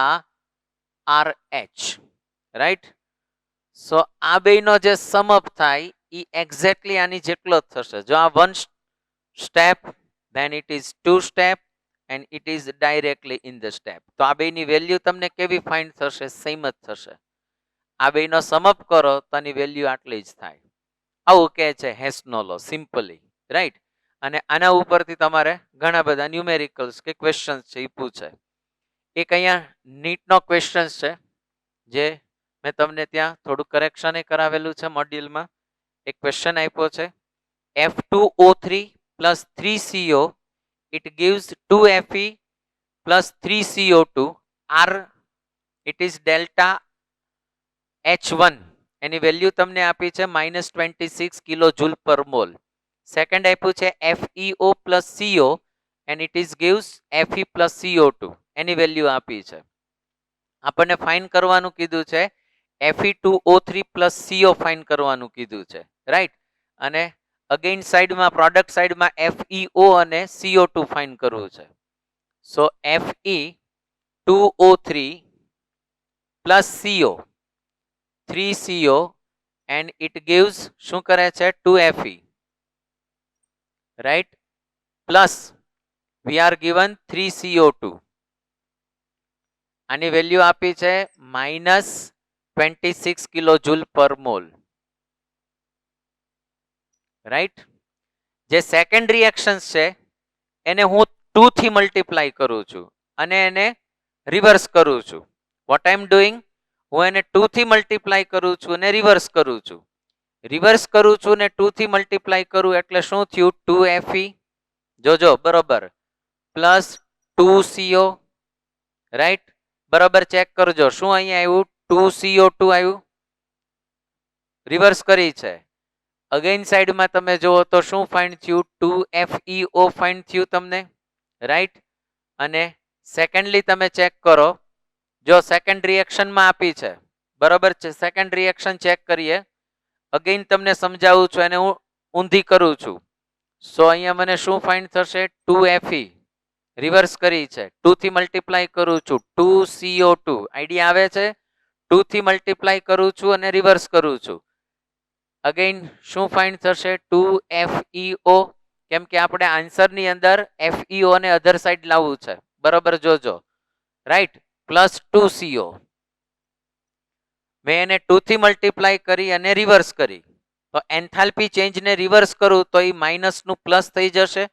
RH, right? So આ બેનો જે સમ up થાય એ exactly આની જેટલો જ થશે. જો આ 1 step, then it is 2 step and it is directly in the step. તો આ બેની વેલ્યુ તમને કેવી ફાઇન્ડ થશે? સેમ જ થશે. આ બેનો સમ અપ કરો તો આની વેલ્યુ આટલી જ થાય. આવું કહે છે હેસનો લો, સિમ્પલી, રાઈટ? અને આના ઉપરથી તમારે ઘણા બધા ન્યુમેરિકલ્સ કે ક્વેશ્ચન્સ છે એ પૂછે. એક અહીંયા નીટનો ક્વેશ્ચન છે જે મેં તમને ત્યાં થોડું કરેક્શન કરાવેલું છે મોડ્યુલમાં. એક ક્વેશ્ચન આપ્યો છે, F2O3 plus 3CO, it gives 2Fe plus 3CO2, R, it is delta H1, any value તમને આપી છે -26 kilo joule per mall. Second આપ્યું છે FeO plus CO and it is gives Fe plus CO2, any value આપી છે. આપણને find કરવાનું કીધું છે Fe2O3 plus CO ફાઇન્ડ કરવાનું કીધું છે, રાઈટ? અને અગેન સાઈડમાં પ્રોડક્ટ સાઈડમાં FeO અને CO2 ફાઇન્ડ કરવું છે. સો Fe2O3 plus CO, 3CO and it gives શું કરે છે? 2Fe, right? Plus we are given 3CO2, આની વેલ્યુ આપી છે -26 kilo joule per mall, right? જે સેકન્ડ રિએક્શન્સ છે એને હું 2 થી મલ્ટીપ્લાય કરું છું અને એને રિવર્સ કરું છું. What I am doing? હું એને 2 થી મલ્ટીપ્લાય કરું છું અને રિવર્સ કરું છું. રિવર્સ કરું છું ને 2 થી મલ્ટીપ્લાય કરું એટલે શું થયું? 2Fe, જોજો બરોબર, પ્લસ 2CO, રાઈટ? બરોબર ચેક કરજો શું અહીંયા આવ્યું? 2CO2 આવ્યું. રિવર્સ કરી છે. અગેન સાઈડમાં તમે જુઓ તો શું ફાઇન્ડ થયું? 2FeO ફાઇન્ડ થયું તમને, રાઈટ. અને સેકન્ડલી તમે ચેક કરો, જો સેકન્ડ રિએક્શનમાં આપી છે, બરોબર છે. સેકન્ડ રિએક્શન ચેક કરીએ. અગેન તમને સમજાવું છું અને હું ઊંધી કરું છું. સો અહીંયા મને શું ફાઇન્ડ થશે? 2Fe રિવર્સ કરી છે, 2 થી મલ્ટીપ્લાય કરું છું, 2CO2 આઈડિયા આવે છે. 2 થી મલ્ટીપ્લાય કરું છું અને રિવર્સ કરું છું. અગેન શું ફાઇન્ડ થશે? 2FeO, કેમ કે આપણે આન્સરની અંદર FeO ને અધર સાઈડ લાવવું છે, બરોબર જોજો, રાઈટ. પ્લસ 2CO, મેં એને 2 થી મલ્ટીપ્લાય કરી અને રિવર્સ કરી, તો એન્થાલ્પી ચેન્જને રિવર્સ કરું તો એ માઇનસનું પ્લસ થઈ જશે.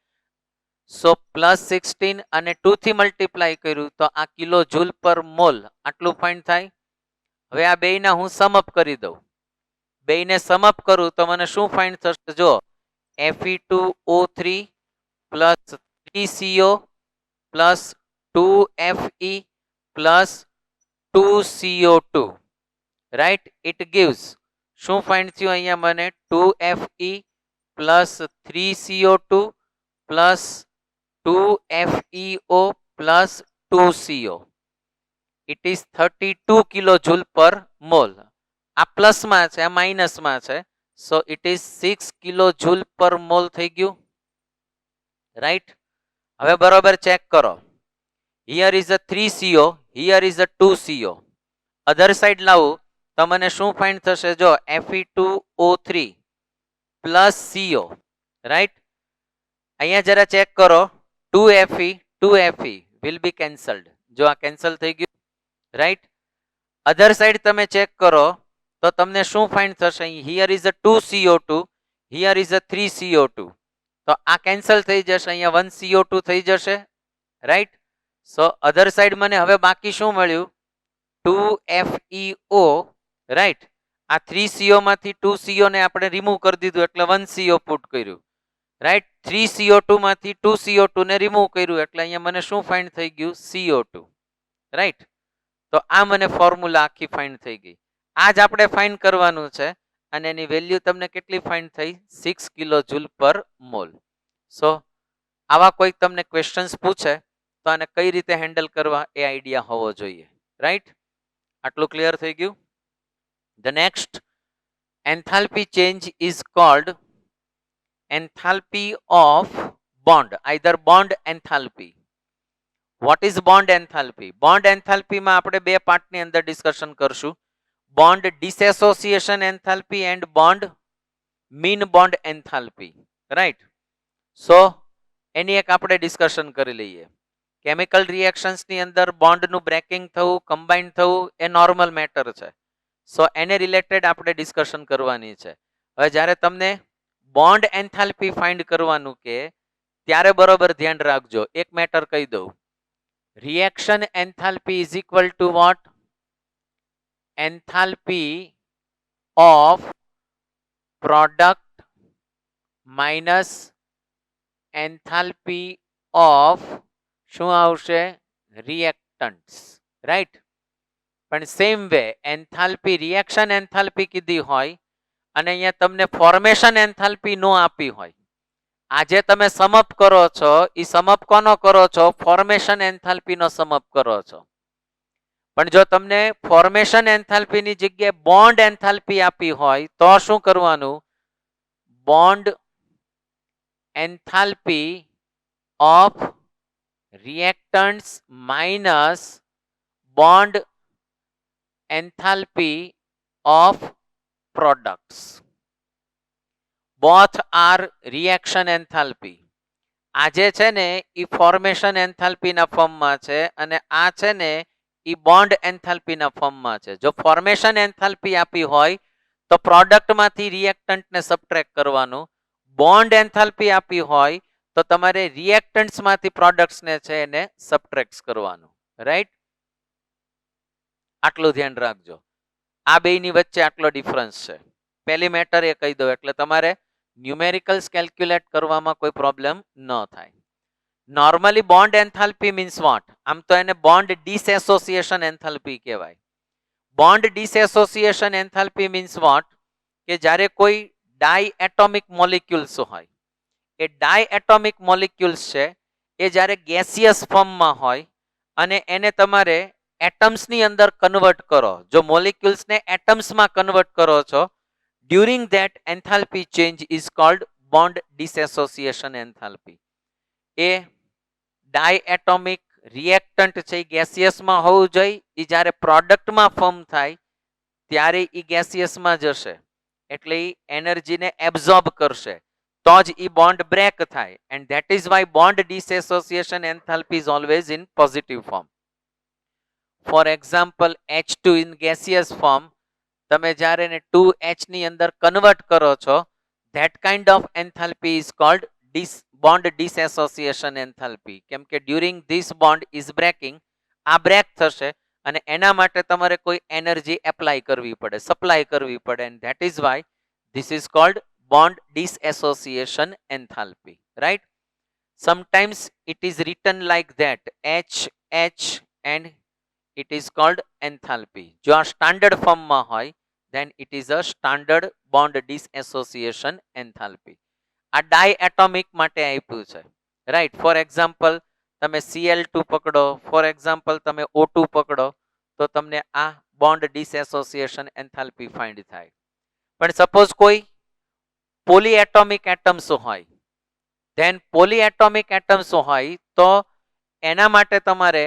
સો પ્લસ 16 અને 2 થી મલ્ટીપ્લાય કર્યું તો આ કિલો જૂલ પર મોલ આટલું ફાઇન્ડ થાય. હવે આ બેયના હું સમઅપ કરી દઉં, બેયને સમઅપ કરું તો મને શું ફાઇન્ડ થશે? જો Fe2O3 plus 3CO plus 2Fe plus 2CO2, right. It gives શું ફાઇન્ડ થયું અહીંયા મને? 2Fe plus 3CO2 plus 2FeO plus 2CO. It is 32 kilo joule per mall. આ પ્લસમાં છે, આ માઇનસમાં છે. સો it is 6 kilo joule per mall થઈ ગયું, રાઈટ. હવે બરોબર ચેક કરો. Here is a 3CO, here is a 2CO. Other side લાવું તો મને શું ફાઇન્ડ થશે? જો Fe2O3 પ્લસ CO, રાઈટ. અહીંયા જરા ચેક કરો. 2Fe will be cancelled. જો આ કેન્સલ થઈ ગયું, રાઈટ. અધર સાઈડ તમે ચેક કરો તો તમને શું ફાઇન્ડ થશે? Here is a 2CO2, here is a 3CO2. તો આ કેન્સલ થઈ જશે, અહીંયા 1CO2 થઈ જશે, રાઈટ. સો અધર સાઈડ મને હવે બાકી શું મળ્યું? 2FeO, right. આ 3CO માંથી 2CO ને આપણે રિમૂવ કરી દીધું એટલે 1CO પુટ કર્યું, રાઈટ. 3CO2 માંથી 2CO2 ને રિમૂવ કર્યું એટલે અહીંયા મને શું ફાઇન્ડ થઈ ગયું? CO2, right. તો આ મને ફોર્મ્યુલા આખી ફાઇન્ડ થઈ ગઈ. આ જ આપણે ફાઇન્ડ કરવાનું છે અને એની વેલ્યુ તમને કેટલી ફાઇન્ડ થઈ? 6 કિલો જૂલ પર મોલ. સો આવા કોઈ તમને ક્વેશ્ચન્સ પૂછે તો આને કઈ રીતે હેન્ડલ કરવા એ આઈડિયા હોવો જોઈએ, રાઈટ. આટલું ક્લિયર થઈ ગયું? The next enthalpy change is called enthalpy of bond, either bond enthalpy. What is bond enthalpy? Bond enthalpy માં આપણે બે પાર્ટની અંદર ડિસ્કશન કરશું. Bond disassociation enthalpy and bond mean bond enthalpy, right? So એની એક આપણે ડિસ્કશન કરી લઈએ. કેમિકલ રિએક્શન્સ ની અંદર બોન્ડનું બ્રેકિંગ થવું, કમ્બાઇન થવું એ નોર્મલ મેટર છે. સો એને રિલેટેડ આપણે ડિસ્કશન કરવાની છે. હવે જ્યારે તમને બોન્ડ એન્થાલ્પી ફાઇન્ડ કરવાનું કે ત્યારે બરોબર ધ્યાન રાખજો. એક મેટર કહી દઉં. Reaction enthalpy is equal to what? Enthalpy of product minus enthalpy of શું આવશે? Reactants, right. પણ same way enthalpy reaction enthalpy કીધી હોય અને અહીંયા તમને ફોર્મેશન એન્થાલ્પી નો આપી હોય, આજે તમે સમઅપ કરો છો એ સમઅપ કોનો કરો છો? ફોર્મેશન એન્થાલ્પી નો સમઅપ કરો છો. પણ જો તમને ફોર્મેશન એન્થાલ્પી ની જગ્યાએ બોન્ડ એન્થાલ્પી આપી હોય તો શું કરવાનું? Bond enthalpy of reactants minus bond enthalpy of products. Both are reaction enthalpy. આ જે છે ને એ ફોર્મેશન એન્થાલ્પીના ફોર્મમાં છે અને આ છે ને એ બોન્ડ એન્થાલ્પીના ફોર્મમાં છે. જો ફોર્મેશન એન્થાલ્પી આપી હોય તો પ્રોડક્ટમાંથી રિએક્ટન્ટને સબટ્રેક્ટ કરવાનું. બોન્ડ એન્થાલ્પી આપી હોય તો તમારે રિએક્ટન્ટ્સ માંથી પ્રોડક્ટ્સને છે એને સબટ્રેક્ટ કરવાનું, રાઈટ. આટલું ધ્યાન રાખજો. આ બેયની વચ્ચે આટલો ડિફરન્સ છે. પહેલી મેટર એ કહી દઉં એટલે તમારે ન્યુમેરિકલ્સ કેલ્ક્યુલેટ કરવામાં કોઈ પ્રોબ્લેમ ન થાય. Normally bond enthalpy means what? આમ તો એને બોન્ડ ડિસએસોસિએશન એન્થાલ્પી કહેવાય. Bond dissociation enthalpy means what? કે જ્યારે કોઈ ડાયએટોમિક મોલિક્યુલ્સ હોય, એ ડાયએટોમિક મોલિક્યુલ્સ છે એ જ્યારે ગેસિયસ ફોર્મમાં હોય અને એને તમારે એટમ્સની અંદર કન્વર્ટ કરો, જો મોલિક્યુલ્સને એટમ્સમાં કન્વર્ટ કરો છો, during that enthalpy change is called bond dissociation enthalpy. એ ડાયએટોમિક રિએક્ટન્ટ છે એ ગેસિયસમાં હોવું જોઈએ, એ જ્યારે પ્રોડક્ટમાં ફોર્મ થાય ત્યારે એ ગેસિયસમાં જશે, એટલે એ એનર્જીને એબ્ઝોર્બ કરશે, તો જ એ બોન્ડ બ્રેક થાય. And that is why bond dissociation enthalpy is always in positive form. For example H2 in gaseous form, તમે જ્યારે એને 2H ની અંદર કન્વર્ટ કરો છો, that kind of enthalpy is called bond dissociation enthalpy. કેમ કે during this bond is breaking, આ બ્રેક થશે અને એના માટે તમારે કોઈ એનર્જી એપ્લાય કરવી પડે, સપ્લાય કરવી પડે, and that is why this is called bond dissociation enthalpy. Right? Sometimes it is written like that, H and it is called enthalpy. જો આ સ્ટાન્ડર્ડ ફોર્મમાં હોય then it is a standard bond dissociation enthalpy. આ ડાયએટોમિક માટે આપ્યું છે. Right? For example તમે Cl2 પકડો, ફોર એક્ઝામ્પલ તમે O2 પકડો, તો તમને આ બોન્ડ ડિસએસોસિએશન એન્થાલ્પી ફાઇન્ડ થાય. પણ સપોઝ કોઈ પોલીએટોમિક એટમ્સ હોય, ધેન પોલીએટોમિક એટમ્સ હોય તો એના માટે તમારે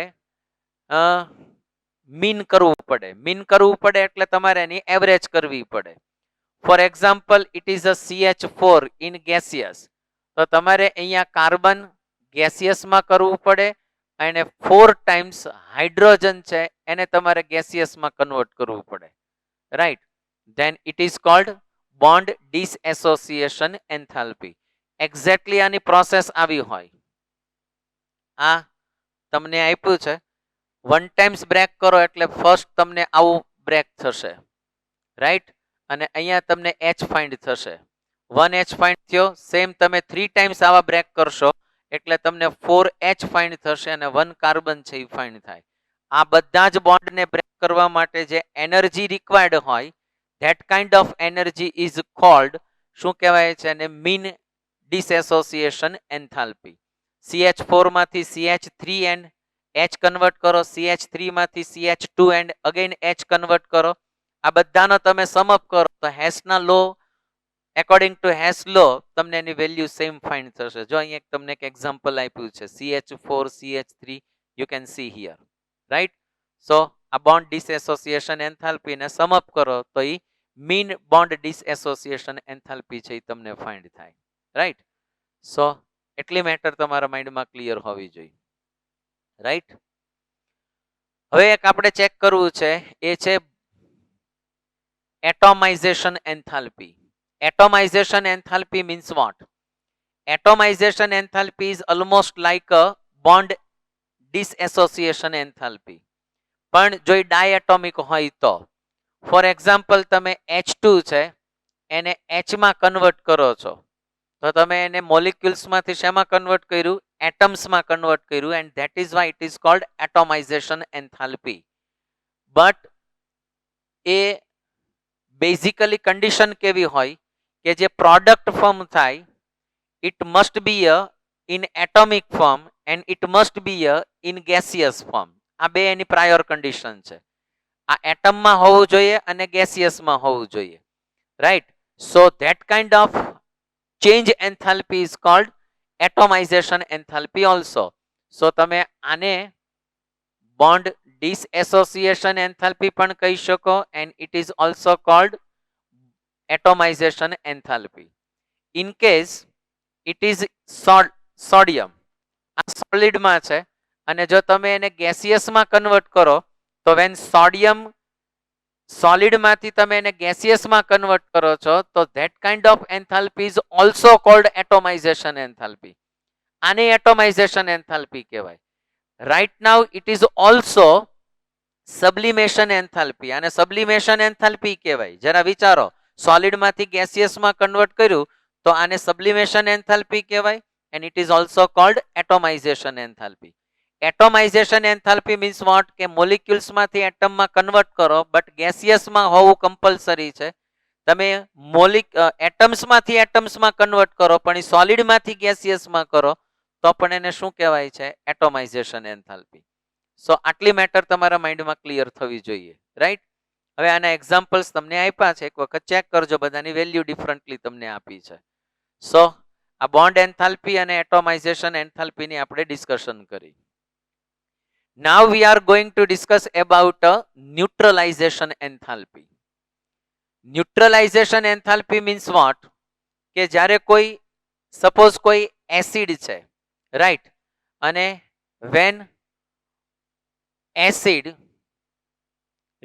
મીન કરવું પડે. મીન કરવું પડે એટલે તમારે એની એવરેજ કરવી પડે. For example it is a CH4 in gaseous, તો તમારે અહીંયા કાર્બન ગેસિયસમાં કરવું પડે અને 4 ટાઈમ્સ હાઇડ્રોજન છે એને તમારે ગેસિયસમાં કન્વર્ટ કરવું પડે. Right? Then it is called bond dissociation enthalpy. Exactly આની પ્રોસેસ આવી હોય. આ તમને આપ્યું છે 1 ટાઈમ્સ બ્રેક કરો એટલે ફર્સ્ટ તમને આવું બ્રેક થશે. રાઈટ? અને અહીંયા તમને H ફાઇન્ડ થશે. 1H ફાઇન્ડ થયો. સેમ તમે 3 ટાઈમ્સ આવા બ્રેક કરશો એટલે તમને 4H ફાઇન્ડ થશે અને 1 કાર્બન છે એ ફાઇન્ડ થાય. આ બધા જ બોન્ડને બ્રેક કરવા માટે જે એનર્જી રિક્વાયર્ડ હોય, that kind of energy is called, શું કહેવાય છે એને, મીન ડિસએસોસિએશન એન્થાલ્પી. CH4 માંથી CH3 એન્ડ H કન્વર્ટ કરો, CH3 માંથી CH2 and again H convert કરો. આ બધાનો તમે સમઅપ કરો તો હેસના લો, એકોર્ડિંગ ટુ હેસ લો તમને એની વેલ્યુ સેમ ફાઇન્ડ થશે. જો અહીંયા તમને એક એક્ઝામ્પલ આપ્યું છે CH4 CH3, you can see here. Right? So આ બોન્ડ ડિસએસોસિએશન એન્થાલ્પી ને સમઅપ કરો તો એ મીન બોન્ડ ડિસએસોસિએશન એન્થાલ્પી છે એ તમને ફાઇન્ડ થાય. રાઈટ? સો એટલી મેટર તમારા માઇન્ડમાં ક્લિયર હોવી જોઈએ. રાઈટ? હવે એક આપણે ચેક કરવું છે, એ છે atomization enthalpy. Atomization enthalpy means what? Atomization enthalpy is almost like a bond disassociation enthalpy. પણ જો ડાયએટોમિક હોય તો, ફોર એક્ઝામ્પલ તમે H2 છે એને H માં કન્વર્ટ કરો છો, તો તમે એને મોલિક્યુલ્સમાંથી શેમાં કન્વર્ટ કર્યું? એટમ્સમાં કન્વર્ટ કર્યું, and that is why it is called atomization enthalpy. But એ બેઝિકલી કન્ડિશન કેવી હોય કે જે પ્રોડક્ટ ફોર્મ થાય, it must be a in atomic form and it must be a in gaseous form. આ બે એની પ્રાયોર કન્ડિશન છે. આ એટમમાં હોવું જોઈએ અને ગેસિયસમાં હોવું જોઈએ. Right? So that kind of change enthalpy is called atomization enthalpy also. So તમે આને bond disassociation enthalpy પણ કહી શકો, and it is also called atomization enthalpy. In case it is sodium, આ solid માં છે અને જો તમે એને gaseous માં કન્વર્ટ કરો તો when sodium solid માંથી તમે એને gaseous માં કન્વર્ટ કરો છો તો that kind of enthalpy is also called atomization enthalpy. આને atomization enthalpy કહેવાય. Right now it is also sublimation enthalpy. આને sublimation enthalpy કહેવાય. જરા વિચારો, solid માંથી gaseous માં કન્વર્ટ કર્યું તો આને sublimation enthalpy કહેવાય, and it is also called atomization enthalpy. Atomization enthalpy means what? કે મોલિક્યુલ્સ માંથી એટમ માં કન્વર્ટ કરો, બટ ગેસિયસ માં હોવું કમ્પલસરી છે. તમે મોલિક એટમ્સમાંથી એટમ્સમાં કન્વર્ટ કરો પણ એ સોલિડમાંથી ગેસિયસમાં કરો તો પણ એને શું કહેવાય છે? Atomization enthalpy. સો આટલી મેટર તમારા માઇન્ડમાં ક્લિયર થવી જોઈએ, રાઈટ? હવે આના એક્ઝામ્પલ્સ તમને આપ્યા છે, એક વખત ચેક કરજો, બધાની વેલ્યુ ડિફરન્ટલી તમને આપી છે. સો આ બોન્ડ એન્થાલ્પી અને એટોમાઇઝેશન એન્થાલ્પીની આપણે ડિસ્કશન કરી. Now we are going to discuss about neutralization enthalpy. Neutralization enthalpy means what? કે જ્યારે કોઈ સપોઝ કોઈ એસિડ છે, રાઈટ? અને when acid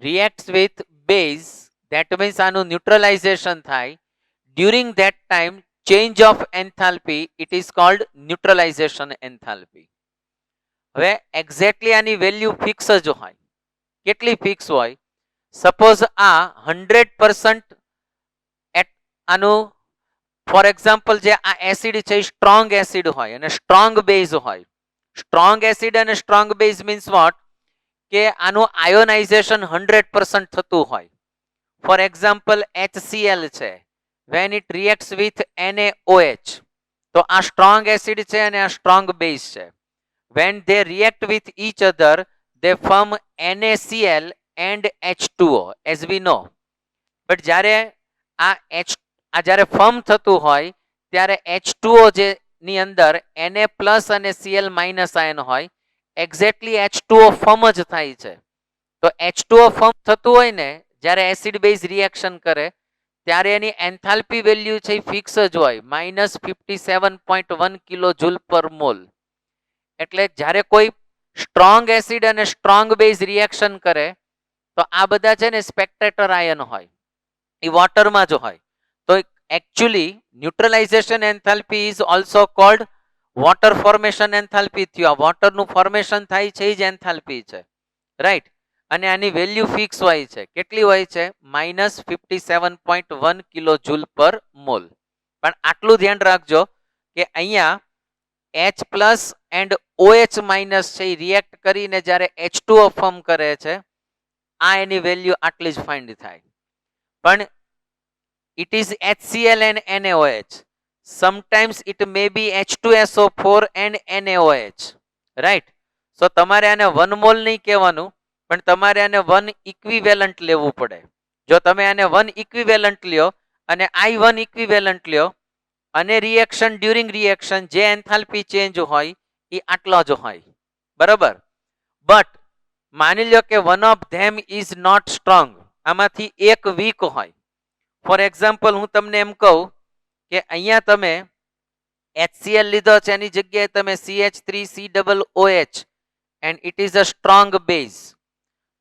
reacts with base, that means આનું ન્યુટ્રલાઇઝેશન થાય, during that time change of enthalpy, it is called neutralization enthalpy. હવે exactly આની વેલ્યુ ફિક્સ જ હોય. કેટલી ફિક્સ હોય? સપોઝ આ 100% આનું ફોર એક્ઝામ્પલ જે આ એસિડ છે એ સ્ટ્રોંગ એસિડ હોય અને સ્ટ્રોંગ બેઝ હોય. સ્ટ્રોંગ એસિડ અને સ્ટ્રોંગ બેઝ મીન્સ વોટ? કે આનું આયોનાઇઝેશન 100% થતું હોય. ફોર એક્ઝામ્પલ HCl છે, when it reacts with NaOH, તો આ સ્ટ્રોંગ એસિડ છે અને આ સ્ટ્રોંગ બેઝ છે. when they react with each other, they form NaCl and H2O, as we know. but જ્યારે આ જ્યારે ફોર્મ થતું હોય ત્યારે H2O જે ની અંદર Na+ અને Cl- આયન હોય, એક્ઝેક્ટલી H2O ફોર્મ જ થાય છે. તો H2O ફોર્મ થતું હોય ને જ્યારે એસિડ બેઝ રિએક્શન કરે ત્યારે એની એન્થાલ્પી વેલ્યુ છે ફિક્સ જ હોય, -57.1 કિલો જૂલ પર મોલ. એટલે જ્યારે કોઈ સ્ટ્રોંગ એસિડ અને સ્ટ્રોંગ બેઝ રિએક્શન કરે તો આ બધા છે ને સ્પેક્ટેટર આયન હોય, એ વોટરમાં જ હોય. તો actually neutralization enthalpy is also called water formation enthalpy. થયું આ વોટરનું ફોર્મેશન થાય છે એ જ એન્થાલ્પી છે, રાઈટ? અને આની વેલ્યુ ફિક્સ હોય છે. કેટલી હોય છે? -57.1 કિલો જૂલ પર મોલ. પણ આટલું ધ્યાન રાખજો કે અહીંયા H+ એન્ડ OH- છે એ રિએક્ટ કરીને જ્યારે H2O ફોર્મ કરે છે, આ એની વેલ્યુ આટલી જ ફાઇન્ડ થાય. પણ it is HCl and NaOH. Sometimes it may be H2SO4 and NaOH, right? So તમારે આને 1 મોલ નહીં કહેવાનું, પણ તમારે આને 1 ઇક્વિવેલન્ટ લેવું પડે. જો તમે આને 1 ઇક્વિવેલન્ટ લ્યો અને I1 ઇક્વિવેલન્ટ લ્યો અને રિએક્શન ડ્યુરિંગ રિએક્શન જે એન્થાલ્પી ચેન્જ હોય એ આટલો જ હોય, બરાબર? બટ માની લો કે one of them is not strong, આમાંથી એક વીક હોય. ફોર એક્ઝામ્પલ હું તમને એમ કહું કે અહીંયા તમે HCl લીધો છે, એની જગ્યાએ તમે CH3COOH and it is a strong base.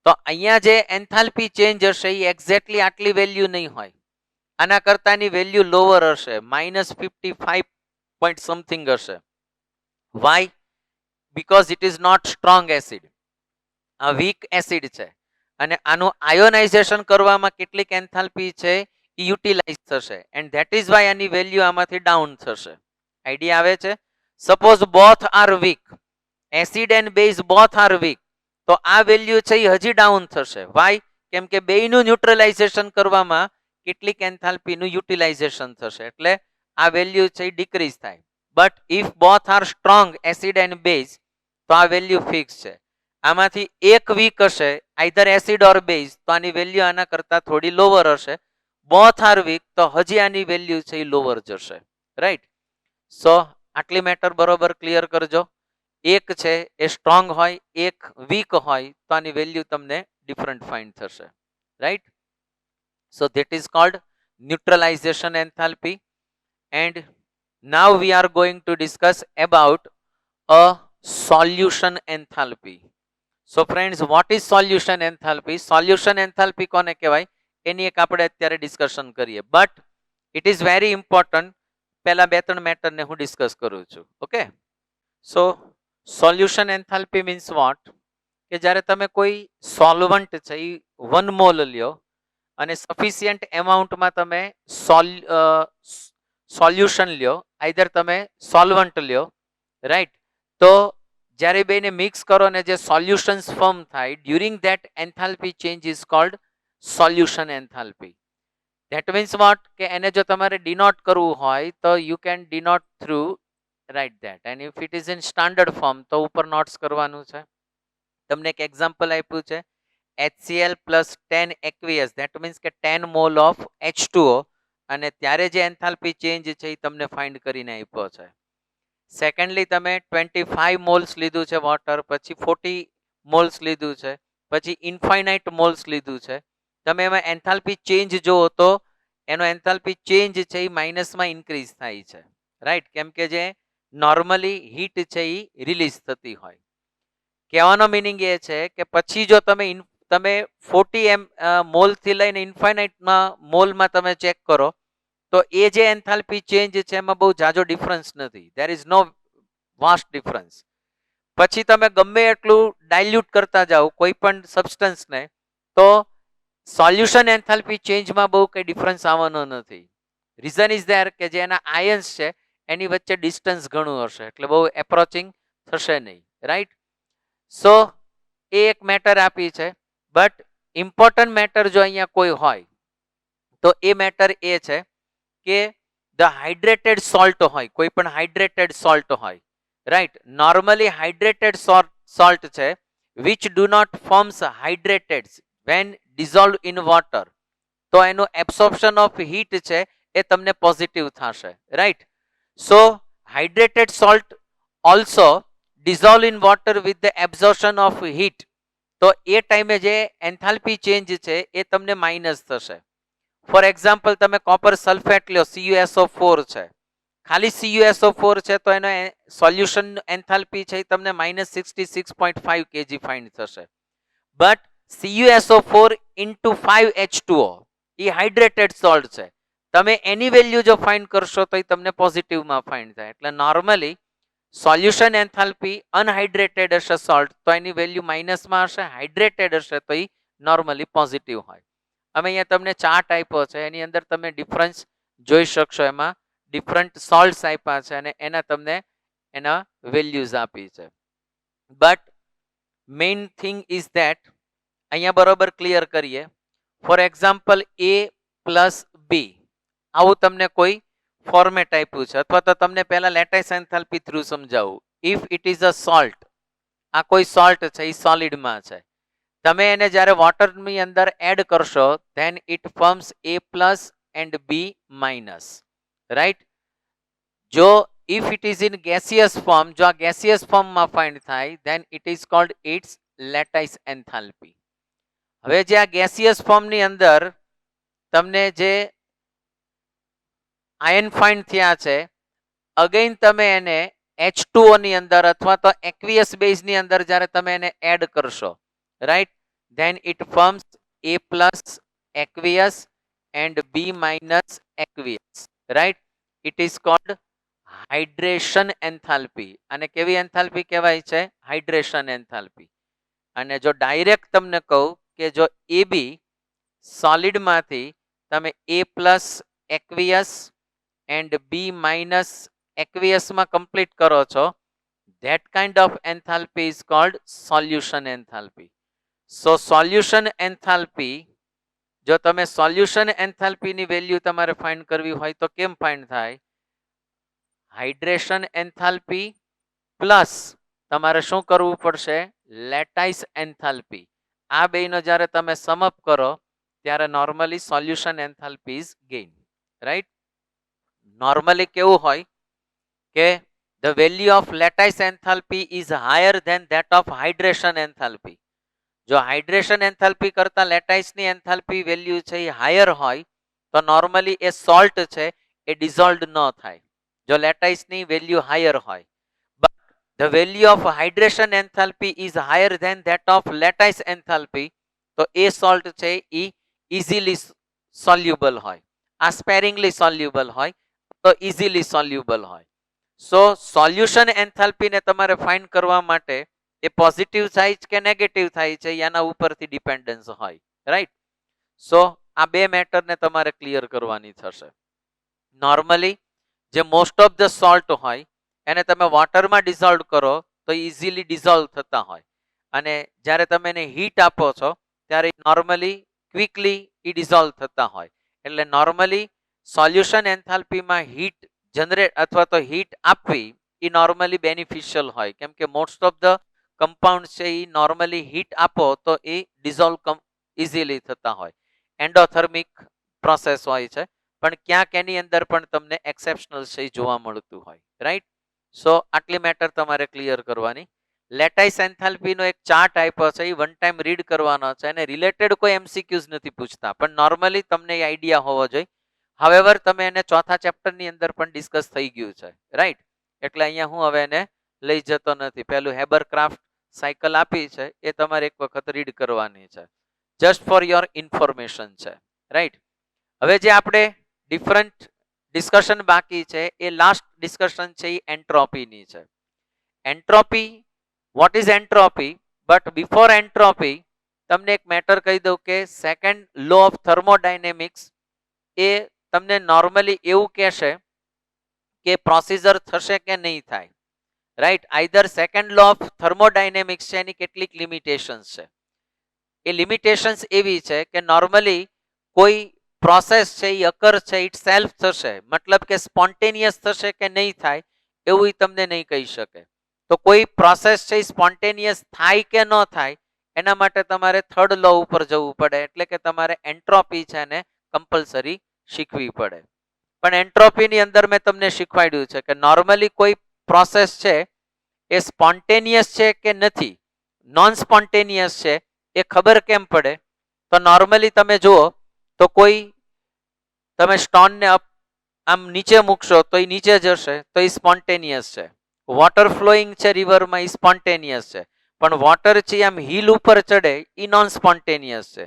તો અહીંયા જે એન્થાલ્પી ચેન્જ હશે એ એક્ઝેક્ટલી આટલી વેલ્યુ નહીં હોય, આના કરતાની વેલ્યુ લોવર હશે, -55 પોઈન્ટ સમથિંગ હશે. Why? Because it is not strong acid, આ વીક એસિડ છે અને આનું આયોનાઇઝેશન કરવામાં કેટલીક એન્થાલ્પી છે એ યુટિલાઇઝ થશે એન્ડ ધેટ ઇઝ વાય આની વેલ્યુ આમાંથી ડાઉન થશે. આઈડિયા આવે છે? Suppose both are weak, acid and base both are weak, તો આ વેલ્યુ છે એ હજી ડાઉન થશે. વાય? કેમ કે બેયનું ન્યુટ્રલાઇઝેશન કરવામાં કેટલીક એન્થાલ્પીનું યુટિલાઇઝેશન થશે એટલે આ વેલ્યુ છે એ ડિક્રીઝ થાય. But if both are strong acid and base તો આ વેલ્યુ ફિક્સ છે. આમાંથી એક વીક હશે, આઈધર એસિડ ઓર બેઝ, તો આની વેલ્યુ આના કરતા થોડી લોવર હશે. બોથ આર વીક તો હજી આની વેલ્યુ છે એ લોવર જશે, રાઈટ? સો આટલી મેટર બરોબર ક્લિયર કરજો. એક છે એ સ્ટ્રોંગ હોય, એક વીક હોય, તો આની વેલ્યુ તમને ડિફરન્ટ ફાઇન્ડ થશે, right? So that is called neutralization enthalpy. And now we are going to discuss about a solution enthalpy. So friends, what is solution enthalpy? Solution enthalpy કોને કહેવાય એની એક આપણે અત્યારે ડિસ્કશન કરીએ. But it is very important. પહેલા 2-3 મેટરને હું discuss કરું છું. Okay? So solution enthalpy means what? કે જ્યારે તમે કોઈ સોલ્વન્ટ છે એ 1 મોલ લ્યો અને સફિશિયન્ટ એમાઉન્ટમાં તમે સોલ્યુશન લ્યો, આઈધર તમે સોલ્વન્ટ લ્યો, રાઈટ? તો જ્યારે બેને મિક્સ કરો ને જે સોલ્યુશન્સ ફોર્મ થાય, during that enthalpy change is cold solution enthalpy. That means what કે એને જો તમારે ડિનોટ કરવું હોય તો you can denote through right that, and if it is in standard form તો ઉપર નોટ્સ કરવાનું છે. તમને એક એક્ઝામ્પલ આપ્યું છે HCl plus 10 aqueous, that means કે 10 મોલ ઓફ H2O, અને ત્યારે જે એન્થાલ્પી ચેન્જ છે એ તમને ફાઇન્ડ કરીને આપ્યો છે. સેકન્ડલી તમે 25 મોલ્સ લીધું છે વોટર, પછી 40 મોલ્સ લીધું છે, પછી ઇન્ફાઇનાઇટ મોલ્સ લીધું છે. તમે એમાં એન્થાલ્પી ચેન્જ જુઓ તો એનો એન્થાલ્પી ચેન્જ છે એ માઇનસમાં ઇન્ક્રીઝ થાય છે, રાઈટ, કેમ કે જે નોર્મલી હીટ છે એ રિલીઝ થતી હોય. કહેવાનો મિનિંગ એ છે કે પછી જો તમે 40 મોલ થી લઈને ઇન્ફાઇનાઇટમાં મોલમાં તમે ચેક કરો તો એ જે એન્થાલ્પી ચેન્જ છે એમાં બહુ જાજો ડિફરન્સ નથી. There is no vast difference. પછી તમે ગમે એટલું ડાયલ્યુટ કરતા જાઓ કોઈ પણ સબસ્ટન્સને તો સોલ્યુશન એન્થાલ્પી ચેન્જમાં બહુ કંઈ ડિફરન્સ આવવાનો નથી. રીઝન ઇઝ ધેર કે જે એના આયન્સ છે એની વચ્ચે ડિસ્ટન્સ ઘણું હશે, એટલે બહુ એપ્રોચિંગ થશે નહીં, રાઈટ. સો એ એક મેટર આપી છે. બટ ઇમ્પોર્ટન્ટ મેટર જો અહીંયા કોઈ હોય તો એ મેટર એ છે કે ધ હાઇડ્રેટેડ સોલ્ટ હોય, કોઈ પણ હાઇડ્રેટેડ સોલ્ટ હોય, રાઈટ. નોર્મલી હાઇડ્રેટેડ સોલ્ટ છે which do not forms hydrated when dissolved in water, તો એનું એબ્સોર્પ્શન ઓફ હીટ છે એ તમને પોઝિટિવ થશે, right. So hydrated salt also dissolve in water with the absorption of heat, તો એ ટાઈમે જે એન્થાલ્પી ચેન્જ છે એ તમને માઇનસ થશે. ફોર એક્ઝામ્પલ તમે કોપર સલ્ફેટ લ્યો, CuSO4 છે, ખાલી CuSO4 છે તો એનો સોલ્યુશન એન્થાલ્પી છે એ તમને -66.5 kg ફાઇન્ડ થશે. But CuSO4 into 5H2O A hydrated salt છે, તમે એની વેલ્યુ જો ફાઇન્ડ કરશો તો એ તમને પોઝિટિવમાં ફાઇન્ડ થાય. એટલે નોર્મલી સોલ્યુશન એન્થાલ્પી અનહાઇડ્રેટેડ હશે સોલ્ટ તો એની વેલ્યુ માઇનસમાં હશે, હાઇડ્રેટેડ હશે તો એ નોર્મલી પોઝિટિવ હોય. અમે અહીંયા તમને ચાર્ટ આપ્યો છે, એની અંદર તમે ડિફરન્સ જોઈ શકશો. એમાં ડિફરન્ટ સોલ્ટ્સ આપ્યા છે અને એના તમને એના વેલ્યુઝ આપી છે. But main thing is that અહીંયા બરોબર ક્લિયર કરીએ. For example A plus B, આવું તમને કોઈ ફોર્મેટ આપ્યું છે, અથવા તો તમને પહેલા લેટાઇસ એન્થાલ્પી થ્રુ સમજાવું. If it is a salt, આ કોઈ સોલ્ટ છે એ સોલિડમાં છે, તમે એને જ્યારે વોટરની અંદર એડ કરશો then it forms A plus and B minus, right. જો if it is in gaseous form, જો આ ગેસિયસ ફોર્મમાં ફાઇન્ડ થાય then it is called its lattice enthalpy. હવે જે આ ગેસિયસ ફોર્મની અંદર તમને જે આયન ફાઇન્ડ થયા છે, અગેન તમે એને H2O ની અંદર અથવા તો એક્વિયસ બેઝની અંદર જ્યારે તમે એને એડ કરશો, right, then it forms A plus aqueous and B minus aqueous, right. It is cold hydration enthalpy. અને કેવી એન્થાલ્પી કહેવાય છે? Hydration enthalpy. અને જો ડાયરેક્ટ તમને કહું કે જો AB સોલિડમાંથી તમે A plus aqueous and B minus એક્વિયસમાં કમ્પ્લીટ કરો છો, that kind of enthalpy is called solution enthalpy. So solution enthalpy, જો તમે સોલ્યુશન એન્થાલ્પીની વેલ્યુ તમારે ફાઇન્ડ કરવી હોય તો કેમ ફાઇન્ડ થાય? હાઇડ્રેશન એન્થાલ્પી પ્લસ તમારે શું કરવું પડશે? Lattice enthalpy. આ બેનો જ્યારે તમે સમઅપ કરો ત્યારે normally solution enthalpy is gain, right. Normally કેવું હોય કે the value of lattice enthalpy is higher than that of hydration enthalpy. જો હાઇડ્રેશન એન્થાલ્પી કરતા લેટાઇસની એન્થાલ્પી વેલ્યુ છે એ હાયર હોય તો નોર્મલી એ સોલ્ટ છે એ ડિઝોલ્વ ન થાય, જો લેટાઇસની વેલ્યુ હાયર હોય. But the value of hydration enthalpy is higher than that of lattice enthalpy, તો એ સોલ્ટ છે એ ઇઝીલી સોલ્યુબલ હોય, આ સ્પેરિંગલી સોલ્યુબલ હોય તો ઇઝીલી સોલ્યુબલ હોય. સો સોલ્યુશન એન્થાલ્પીને તમારે ફાઇન્ડ કરવા માટે એ પોઝિટિવ થાય કે નેગેટિવ થાય છે એના ઉપરથી ડિપેન્ડન્સ હોય, રાઈટ. સો આ બે મેટરને તમારે ક્લિયર કરવાની થશે. નોર્મલી જે મોસ્ટ ઓફ ધ સોલ્ટ હોય એને તમે વોટરમાં ડિઝોલ્વ કરો તો ઇઝીલી ડિઝોલ્વ થતા હોય, અને જ્યારે તમે એને હીટ આપો છો ત્યારે નોર્મલી ક્વિકલી એ ડિઝોલ્વ થતા હોય. એટલે નોર્મલી સોલ્યુશન એન્થાલ્પીમાં હીટ જનરેટ અથવા તો હીટ આપવી એ નોર્મલી બેનિફિશિયલ હોય, કેમ કે મોસ્ટ ઓફ ધ કમ્પાઉન્ડ છે એ નોર્મલી હીટ આપો તો એ ડિઝોલ્વ ઇઝીલી થતા હોય. એન્ડોથર્મિક પ્રોસેસ હોય છે, પણ ક્યાંક એની અંદર પણ તમને એક્સેપ્શનલ છે જોવા મળતું હોય. રાઈટ, સો આટલી મેટર તમારે ક્લિયર કરવાની. લેટાઇસ એન્થાલ્પીનો એક ચાર્ટ આપ્યો છે, એ વન ટાઈમ રીડ કરવાનો છે અને રિલેટેડ કોઈ એમસીક્યુઝ નથી પૂછતા, પણ નોર્મલી તમને એ આઈડિયા હોવો જોઈએ. હાવેવર તમે એને ચોથા ચેપ્ટરની અંદર પણ ડિસ્કસ થઈ ગયું છે. રાઈટ, એટલે અહીંયા હું હવે એને લઈ જતો નથી. પેલું હેબરક્રાફ્ટ સાયકલ આપી છે એ તમારે એક વખત રીડ કરવાની છે, જસ્ટ ફોર યોર ઇન્ફોર્મેશન છે. રાઈટ, હવે જે આપણે ડિફરન્ટ ડિસ્કશન બાકી છે એ લાસ્ટ ડિસ્કશન છે એ એન્ટ્રોપીની છે. Entropy, what is entropy? But before entropy તમને એક મેટર કહી દઉં કે સેકન્ડ લો ઓફ થર્મોડાયનેમિક્સ એ તમને નોર્મલી એવું કહેશે કે પ્રોસીજર થશે કે નહીં થાય. Right, either second law of thermodynamics છે એની કેટલીક લિમિટેશન્સ છે. એ લિમિટેશન્સ એવી છે કે નોર્મલી કોઈ પ્રોસેસ છે એ અકર છે ઇટ સેલ્ફ થશે, મતલબ કે સ્પોન્ટેનિયસ થશે કે નહીં થાય એવું તમને નહીં કહી શકે. તો કોઈ પ્રોસેસ છે એ સ્પોન્ટેનિયસ થાય કે ન થાય એના માટે તમારે થર્ડ લો ઉપર જવું પડે, એટલે કે તમારે એન્ટ્રોપી છે એને કમ્પલસરી શીખવી પડે. પણ એન્ટ્રોપીની અંદર મેં તમને શીખવાડ્યું છે કે નોર્મલી કોઈ પ્રોસેસ છે એ સ્પોન્ટેનિયસ છે કે નથી, નોન સ્પોન્ટેનિયસ છે એ ખબર કેમ પડે? તો નોર્મલી તમે જુઓ તો કોઈ તમે સ્ટોનને આમ નીચે મૂકશો તો એ નીચે જશે તો એ સ્પોન્ટેનિયસ છે. વોટર ફ્લોઈંગ છે રિવરમાં એ સ્પોન્ટેનિયસ છે, પણ વોટર છે આમ હિલ ઉપર ચડે એ નોન સ્પોન્ટેનિયસ છે.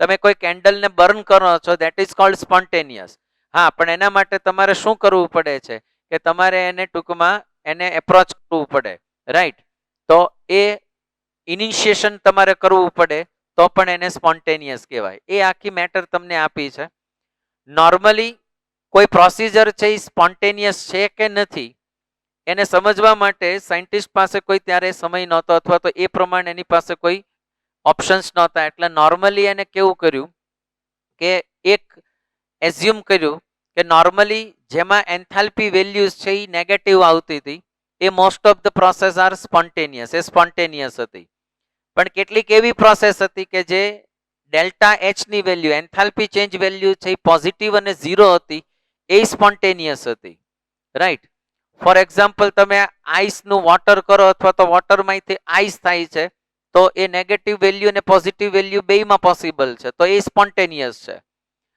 તમે કોઈ કેન્ડલને બર્ન કરો છો દેટ ઇઝ કોલ્ડ સ્પોન્ટેનિયસ. હા, પણ એના માટે તમારે શું કરવું પડે છે કે તમારે એને ટૂંકમાં એને એપ્રોચ કરવું પડે. રાઈટ, તો એ ઇનિશિએશન તમારે કરવું પડે તો પણ એને સ્પોન્ટેનિયસ કહેવાય. એ આખી મેટર તમને આપી છે. નોર્મલી કોઈ પ્રોસીજર છે એ સ્પોન્ટેનિયસ છે કે નથી એને સમજવા માટે સાયન્ટિસ્ટ પાસે કોઈ ત્યારે સમય નહોતો, અથવા તો એ પ્રમાણે એની પાસે કોઈ ઓપ્શન્સ નહોતા, એટલે નોર્મલી એને કેવું કર્યું કે એક એઝ્યુમ કર્યું કે નોર્મલી જેમાં એન્થાલ્પી વેલ્યુઝ છે એ નેગેટિવ આવતી હતી એ most of the process are spontaneous, એ સ્પોન્ટેનિયસ હતી. પણ કેટલીક એવી પ્રોસેસ હતી કે જે ડેલ્ટા એચ ની વેલ્યુ, એન્થાલ્પી ચેન્જ વેલ્યુ છે એ પોઝિટિવ અને ઝીરો હતી, એ સ્પોન્ટેનિયસ હતી. રાઈટ, ફોર એક્ઝામ્પલ તમે આઈસનું વોટર કરો અથવા તો વોટરમાંથી આઈસ થાય છે તો એ નેગેટિવ વેલ્યુ અને પોઝિટિવ વેલ્યુ બેયમાં પોસિબલ છે, તો એ સ્પોન્ટેનિયસ છે.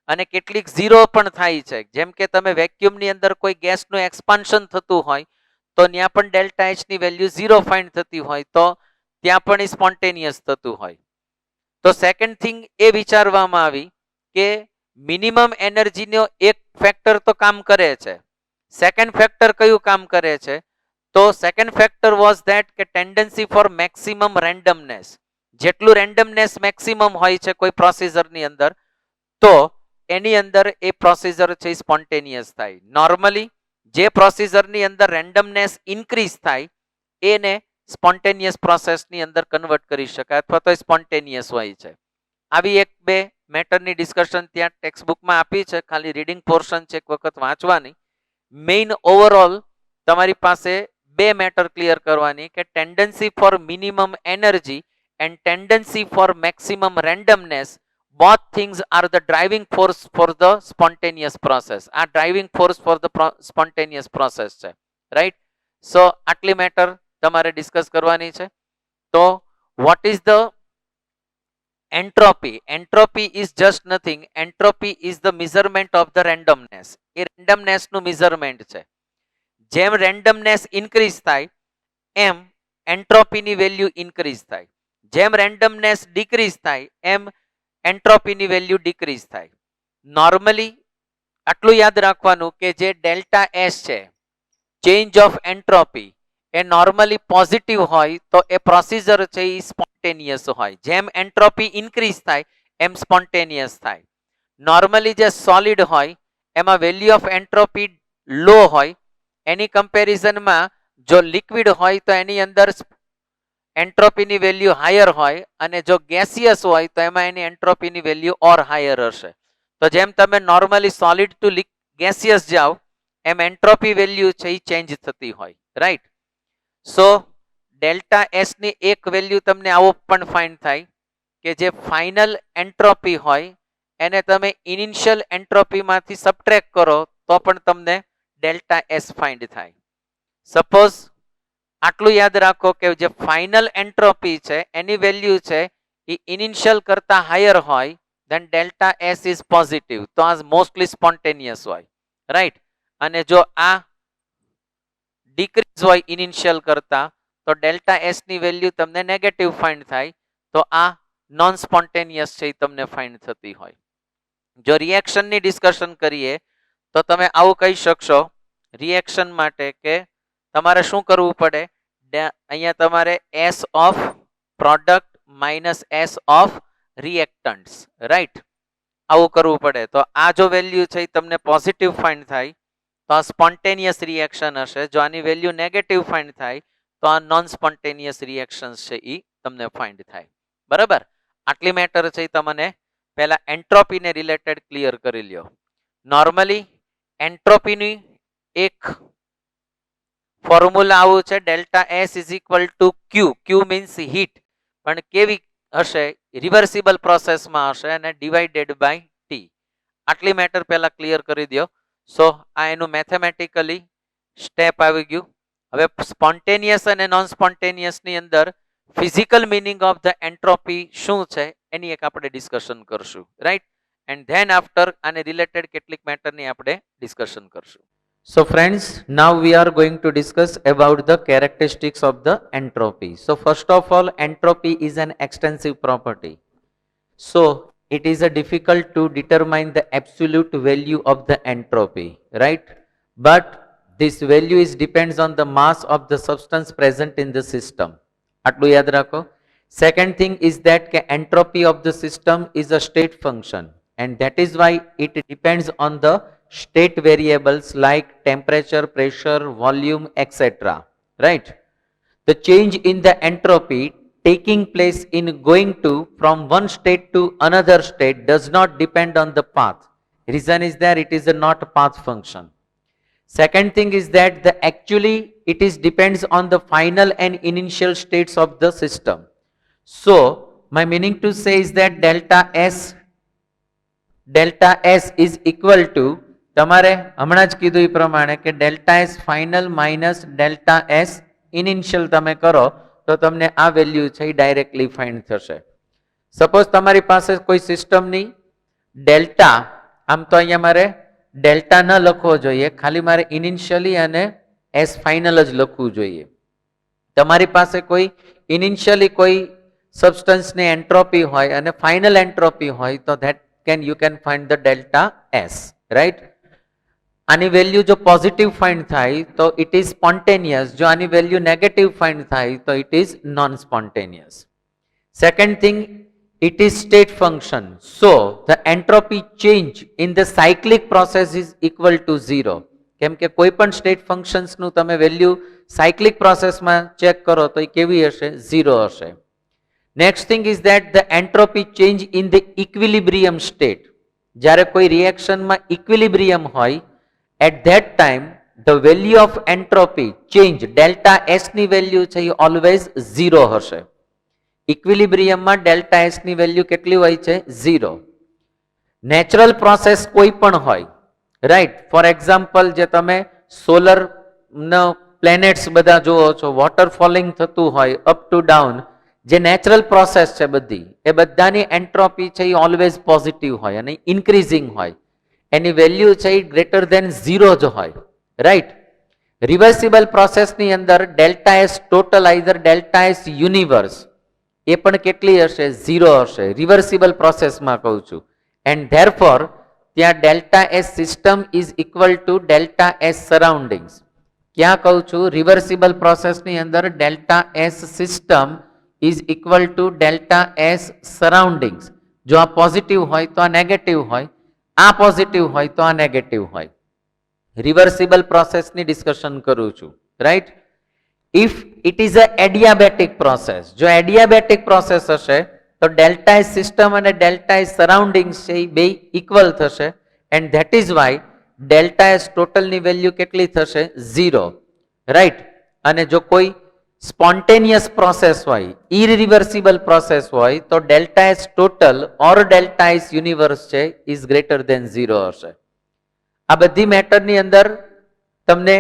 અને કેટલીક ઝીરો પણ થાય છે, જેમ કે તમે વેક્યુમની અંદર કોઈ ગેસનું એક્સપાન્શન થતું હોય તો ત્યાં પણ ડેલ્ટા એચ ની વેલ્યુ ઝીરો ફાઇન્ડ થતી હોય તો ત્યાં પણ સ્પોન્ટેનિયસ થતું હોય. તો સેકન્ડ થિંગ એ વિચારવામાં આવી કે મિનિમમ એનર્જીનો એક ફેક્ટર તો કામ કરે છે. સેકન્ડ ફેક્ટર કયું કામ કરે છે? તો સેકન્ડ ફેક્ટર વોઝ ધેટ કે ટેન્ડન્સી ફોર મેક્સિમમ રેન્ડમનેસ. જેટલું રેન્ડમનેસ મેક્સિમમ હોય છે કોઈ પ્રોસીજરની અંદર તો એની અંદર એ પ્રોસીજર છે સ્પોન્ટેનિયસ થાય. નોર્મલી જે પ્રોસીજરની અંદર રેન્ડમનેસ ઇન્ક્રીઝ થાય એને સ્પોન્ટેનિયસ પ્રોસેસની અંદર કન્વર્ટ કરી શકાય અથવા તો સ્પોન્ટેનિયસ હોય છે. આવી એક બે મેટરની ડિસ્કશન ત્યાં ટેક્સ્ટબુકમાં આપી છે, ખાલી રીડિંગ પોર્શન છે એક વખત વાંચવાની. મેઇન ઓવરઓલ તમારી પાસે બે મેટર ક્લિયર કરવાની કે tendency for minimum energy and tendency for maximum randomness, both things are the driving force for the spontaneous process. આ driving force for the spontaneous process છે. રાઈટ, સો આટલી મેટર તમારે discuss કરવાની છે. તો what is the entropy? Entropy is just nothing. Entropy is the measurement of the randomness. A randomness નું measurement છે. જેમ randomness increase થાય એમ એન્ટ્રોપીની વેલ્યુ ઇન્ક્રીઝ થાય, જેમ રેન્ડમનેસ ડિક્રીઝ થાય એમ એન્ટ્રોપીની વેલ્યુ ડિક્રીઝ થાય. નોર્મલી આટલું યાદ રાખવાનું કે જે ડેલ્ટા એસ છે change of entropy A normally positive હોય તો એ પ્રોસીજર છે એ સ્પોન્ટેનિયસ હોય. જેમ એન્ટ્રોપી ઇન્ક્રીઝ થાય એમ સ્પોન્ટેનિયસ થાય. નોર્મલી જે સોલિડ હોય એમાં વેલ્યુ ઓફ એન્ટ્રોપી લો હોય, એની કમ્પેરિઝનમાં જો લિક્વિડ હોય તો એની અંદર એન્ટ્રોપીની વેલ્યુ હાયર હોય, અને જો ગેસિયસ હોય તો એમાં એની એન્ટ્રોપીની વેલ્યુ ઓર હાયર હશે. તો જેમ તમે નોર્મલી સોલિડ ટુ ગેસિયસ જાઓ એમ એન્ટ્રોપી વેલ્યુ છે એ ચેન્જ થતી હોય, રાઈટ. સો ડેલ્ટા એસ ની એક વેલ્યુ તમને આવો પણ ફાઇન્ડ થાય કે જે ફાઇનલ એન્ટ્રોપી હોય એને તમે ઇનિશિયલ એન્ટ્રોપીમાંથી સબટ્રેક્ટ કરો તો પણ તમને ડેલ્ટા એસ ફાઇન્ડ થાય. સપોઝ આટલું યાદ રાખો કે જે ફાઇનલ એન્ટ્રોપી છે એની વેલ્યુ છે એ ઇનિશિયલ કરતા હાયર હોય then delta S is positive, તો આ મોસ્ટલી સ્પોન્ટેનિયસ હોય, રાઈટ. અને જો આ ડિક્રીઝ હોય ઇનિશિયલ કરતા તો ડેલ્ટા એસ ની વેલ્યુ તમને નેગેટિવ ફાઇન્ડ થાય, તો આ નોન સ્પોન્ટેનિયસ છે એ તમને ફાઇન્ડ થતી હોય. જો રિએક્શનની ડિસ્કશન કરીએ તો તમે આવું કહી શકશો રિએક્શન માટે કે તમારે શું કરવું પડે, અહીંયા તમારે S of product minus S of reactants, right, આવું કરવું પડે. તો આ જો વેલ્યુ છે એ તમને પોઝિટિવ ફાઇન્ડ થાય તો આ સ્પોન્ટેનિયસ રિએક્શન હશે. જો આની વેલ્યુ નેગેટિવ ફાઇન્ડ થાય તો આ નોન સ્પોન્ટેનિયસ રિએક્શન્સ છે એ તમને ફાઇન્ડ થાય. બરાબર, આટલી મેટર છે એ તમને પહેલા એન્ટ્રોપીને રિલેટેડ ક્લિયર કરી લ્યો. નોર્મલી એન્ટ્રોપીની એક ફોર્મ્યુલા આવું છે, delta S is equal to Q. Q means heat, પણ કેવી હશે, રિવર્સિબલ પ્રોસેસમાં હશે અને ડિવાઇડેડ બાય ટી. આટલી મેટર પહેલા ક્લિયર કરી દો. સો આ એનું મેથેમેટિકલી સ્ટેપ આવી ગયું. હવે સ્પોન્ટેનિયસ અને નોન સ્પોન્ટેનિયસ ની અંદર physical meaning of the entropy શું છે એની એક આપણે ડિસ્કશન કરશું, રાઈટ. એન્ડ ધેન આફ્ટર આને રિલેટેડ કેટલીક મેટરની આપણે ડિસ્કશન કરશું. So friends, now we are going to discuss about the characteristics of the entropy. So first of all, entropy is an extensive property. So it is difficult to determine the absolute value of the entropy, right? But this value is depends on the mass of the substance present in the system. આટલું યાદ રાખો. Second thing is that entropy of the system is a state function, and that is why it depends on the state variables like temperature, pressure, volume, etc. Right? The change in the entropy taking place in going to from one state to another state does not depend on the path. Reason is that it is a not path function. Second thing is that the actually it is depends on the final and initial states of the system. So my meaning to say is that delta S is equal to, તમારે હમણાં જ કીધું એ પ્રમાણે કે delta S final minus delta S initial તમે કરો તો તમને આ વેલ્યુ છે એ ડાયરેક્ટલી ફાઇન્ડ થશે. સપોઝ તમારી પાસે કોઈ સિસ્ટમની ડેલ્ટા, આમ તો અહીંયા મારે ડેલ્ટા ન લખવો જોઈએ, ખાલી મારે ઇનિશિયલી અને એસ ફાઇનલ જ લખવું જોઈએ. તમારી પાસે કોઈ ઇનિશિયલી કોઈ સબસ્ટન્સની એન્ટ્રોપી હોય અને ફાઇનલ એન્ટ્રોપી હોય તો that you can find the delta S, right? આની વેલ્યુ જો પોઝિટિવ ફાઇન્ડ થાય તો ઇટ ઇઝ સ્પોન્ટેનિયસ, જો આની વેલ્યુ નેગેટિવ ફાઇન્ડ થાય તો it is non spontaneous. Second thing, it is state function, so the entropy change in the cyclic process is equal to 0. કેમ કે કોઈ પણ સ્ટેટ ફંક્શન્સનું તમે વેલ્યુ સાયક્લિક પ્રોસેસમાં ચેક કરો તો એ કેવી હશે, 0 હશે. Next thing is that the entropy change in the equilibrium state. જ્યારે કોઈ રિએક્શનમાં ઇક્વિલિબ્રિયમ હોય, at that time the value of entropy change delta S ની વેલ્યુ છે એ ઓલવેઝ 0 હશે. ઇક્વિલિબ્રિયમમાં ડેલ્ટા એસ ની વેલ્યુ કેટલી હોય છે, 0. નેચરલ પ્રોસેસ કોઈ પણ હોય, રાઈટ. ફોર એક્ઝામ્પલ જે તમે સોલર પ્લેનેટ્સ બધા જુઓ છો, વોટર ફોલિંગ થતું હોય અપ ટુ ડાઉન, જે નેચરલ પ્રોસેસ છે બધી, એ બધાની એન્ટ્રોપી છે એ ઓલવેઝ પોઝિટિવ હોય અને ઇન્ક્રીઝિંગ હોય. એની વેલ્યુ છે એ ગ્રેટર ધેન 0 જ હોય, રાઈટ. રિવર્સિબલ પ્રોસેસની અંદર delta S total either delta S universe એ પણ કેટલી હશે, 0 હશે. રિવર્સિબલ પ્રોસેસમાં કહું છું. એન્ડ ધેરફોર ત્યાં delta S system is equal to delta S surroundings. ક્યાં કહું છું, રિવર્સિબલ પ્રોસેસની અંદર delta S system is equal to delta S surroundings. જો આ પોઝિટિવ હોય તો આ નેગેટિવ હોય, આ પોઝિટિવ હોય તો આ નેગેટિવ હોય. રિવર્સિબલ પ્રોસેસની ડિસ્કશન કરું છું, right. If it is a adiabatic process, જો એડિયાબેટિક પ્રોસેસ હશે તો ડેલ્ટા એસ સિસ્ટમ અને ડેલ્ટા એસ સરાઉન્ડિંગ્સ છે એ બે ઇક્વલ થશે and that is why delta S ટોટલની વેલ્યુ કેટલી થશે 0, રાઈટ. અને જો કોઈ સ્પોન્ટેનિયસ પ્રોસેસ હોય, ઇરિવર્સિબલ પ્રોસેસ હોય, તો delta S total or delta S universe છે ઇઝ ગ્રેટર ધેન 0 હશે. આ બધી મેટરની અંદર તમને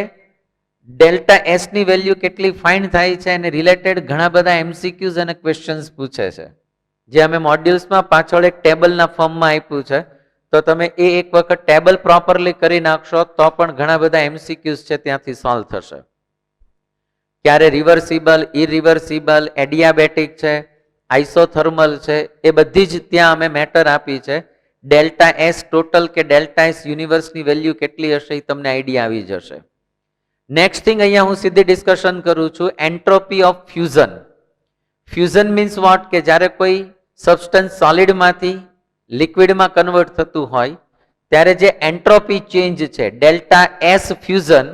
ડેલ્ટા એસ ની વેલ્યુ કેટલી ફાઇન્ડ થાય છે અને રિલેટેડ ઘણા બધા એમસીક્યુઝ અને ક્વેશ્ચન્સ પૂછે છે, જે અમે મોડ્યુલ્સમાં પાછળ એક ટેબલના ફોર્મમાં આપ્યું છે. તો તમે એ એક વખત ટેબલ પ્રોપરલી કરી નાખશો તો પણ ઘણા બધા એમસીક્યુઝ છે ત્યાંથી સોલ્વ થશે. ક્યારે રિવર્સિબલ, ઇરિવર્સિબલ, એડિયાબેટિક છે, આઇસોથર્મલ છે, એ બધી જ ત્યાં અમે મેટર આપી છે. ડેલ્ટા એસ ટોટલ કે ડેલ્ટા એસ યુનિવર્સની વેલ્યુ કેટલી હશે એ તમને આઈડિયા આવી જશે. નેક્સ્ટ થિંગ અહીંયા હું સીધી ડિસ્કશન કરું છું, entropy of fusion. Fusion means what, કે જ્યારે કોઈ સબસ્ટન્સ સોલિડમાંથી લિક્વિડમાં કન્વર્ટ થતું હોય ત્યારે જે એન્ટ્રોપી ચેન્જ છે ડેલ્ટા એસ ફ્યુઝન,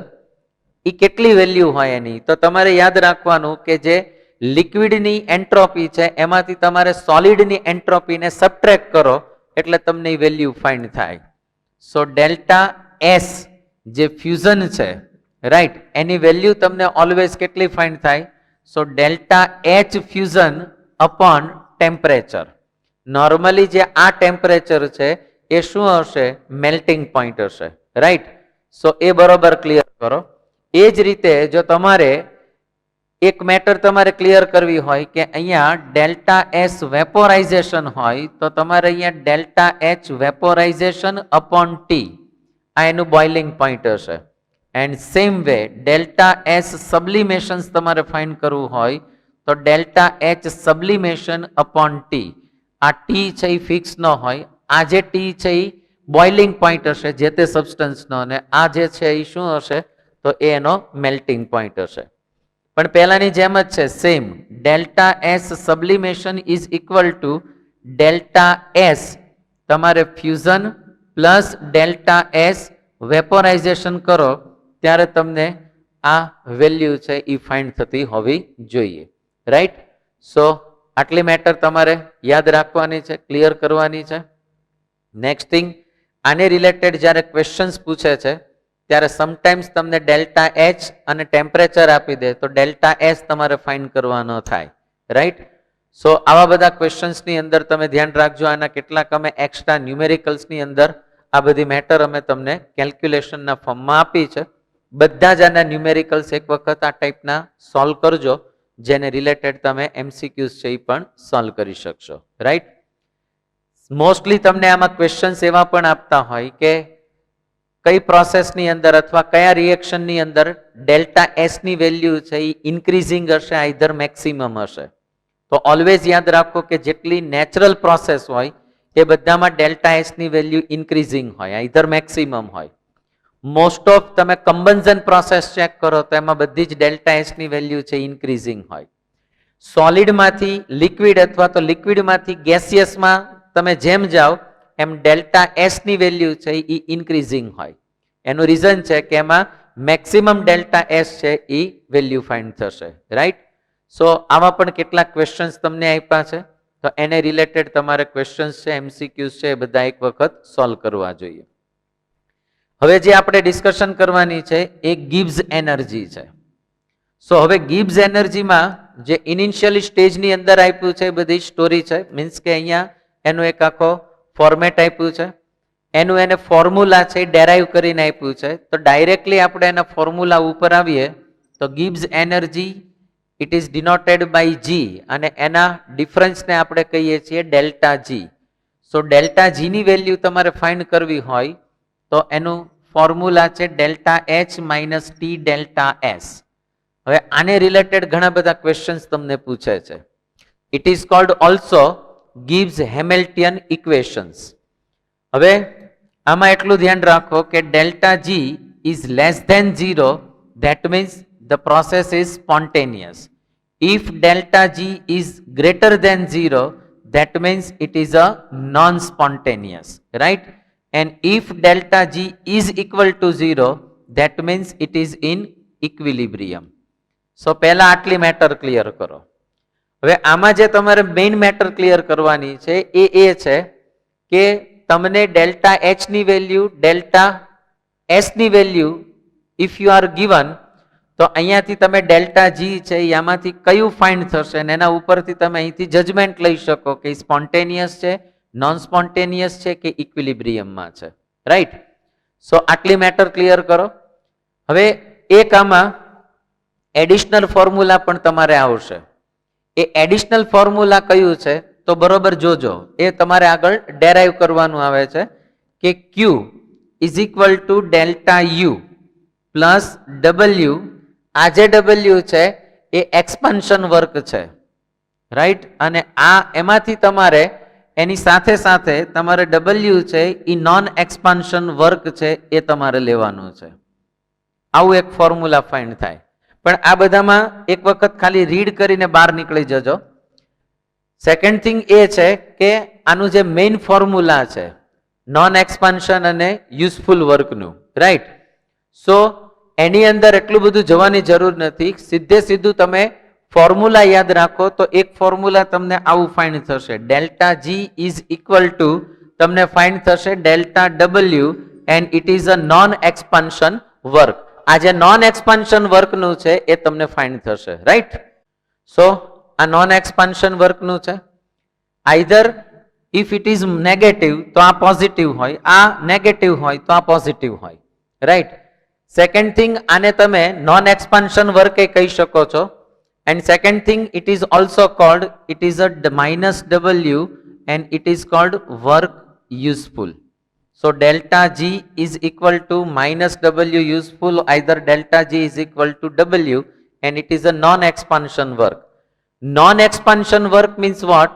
એ કેટલી વેલ્યુ હોય એની. તો તમારે યાદ રાખવાનું કે જે લિક્વિડની એન્ટ્રોપી છે એમાંથી તમારે સોલિડની એન્ટ્રોપીને સબટ્રેક્ટ કરો એટલે તમને એ વેલ્યુ ફાઇન્ડ થાય. સો ડેલ્ટા એસ જે ફ્યુઝન છે, રાઈટ, એની વેલ્યુ તમને ઓલવેઝ કેટલી ફાઇન્ડ થાય. So delta H fusion upon temperature. Normally જે આ ટેમ્પરેચર છે એ શું હશે, મેલ્ટિંગ પોઈન્ટ હશે, રાઈટ. સો એ બરોબર ક્લિયર કરો. એ જ રીતે જો તમારે એક મેટર તમારે ક્લિયર કરવી હોય કે અહીંયા ડેલ્ટા એસ વેપોરાઇઝેશન હોય તો તમારે અહીંયા delta H vaporization upon T, આ એનું બોઇલિંગ પોઈન્ટ હશે. And same way delta S sublimations તમારે ફાઇન્ડ કરવું હોય તો delta H sublimation upon T. આ ટી છે એ ફિક્સ ન હોય, આ જે ટી છે એ બોઇલિંગ પોઈન્ટ હશે જે તે સબસ્ટન્સનો, અને આ જે છે એ શું હશે, તો એ એનો મેલ્ટિંગ પોઈન્ટ હશે. પણ પહેલાની જેમ જ છે, same. Delta S sublimation is equal to delta S તમારે fusion plus delta S vaporization કરો ત્યારે તમને આ વેલ્યુ છે એ ફાઇન્ડ થતી હોવી જોઈએ, રાઈટ. સો આટલી મેટર તમારે યાદ રાખવાની છે, ક્લિયર કરવાની છે. નેક્સ્ટ થિંગ, આને રિલેટેડ જ્યારે ક્વેશ્ચન્સ પૂછે છે ત્યારે સમટાઈમ્સ તમને ડેલ્ટા એચ અને ટેમ્પરેચર આપી દે તો ડેલ્ટા એસ તમારે ફાઇન્ડ કરવા ન થાય, રાઈટ. સો આવા બધા ક્વેશ્ચન્સની અંદર તમે ધ્યાન રાખજો. આના કેટલાક અમે એક્સ્ટ્રા ન્યુમેરિકલ્સની અંદર આ બધી મેટર અમે તમને કેલ્ક્યુલેશનના ફોર્મમાં આપી છે. બધા જ આના ન્યુમેરિકલ્સ એક વખત આ ટાઈપના સોલ્વ કરજો, જેને રિલેટેડ તમે એમસીક્યુઝ છે એ પણ સોલ્વ કરી શકશો, રાઈટ. મોસ્ટલી તમને આમાં ક્વેશ્ચન્સ એવા પણ આપતા હોય કે કઈ પ્રોસેસની અંદર અથવા કયા રિએક્શનની અંદર ડેલ્ટા એસ ની વેલ્યુ છે એ ઇન્ક્રીઝિંગ હશે, આઈધર મેક્સિમમ હશે. તો ઓલવેઝ યાદ રાખો કે જેટલી નેચરલ પ્રોસેસ હોય એ બધામાં ડેલ્ટા એસ ની વેલ્યુ ઇન્ક્રીઝિંગ હોય, આઈધર મેક્સિમમ હોય. મોસ્ટ ઓફ તમે કમ્બન્ઝન પ્રોસેસ ચેક કરો તો એમાં બધી જ ડેલ્ટા એસ ની વેલ્યુ છે ઇન્ક્રીઝિંગ હોય. સોલિડમાંથી લિક્વિડ અથવા તો લિક્વિડમાંથી ગેસિયસમાં તમે જેમ જાઓ એમ ડેલ્ટા એસ ની વેલ્યુ છે એ ઇન્ક્રીઝિંગ હોય. એનું રીઝન છે કે એમાં મેક્સિમમ ડેલ્ટા એસ છે એ વેલ્યુ ફાઇન્ડ થશે, રાઈટ. સો આમાં પણ કેટલાક ક્વેશ્ચન્સ તમને આપ્યા છે તો એને રિલેટેડ તમારે ક્વેશ્ચન્સ છે, એમસીક્યુઝ છે, એ બધા એક વખત સોલ્વ કરવા જોઈએ. હવે જે આપણે ડિસ્કશન કરવાની છે એ ગિબ્સ એનર્જી છે. સો હવે ગિબ્સ એનર્જીમાં જે ઇનિશિયલી સ્ટેજની અંદર આપ્યું છે એ બધી સ્ટોરી છે, મીન્સ કે અહીંયા એનો એક આખો ફોર્મેટ આપ્યું છે, એનું એને ફોર્મ્યુલા છે ડેરાઈવ કરીને આપ્યું છે. તો ડાયરેક્ટલી આપણે એના ફોર્મ્યુલા ઉપર આવીએ તો Gibbs energy it is denoted by G અને એના ડિફરન્સને આપણે કહીએ છીએ ડેલ્ટા જી. સો ડેલ્ટા જી ની વેલ્યુ તમારે ફાઇન્ડ કરવી હોય તો એનું ફોર્મ્યુલા છે delta H minus T delta S. હવે આને રિલેટેડ ઘણા બધા ક્વેશ્ચન્સ તમને પૂછે છે. It is called also Gibbs Hamilton equations. હવે આમાં એટલું ધ્યાન રાખો કે delta G is less than 0, that means the process is spontaneous. If delta G is greater than 0, that means it is a non-spontaneous, right? And if delta G is equal to 0, that means it is in equilibrium. So પહેલા આટલી matter clear કરો. હવે આમાં જે તમારે main matter clear કરવાની છે એ છે કે તમને ડેલ્ટા એચ ની વેલ્યુ, ડેલ્ટા એસ ની value if you are given, તો અહીંયાથી તમે ડેલ્ટા જી છે આમાંથી કયું ફાઇન્ડ થશે અને એના ઉપરથી તમે અહીંથી જજમેન્ટ લઈ શકો કે સ્પોન્ટેનિયસ છે, નોન સ્પોન્ટેનિયસ છે કે ઇક્વિલિબ્રિયમમાં છે. રાઈટ? સો આટલી મેટર ક્લિયર કરો. હવે એક આમાં એડિશનલ ફોર્મ્યુલા પણ તમારે આવશે. એ એડિશનલ ફોર્મ્યુલા કયું છે તો બરોબર જોજો, એ તમારે આગળ ડેરાઈવ કરવાનું આવે છે કે Q is equal to delta U plus W. આ જે ડબલ્યુ છે એ એક્સપાન્શન વર્ક છે. રાઈટ? અને આ એમાંથી તમારે એની સાથે સાથે તમારે ડબલ્યુ છે એ નોન એક્સપાન્શન વર્ક છે એ તમારે લેવાનું છે. આવું એક ફોર્મ્યુલા ફાઇન્ડ થાય. પણ આ બધામાં એક વખત ખાલી રીડ કરીને બહાર નીકળી જજો. સેકન્ડ થિંગ એ છે કે આનું જે મેઇન ફોર્મ્યુલા છે નોન એક્સપાન્શન અને યુઝફુલ વર્કનું, રાઈટ? સો એની અંદર એટલું બધું જવાની જરૂર નથી. સીધે સીધું તમે ફોર્મ્યુલા યાદ રાખો તો એક ફોર્મ્યુલા તમને આવું ફાઇન્ડ થશે, delta G is equal to તમને ફાઇન્ડ થશે delta W and it is a non expansion work. આ જે નોન એક્સપાન્શન વર્કનું છે એ તમને ફાઇન્ડ થશે. રાઈટ? સો આ નોન એક્સપાન્શન વર્કનું છે. Either if it is negative તો આ પોઝિટિવ હોય, આ નેગેટિવ હોય તો આ પોઝિટિવ હોય. રાઈટ? સેકન્ડ થિંગ, આને તમે નોન એક્સપાન્શન વર્ક એ કહી શકો છો. And second thing, it is also cold, it is a minus W and it is cold work useful. So delta G is equal to minus W useful, either delta G is equal to W and it is a non-expansion work. Non-expansion work means what?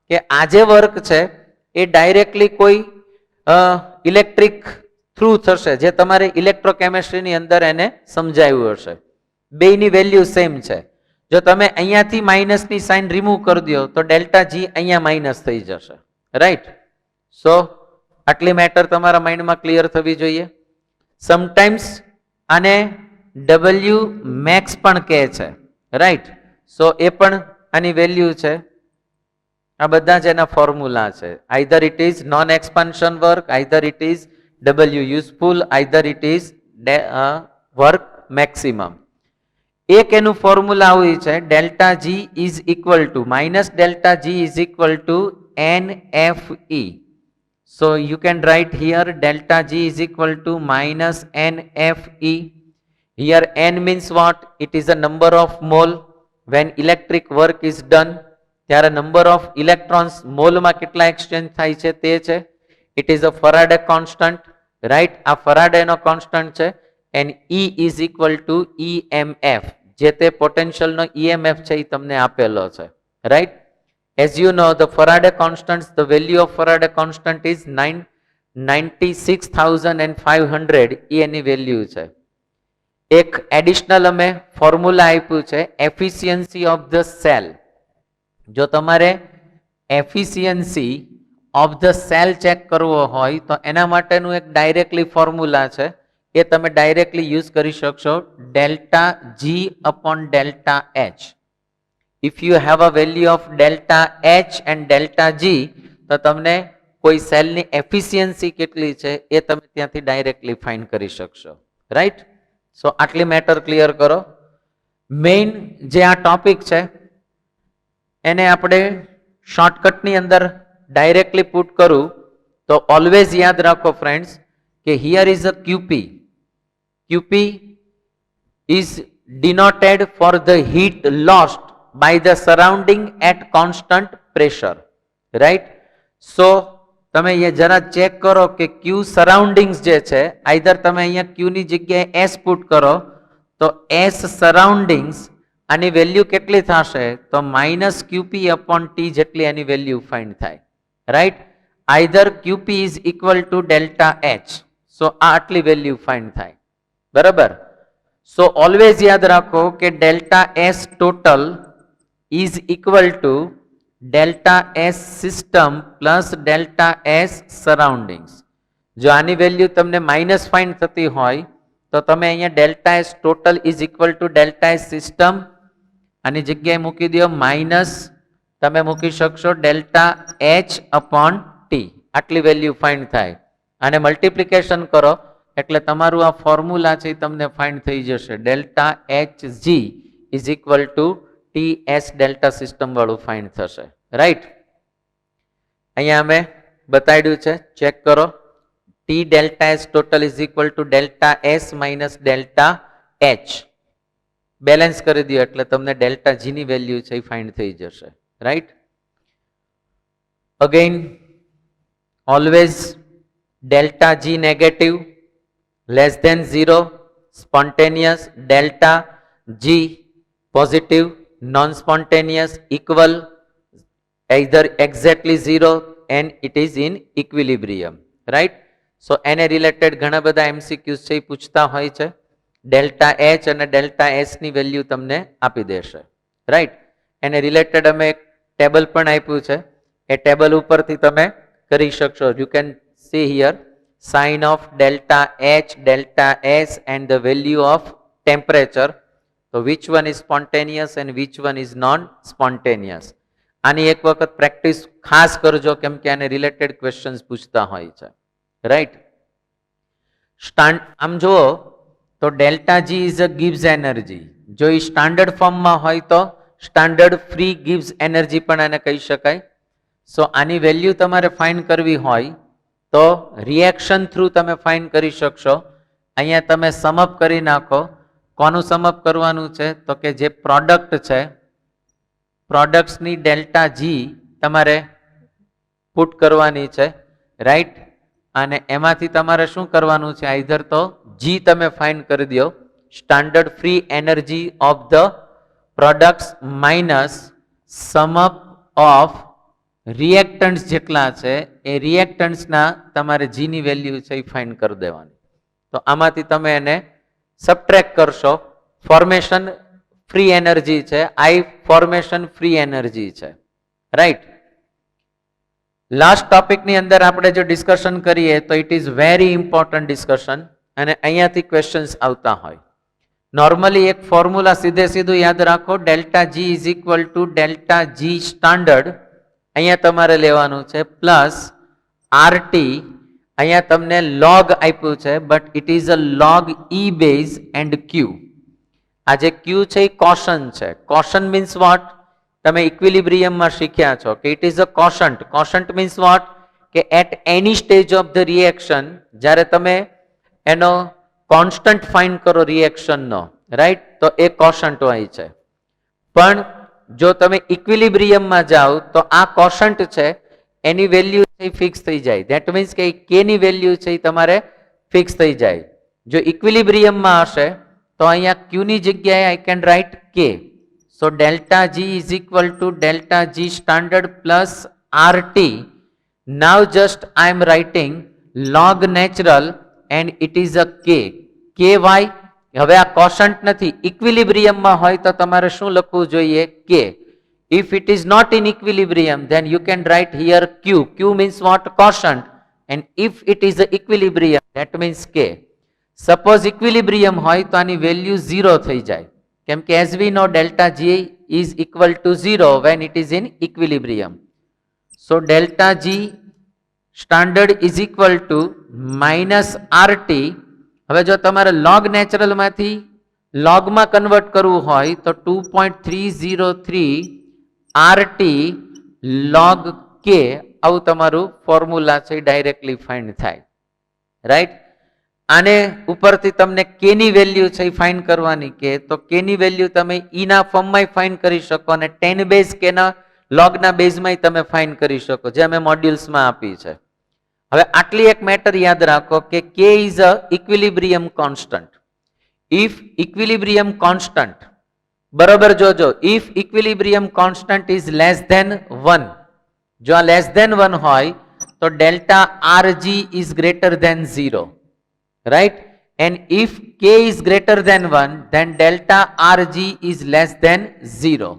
કે આ જે work છે એ directly કોઈ electric through થશે, જે તમારે ઇલેક્ટ્રોકેમિસ્ટ્રીની અંદર એને સમજાવ્યું હશે. બેયની વેલ્યુ સેમ છે. જો તમે અહીંયાથી માઇનસની સાઇન રિમૂવ કરી દો તો ડેલ્ટા જી અહીંયા માઇનસ થઈ જશે. રાઈટ? સો આટલી મેટર તમારા માઇન્ડમાં ક્લિયર થવી જોઈએ. સમટાઈમ્સ આને ડબલ્યુ મેક્સ પણ કહે છે. રાઈટ? સો એ પણ આની વેલ્યુ છે. આ બધા જ એના ફોર્મ્યુલા છે. Either it is non expansion work, either it is W useful, either it is work maximum. એક એનું ફોર્મ્યુલા આવું છે, delta G is equal to minus delta G is equal to n F E. So you can write here delta G is equal to minus NFE. Here N means what? It is a number of mole. When electric work is done, ત્યારે number of electrons mole માં કેટલા exchange થાય છે તે છે. It is a Faraday constant, right? આ Faraday નો constant છે. And E is equal to EMF. જે તે potential નો EMF છે એ તમને આપેલો છે. Right? As you know, the Faraday constants, the value of Faraday constant is 96,500. A any value છે. એક એડિશનલ અમે ફોર્મ્યુલા આપ્યું છે, એફિશિયન્સી ઓફ ધ સેલ. જો તમારે efficiency of the cell check કરવો હોય તો એના માટેનું એક ડાયરેક્ટલી ફોર્મ્યુલા છે, એ તમે ડાયરેક્ટલી યુઝ કરી શકશો, delta G upon delta H. If you have a value of delta H and delta G, તો તમને કોઈ સેલની એફિશિયન્સી કેટલી છે એ તમે ત્યાંથી ડાયરેક્ટલી ફાઇન્ડ કરી શકશો. રાઈટ? સો આટલી મેટર ક્લિયર કરો. મેઇન જે આ ટોપિક છે એને આપણે શોર્ટકટની અંદર ડાયરેક્ટલી પુટ કરું તો ઓલવેઝ યાદ રાખો ફ્રેન્ડ્સ કે here is a ક્યુપી. ક્યુપી is denoted for the heat lost by the surrounding at constant pressure. Right? So તમે ये જરા ચેક કરો કે Q સરાઉન્ડિંગ્સ જે છે, આઈધર તમે અહીંયા Q ની જગ્યાએ S પુટ કરો તો S સરાઉન્ડિંગ્સ આની વેલ્યુ કેટલી થશે તો માઇનસ QP અપોન T જેટલી એની વેલ્યુ ફાઇન્ડ થાય. Right? Either QP is equal to delta H. સો આ આટલી વેલ્યુ ફાઇન્ડ થાય. બરાબર? સો ઓલવેઝ યાદ રાખો કે delta S total is equal to delta S system plus delta S surroundings. જો આની વેલ્યુ તમને માઇનસ ફાઇન્ડ થતી હોય તો તમે અહીંયા delta S total is equal to delta S system આની જગ્યાએ મૂકી દો માઇનસ તમે મૂકી શકશો ડેલ્ટા એચ અપોન ટી, આટલી વેલ્યુ ફાઇન્ડ થાય. અને મલ્ટિપ્લિકેશન કરો એટલે તમારું આ ફોર્મ્યુલા છે એ તમને ફાઇન્ડ થઈ જશે. Delta H G is equal to T S delta system વાળું ફાઇન્ડ થશે. રાઈટ, અહીંયા અમે બતાવ્યું છે, ચેક કરો. T delta S total is equal to delta S minus delta H. Balance કરી દો એટલે તમને ડેલ્ટા જી ની વેલ્યુ છે એ ફાઇન્ડ થઈ જશે. Right, again always delta G negative, less than 0, spontaneous, delta G positive, non spontaneous, equal, either exactly 0 and it is in equilibrium. Right, so એને રિલેટેડ ઘણા બધા એમસીક્યુઝ છે એ પૂછતા હોય છે. ડેલ્ટા એચ અને ડેલ્ટા એસ ની વેલ્યુ તમને આપી દેશે. રાઈટ, એને રિલેટેડ અમે એક ટેબલ પણ આપ્યું છે, એ ટેબલ ઉપરથી તમે કરી શકશો. You can see here sign of delta H, delta S and the value of temperature. તો which one is spontaneous and which one is non spontaneous. આની એક વખત પ્રેક્ટિસ ખાસ કરજો કેમ કે આને રિલેટેડ ક્વેશ્ચન્સ પૂછતા હોય છે. રાઈટ, આમ જુઓ તો delta G is a gives energy. જો એ સ્ટાન્ડર્ડ ફોર્મમાં હોય તો સ્ટાન્ડર્ડ ફ્રી ગિવ્સ એનર્જી પણ આને કહી શકાય. સો આની વેલ્યુ તમારે ફાઇન્ડ કરવી હોય તો રિએક્શન થ્રુ તમે ફાઇન્ડ કરી શકશો. અહીંયા તમે સમઅપ કરી નાખો. કોનું સમઅપ કરવાનું છે તો કે જે પ્રોડક્ટ છે, પ્રોડક્ટ્સની ડેલ્ટા જી તમારે પુટ કરવાની છે. રાઈટ, અને એમાંથી તમારે શું કરવાનું છે, આઈધર તો જી તમે ફાઇન્ડ કરી દો, standard free energy of the products minus sum up of reactants જેટલા છે એ રિએક્ટન્ટ્સના તમારે જીની વેલ્યુ છે એ ફાઇન્ડ કરી દેવાની. તો આમાંથી તમે એને સબટ્રેક્ટ કરશો. ફોર્મેશન ફ્રી એનર્જી છે, આઈ ફોર્મેશન ફ્રી એનર્જી છે. રાઈટ, લાસ્ટ ટોપિકની અંદર આપણે જો ડિસ્કશન કરીએ તો it is very important discussion અને અહીંયાથી ક્વેશ્ચન્સ આવતા હોય. નોર્મલી એક ફોર્મ્યુલા સીધું યાદ રાખો, delta G is equal to delta G standard અહીંયા તમારે લેવાનું છે પ્લસ આરટી. અહીંયા તમને લોગ આપ્યું છે but it is a log e base and Q. આ જે ક્યુ છે એ કોશન છે. કોશન મીન્સ વોટ, તમે ઇક્વિલિબ્રિયમમાં શીખ્યા છો કે it is a quotient. Quotient means what કે at any stage of the reaction જ્યારે તમે એનો કોન્સ્ટન્ટ ફાઇન્ડ કરો રિએક્શનનો, રાઈટ, તો એ કોશન્ટ હોય છે. પણ જો તમે ઇક્વિલિબ્રિયમમાં જાઓ તો આ કોશન્ટ છે એની વેલ્યુ ફિક્સ થઈ જાય. ધેટ મીન્સ કે કે ની વેલ્યુ છે એ તમારે ફિક્સ થઈ જાય. જો ઇક્વિલિબ્રિયમમાં હશે તો અહીંયા ક્યુ ની જગ્યાએ આઈ can write K. So delta G is equal to delta G standard plus RT. Now just I am writing log natural and it is a K. K Y, હવે આ કોશન્ટ નથી, ઇક્વિલિબ્રિયમમાં હોય તો તમારે શું લખવું જોઈએ, કે. If it is not in equilibrium, then you can write here Q. Q means what? Quotient. And if it is a equilibrium, that means K. Suppose equilibrium hoy to ani value 0 થઈ જાય. કેમ કે as we know delta G is equal to 0 when it is in equilibrium. So delta G standard is equal to minus RT. હવે જો તમારે log natural માંથી log માં convert કરવું હોય તો 2.303 RT log K આવું તમારું ફોર્મ્યુલા છે ડાયરેક્ટલી ફાઇન્ડ થાય. રાઈટ, આને ઉપરથી તમને કે ની વેલ્યુ છે ફાઇન્ડ કરવાની કે તો કે ની વેલ્યુ તમે ઈના ફોર્મમાં ફાઇન્ડ કરી શકો અને 10 બેઝ કેના લોગના બેઝમાં તમે ફાઇન્ડ કરી શકો જે અમે મોડ્યુલ્સમાં આપી છે. હવે આટલી એક મેટર યાદ રાખો કે K is a equilibrium constant. If equilibrium constant, બરોબર જોજો, if equilibrium constant is less than 1, જો આ લેસ ધેન 1 હોય તો delta RG is greater than 0, right, and if K is greater than 1 then delta RG is less than 0.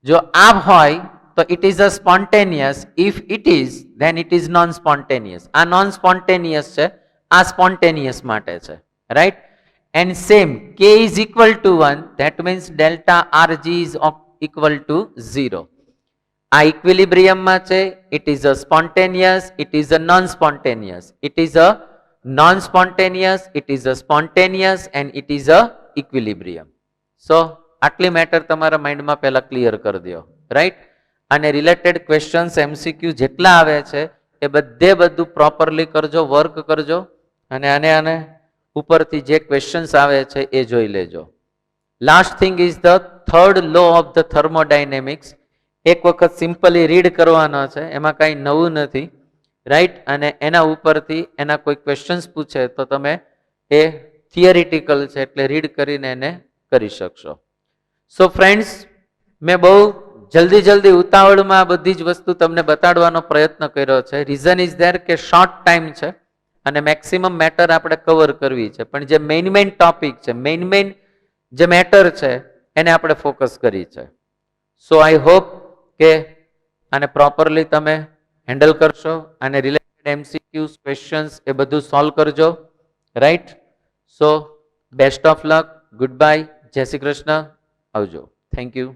જો આ હોય તો it is a spontaneous, if it is then it is non spontaneous. આ non spontaneous છે, આ spontaneous માટે છે, right. and same k is equal to 1, that means delta Rg is equal to 0. આ ઇક્વિલિબ્રિયમમાં છે, it is a spontaneous, it is a non-spontaneous, it is a non-spontaneous, it is a spontaneous and it is a equilibrium. So આટલી matter તમારા માઇન્ડમાં પહેલા clear કરી દો, right? અને related questions MCQ જેટલા આવે છે એ બધું પ્રોપરલી કરજો, વર્ક કરજો અને આને ઉપરથી જે ક્વેશ્ચન્સ આવે છે એ જોઈ લેજો. Last thing is the third law of the thermodynamics. એક વખત સિમ્પલી રીડ કરવાનો છે, એમાં કાંઈ નવું નથી, રાઈટ? અને એના ઉપરથી એના કોઈ ક્વેશ્ચન્સ પૂછે તો તમે એ થિયરિટિકલ છે એટલે રીડ કરીને એને કરી શકશો. સો ફ્રેન્ડ્સ, મેં બહુ જલ્દી ઉતાવળમાં બધી જ વસ્તુ તમને બતાડવાનો પ્રયત્ન કર્યો છે. રીઝન ઇઝ ધેર કે શોર્ટ ટાઈમ છે અને મેક્સિમમ મેટર આપણે કવર કરવી છે, પણ જે મેઇન ટોપિક છે, મેઇન જે મેટર છે એને આપણે ફોકસ કરી છે. સો આઈ હોપ કે આને પ્રોપરલી તમે હેન્ડલ કરશો અને રિલેટેડ એમસીક્યુઝ, ક્વેશ્ચન્સ એ બધું સોલ્વ કરજો, right? So best of luck, good bye, જય શ્રી કૃષ્ણ, આવજો. Thank you.